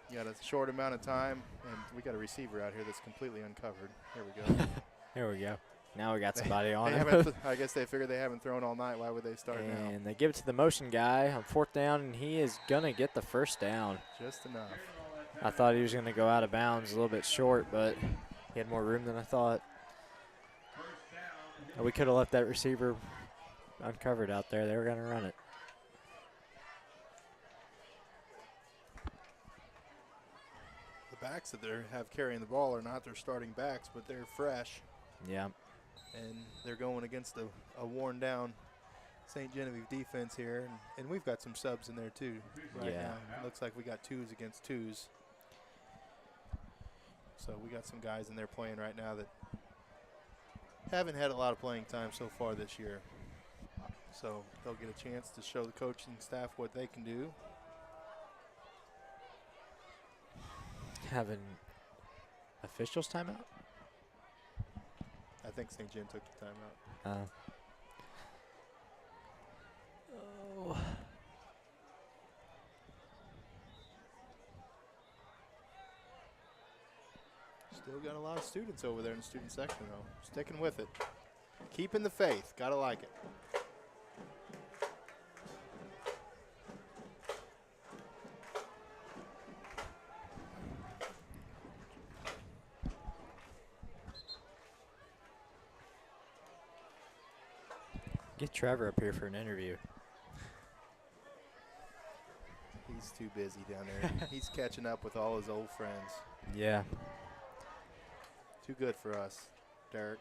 You got a short amount of time, and we got a receiver out here that's completely uncovered. There we go. Here we go. Now we got somebody on They him. haven't I guess they figured they haven't thrown all night. Why would they start now? And they give it to the motion guy on 4th down, and he is going to get the first down. Just enough. I thought he was going to go out of bounds a little bit short, but he had more room than I thought. We could have left that receiver uncovered out there. They were going to run it. The backs that they have carrying the ball are not their starting backs, but they're fresh. Yeah. And they're going against a worn-down St. Genevieve defense here. And we've got some subs in there, too, right Yeah. now. It looks like we got 2s against 2s. So we got some guys in there playing right now that haven't had a lot of playing time so far this year. So they'll get a chance to show the coaching staff what they can do. Having officials timeout? I think St. John took the timeout. Oh. Still got a lot of students over there in the student section, though. Sticking with it. Keeping the faith. Gotta like it. Get Trevor up here for an interview. He's too busy down there. He's catching up with all his old friends. Yeah. Too good for us, Derek.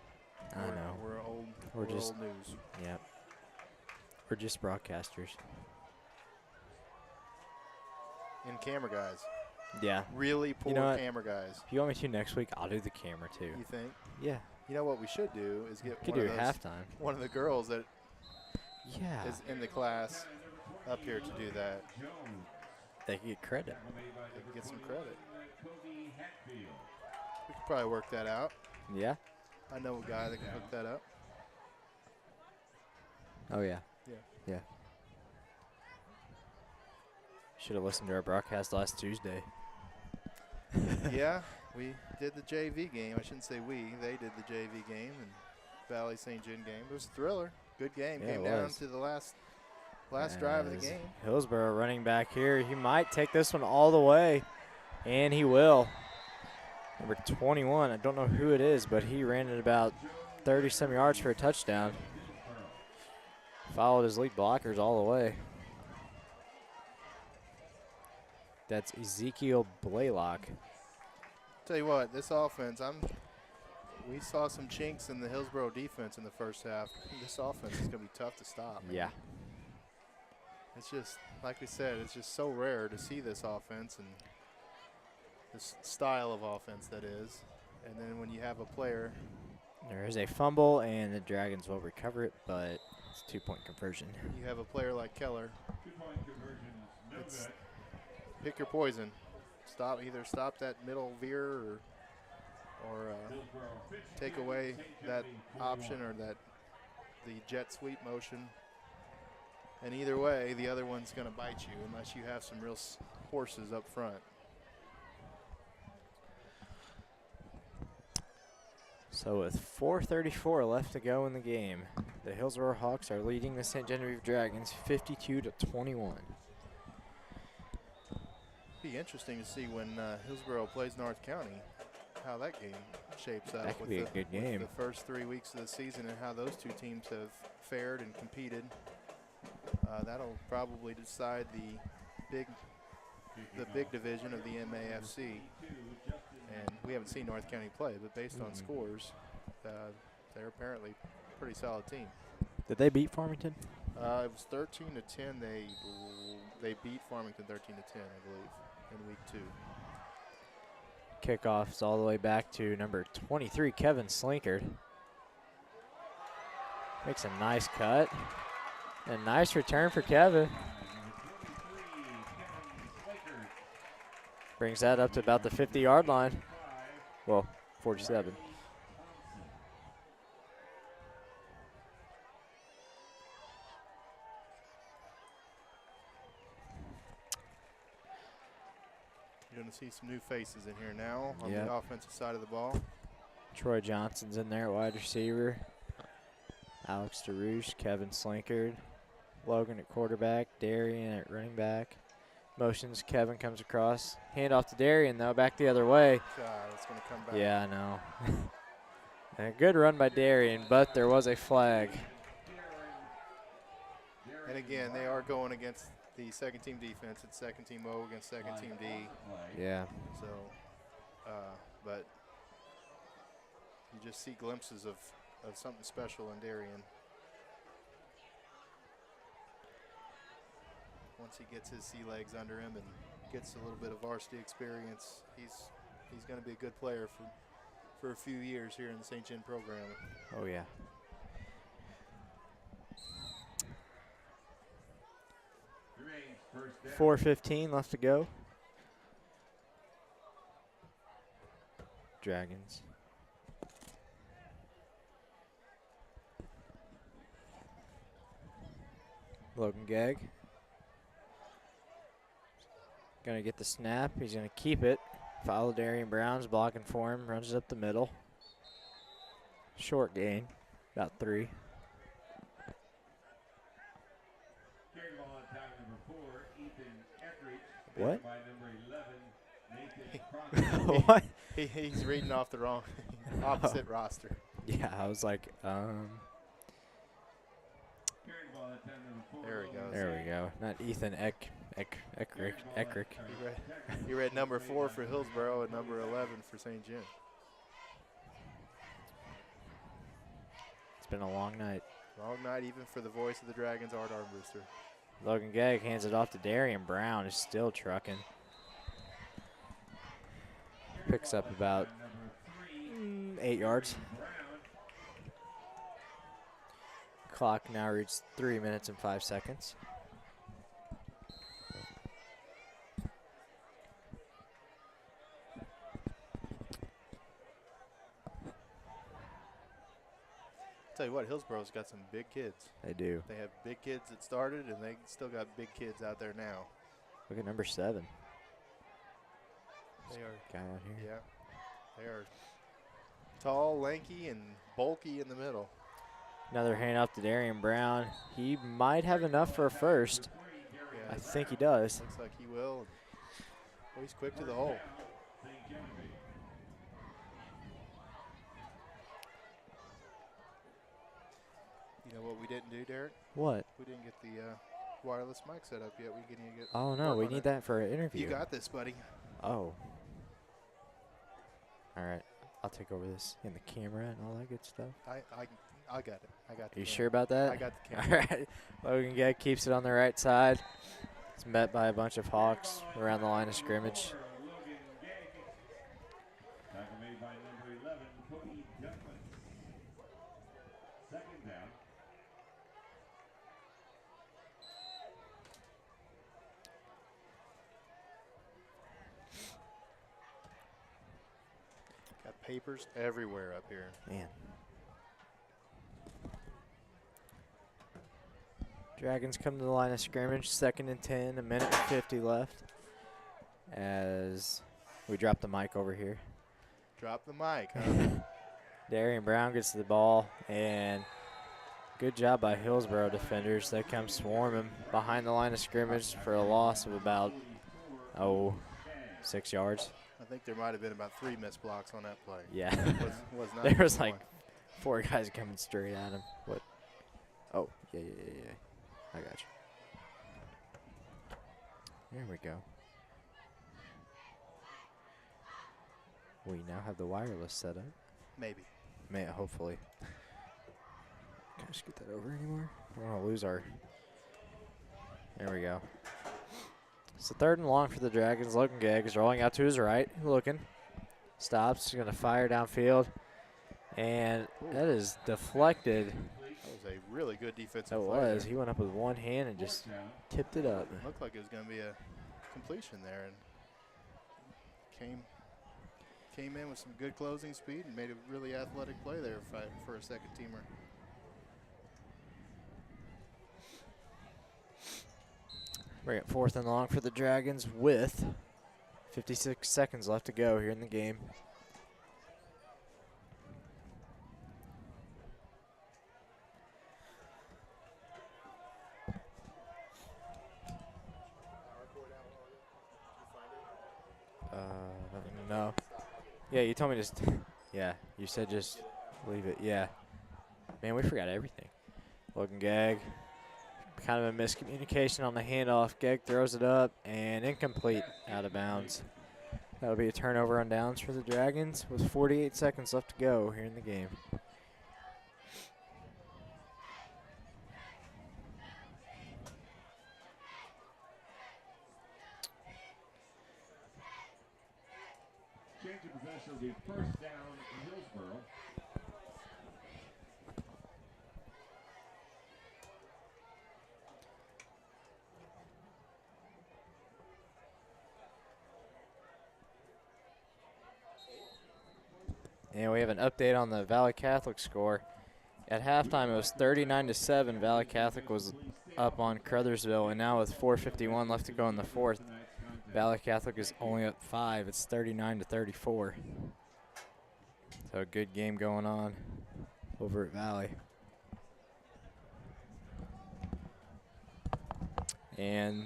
I know. We're old. We're We're just- old news. Yeah. We're just broadcasters. And camera guys. Yeah. Really poor know what? camera guys. If you want me to next week, I'll do the camera too. You think? Yeah. You know what we should do is get Could one do of those, halftime. one of the girls that Yeah. is in the class up here to do that. They could get credit. They can get some credit. We could probably work that out. Yeah. I know a guy that can hook that up. Oh yeah. Yeah. Yeah. Should have listened to our broadcast last Tuesday. Yeah, we did the JV game. I shouldn't say we. They did the JV game and Valley St. John game. It was a thriller. Good game. Yeah, Came it down was. to the last drive of the As game. Hillsboro running back here. He might take this one all the way, and he will. Number 21, I don't know who it is, but he ran it about 30-some yards for a touchdown. Followed his lead blockers all the way. That's Ezekiel Blaylock. Tell you what, this offense, we saw some chinks in the Hillsboro defense in the first half. This offense is going to be tough to stop. Man. Yeah. It's just, like we said, it's just so rare to see this offense and this style of offense that is. And then when you have a player. There is a fumble, and the Dragons will recover it, but it's a 2-point conversion. You have a player like Keller. It's pick your poison. Either stop that middle veer or take away that option or the jet sweep motion. And either way, the other one's going to bite you unless you have some real horses up front. So with 4:34 left to go in the game, the Hillsboro Hawks are leading the St. Genevieve Dragons 52-21. Be interesting to see when Hillsboro plays North County, how that game shapes up. That could with be a the, good with game. the first 3 weeks of the season and how those two teams have fared and competed. That'll probably decide the big division of the MAFC. And we haven't seen North County play, but based on scores, they're apparently a pretty solid team. Did they beat Farmington? It was 13-10. They beat Farmington 13-10, I believe, in week 2. Kickoff's all the way back to number 23, Kevin Slinkard. Makes a nice cut. A nice return for Kevin. Brings that up to about the 50-yard line. Well, 47. You're going to see some new faces in here now on Yep. the offensive side of the ball. Troy Johnson's in there at wide receiver. Alex DeRouche, Kevin Slinkard, Logan at quarterback, Darian at running back. Motions, Kevin comes across. Hand off to Darian, though, back the other way. God, it's going to come back. Yeah, I know. A good run by Darian, but there was a flag. And again, they are going against the second team defense. It's second team O against second team D. Yeah. So, but you just see glimpses of something special in Darian. Once he gets his sea legs under him and gets a little bit of varsity experience, he's going to be a good player for a few years here in the St. John program. Oh, yeah. First 4:15 left to go. Dragons. Logan Gagg. Gonna get the snap. He's gonna keep it. Follow Darian Brown's blocking for him. Runs it up the middle. Short gain, about 3. Carry the ball on time number 4, Ethan Etheridge. What? By number 11, Nathan Crocker. What? He's reading off the wrong opposite roster. Yeah, I was like, Carry the ball on time number 4. There he goes. There we go. Not Ethan Eckrick. You read number 4 for Hillsboro and number 11 for St. John. It's been a long night. Long night even for the voice of the Dragons, Art Armbruster. Logan Gagg hands it off to Darian Brown, who's still trucking. Picks up about 8 yards. Clock now reads 3 minutes and 5 seconds. Tell you what, Hillsboro's got some big kids. They do. They have big kids that started, and they still got big kids out there now. Look at number 7. They are, Guy out here. yeah, they are tall, lanky, and bulky in the middle. Another hand off to Darian Brown. He might have enough for a first. Yeah, I think he does. looks like he will. Oh, he's quick to the hole. You know what we didn't do, Derek? What? We didn't get the wireless mic set up yet. We can get. Oh, no, work we on need it. that for an interview. You got this, buddy. Oh. All right. I'll take over this and the camera and all that good stuff. I got it. I got the Are you camera. sure about that? I got the All camera. right. Logan Gagg keeps it on the right side. It's met by a bunch of Hawks around the line of scrimmage. Tackle made by number 11, Cody Duckman. Second down. Got papers everywhere up here. Man. Dragons come to the line of scrimmage, 2nd and 10, 1:50 left. As we drop the mic over here. Drop the mic, huh? Darian Brown gets the ball, and good job by Hillsboro defenders. They come swarm him behind the line of scrimmage for a loss of about, 6 yards. I think there might have been about 3 missed blocks on that play. Yeah. Was not There even was like one. 4 guys coming straight at him. What? Oh, yeah. I got you. There we go. We now have the wireless set up. Maybe. Hopefully. Can I just get that over anymore? I don't want to lose our. There we go. So 3rd and long for the Dragons. Logan Gegg is rolling out to his right, looking. Stops. He's going to fire downfield. And that is deflected. That was a really good defensive That play was. there. He went up with one hand and just tipped it up. Looked like it was going to be a completion there, and came in with some good closing speed and made a really athletic play there for a second teamer. Bring it 4th and long for the Dragons with 56 seconds left to go here in the game. No. Yeah, you told me just. Yeah, you said just leave it. Yeah. Man, we forgot everything. Logan Gegg. Kind of a miscommunication on the handoff. Gegg throws it up and incomplete, out of bounds. That'll be a turnover on downs for the Dragons with 48 seconds left to go here in the game. Change of possession will be 1st down Hillsboro. And we have an update on the Valley Catholic score. At halftime, it was 39-7. Valley Catholic was up on Crothersville, and now with 4:51 left to go in the 4th, Valley Catholic is only up 5. It's 39-34. So a good game going on over at Valley. And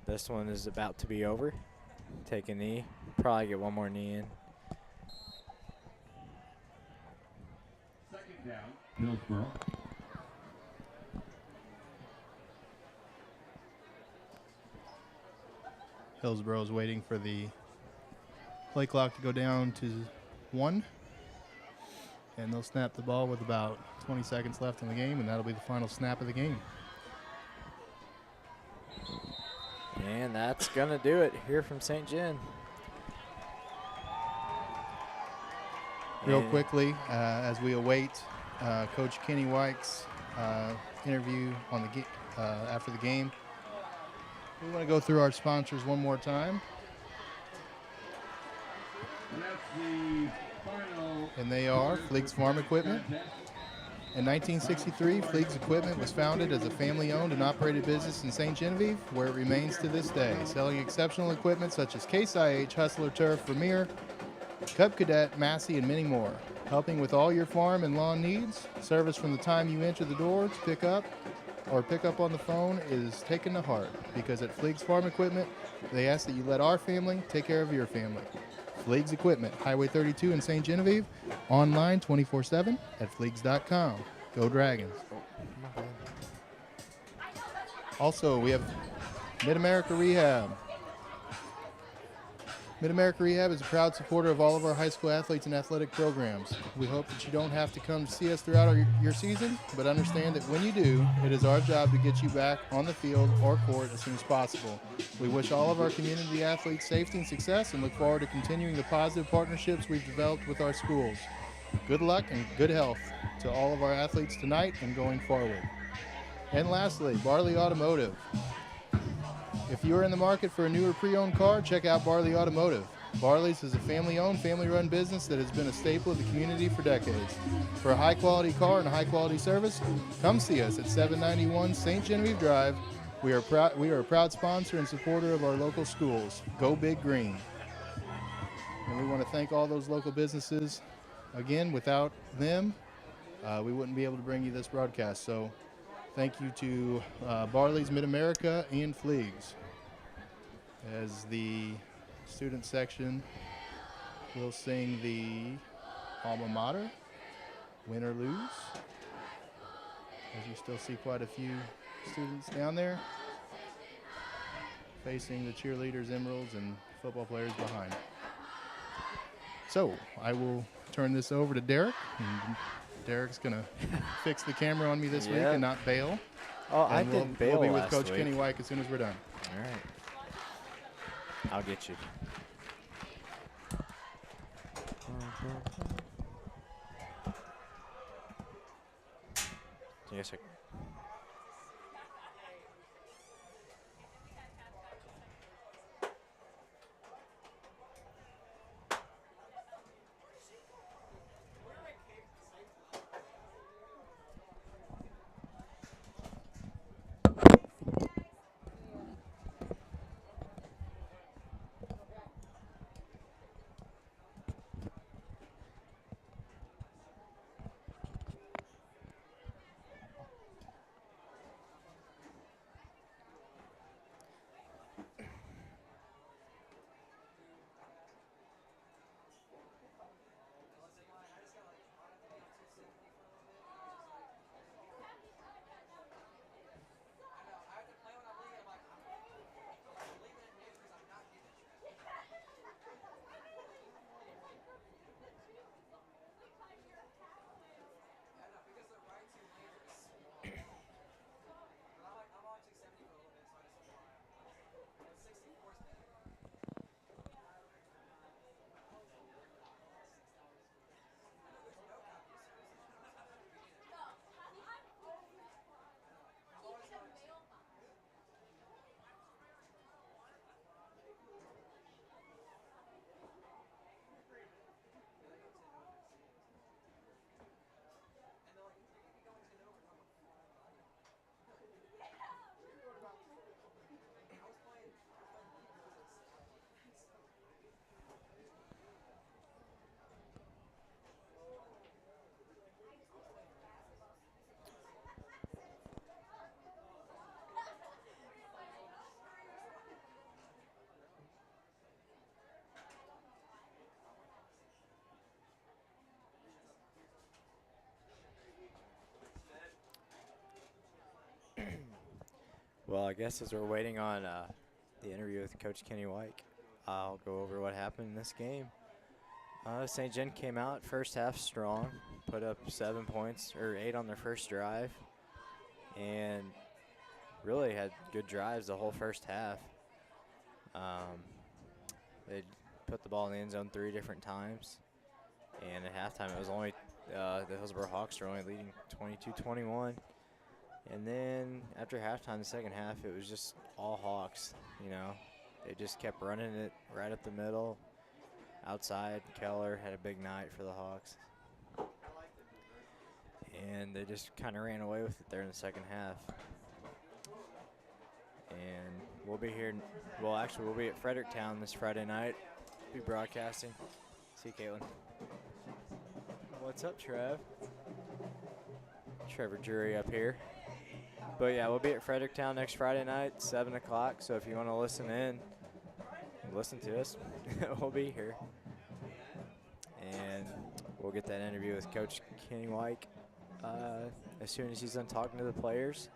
this one is about to be over. Take a knee. Probably get one more knee in. 2nd down Hillsboro. Hillsboro's waiting for the play clock to go down to 1. And they'll snap the ball with about 20 seconds left in the game, and that'll be the final snap of the game. And that's going to do it here from St. John. Real quickly, as we await Coach Kenny White's interview on the after the game, we want to go through our sponsors one more time. And that's the final. And they are Fleeg's Farm Equipment. In 1963, Fleeg's Equipment was founded as a family-owned and operated business in St. Genevieve, where it remains to this day, selling exceptional equipment such as Case IH, Hustler Turf, Vermeer, Cub Cadet, Massey, and many more. Helping with all your farm and lawn needs. Service from the time you enter the door to pick up on the phone is taken to heart, because at Fleeg's Farm Equipment, they ask that you let our family take care of your family. Fleeg's Equipment, Highway 32 in St. Genevieve, online 24/7 at fleegs.com. Go Dragons. Also, we have Mid-America Rehab. Mid-America Rehab is a proud supporter of all of our high school athletes and athletic programs. We hope that you don't have to come to see us throughout your season, but understand that when you do, it is our job to get you back on the field or court as soon as possible. We wish all of our community athletes safety and success and look forward to continuing the positive partnerships we've developed with our schools. Good luck and good health to all of our athletes tonight and going forward. And lastly, Barley Automotive. If you are in the market for a new or pre-owned car, check out Barley Automotive. Barley's is a family-owned, family-run business that has been a staple of the community for decades. For a high-quality car and a high-quality service, come see us at 791 St. Genevieve Drive. We are a proud sponsor and supporter of our local schools. Go Big Green. And we want to thank all those local businesses again, without them, we wouldn't be able to bring you this broadcast. So thank you to Barley's Mid-America and Fleegs, as the student section will sing the alma mater, win or lose, as you still see quite a few students down there facing the cheerleaders, emeralds, and football players behind. So I will turn this over to Derek, and Derek's going to fix the camera on me this week and not bail. Oh, and I didn't bail We'll be with last Coach week. Kenny White as soon as we're done. All right. I'll get you. Yes, sir. Well, I guess as we're waiting on the interview with Coach Kenny White, I'll go over what happened in this game. St. John came out first half strong, put up 7 points, or 8 on their first drive, and really had good drives the whole first half. They put the ball in the end zone 3 different times, and at halftime it was only the Hillsboro Hawks were only leading 22-21. And then after halftime, the second half, it was just all Hawks, you know. They just kept running it right up the middle. Outside, Keller had a big night for the Hawks. And they just kind of ran away with it there in the second half. And we'll be here, well, actually, we'll be at Fredericktown this Friday night. Be broadcasting. See you, Caitlin. What's up, Trev? Trevor Drury up here. But yeah, we'll be at Fredericktown next Friday night, 7 o'clock. So if you want to listen in, listen to us. We'll be here. And we'll get that interview with Coach Kenny White as soon as he's done talking to the players.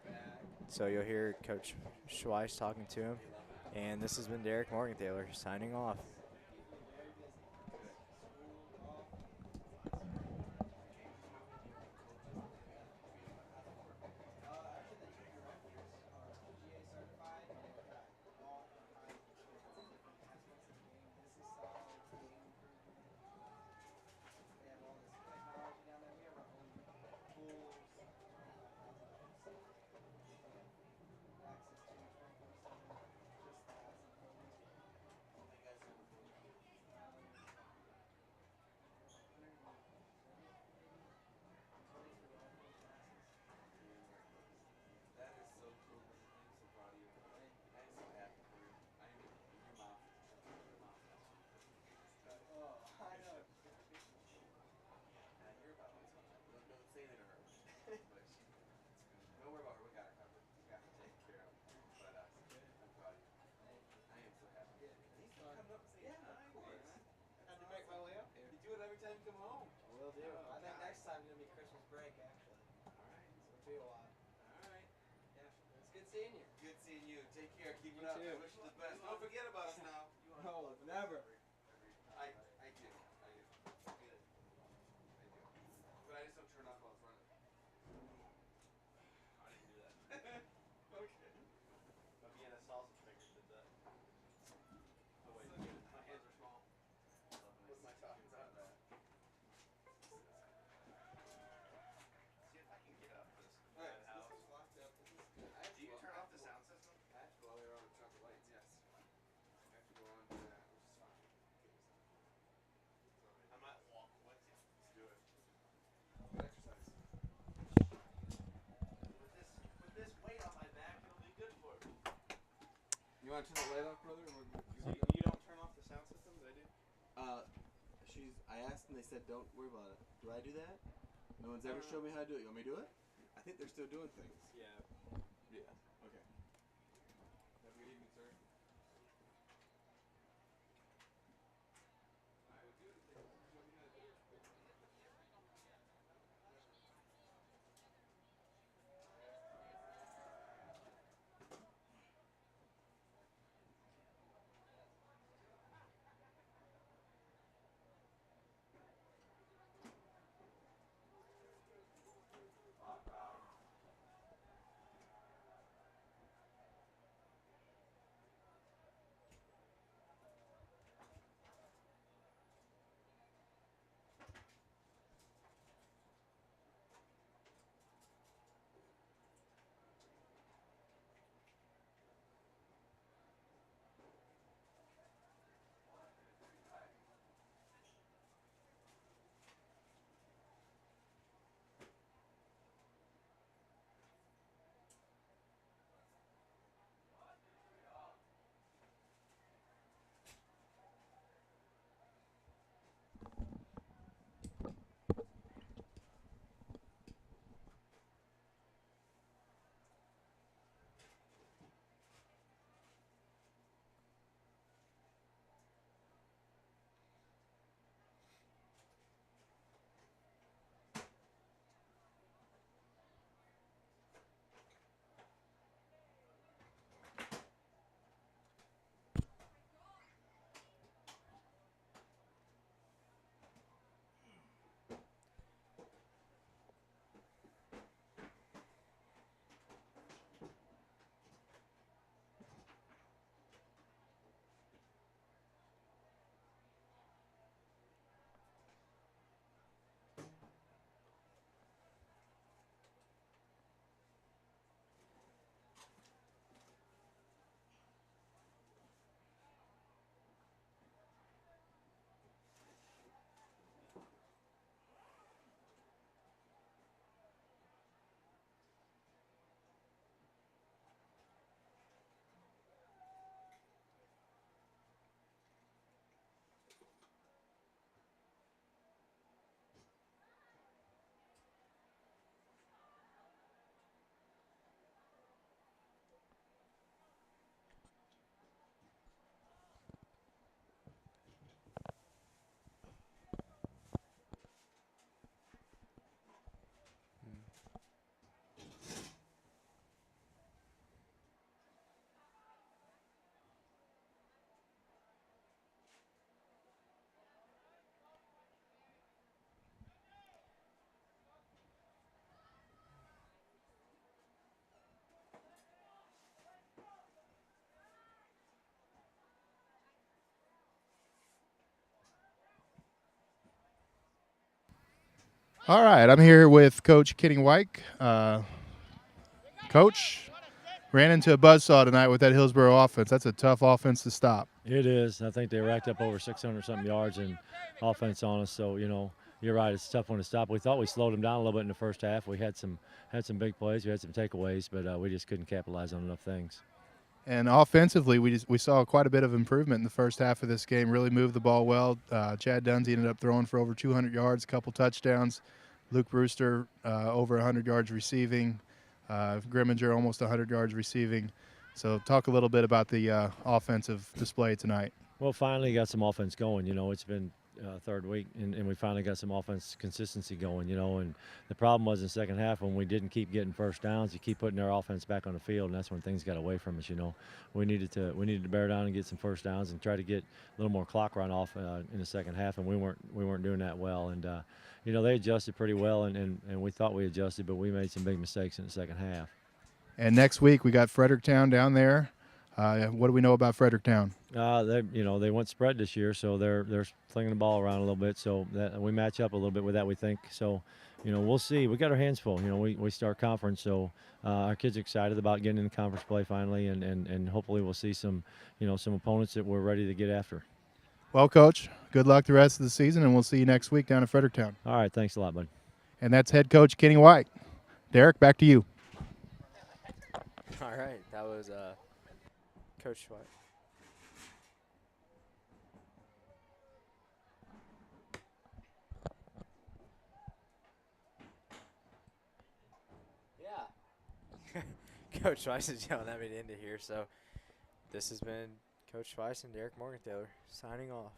So you'll hear Coach Schweiss talking to him. And this has been Derek Morgenthaler signing off. All right. Yeah, it's good seeing you. Good seeing you. Take care. Keep it You up. too. I wish you the best. Don't forget about us now. No, never. I do. I do. Good. I do. But I just don't turn off while it's running. I didn't do that. Okay. My Vienna salsa fingers did that. Oh wait. My hands are small. What am I talking about? See if I can get up this All right. red So house. this is locked up. This is good. Do you turn off the sound system? I have to go all the way around and turn off the lights. Yes. I have to go around and do that, which is fine. Get this done. I might walk with you. Let's do it. Good exercise. With this weight on my back, it'll be good for me. You want to turn the light off, brother? So you don't turn off the sound system? Did I do? I asked and they said don't worry about it. Do I do that? No one's ever showed me how to do it. You want me to do it? I think they're still doing things. Yeah. Yeah. Okay. Have a good evening, sir. I would do it if they showed me how to do it. All right, I'm here with Coach Kenny White. Coach, ran into a buzzsaw tonight with that Hillsboro offense. That's a tough offense to stop. It is. I think they racked up over 600-something yards in offense on us. So, you're right. It's a tough one to stop. We thought we slowed them down a little bit in the first half. We had some big plays. We had some takeaways, but we just couldn't capitalize on enough things. And offensively, we saw quite a bit of improvement in the first half of this game. Really moved the ball well. Chad Dunsey ended up throwing for over 200 yards, a couple touchdowns. Luke Brewster over 100 yards receiving. Grimminger almost 100 yards receiving. So talk a little bit about the offensive display tonight. Well, finally got some offense going. It's been third week, and we finally got some offense consistency going, you know. And the problem was in the second half when we didn't keep getting first downs, you keep putting our offense back on the field, and that's when things got away from us, you know. We needed to bear down and get some first downs and try to get a little more clock run off in the second half, and we weren't doing that well. And you know, they adjusted pretty well, and we thought we adjusted, but we made some big mistakes in the second half. And next week we got Fredericktown down there. What do we know about Fredericktown? They went spread this year, so they're flinging the ball around a little bit. So that we match up a little bit with that, we think. So, you know, we'll see. We got our hands full. You know, we start conference, so our kids are excited about getting into conference play finally, and hopefully we'll see some opponents that we're ready to get after. Well, Coach, good luck the rest of the season, and we'll see you next week down at Fredericktown. All right, thanks a lot, bud. And that's head coach Kenny White. Derek, back to you. All right, that was Coach White. Yeah. Coach Weiss is yelling at me to end it here, so this has been Coach Weiss and Derek Morgenthaler signing off.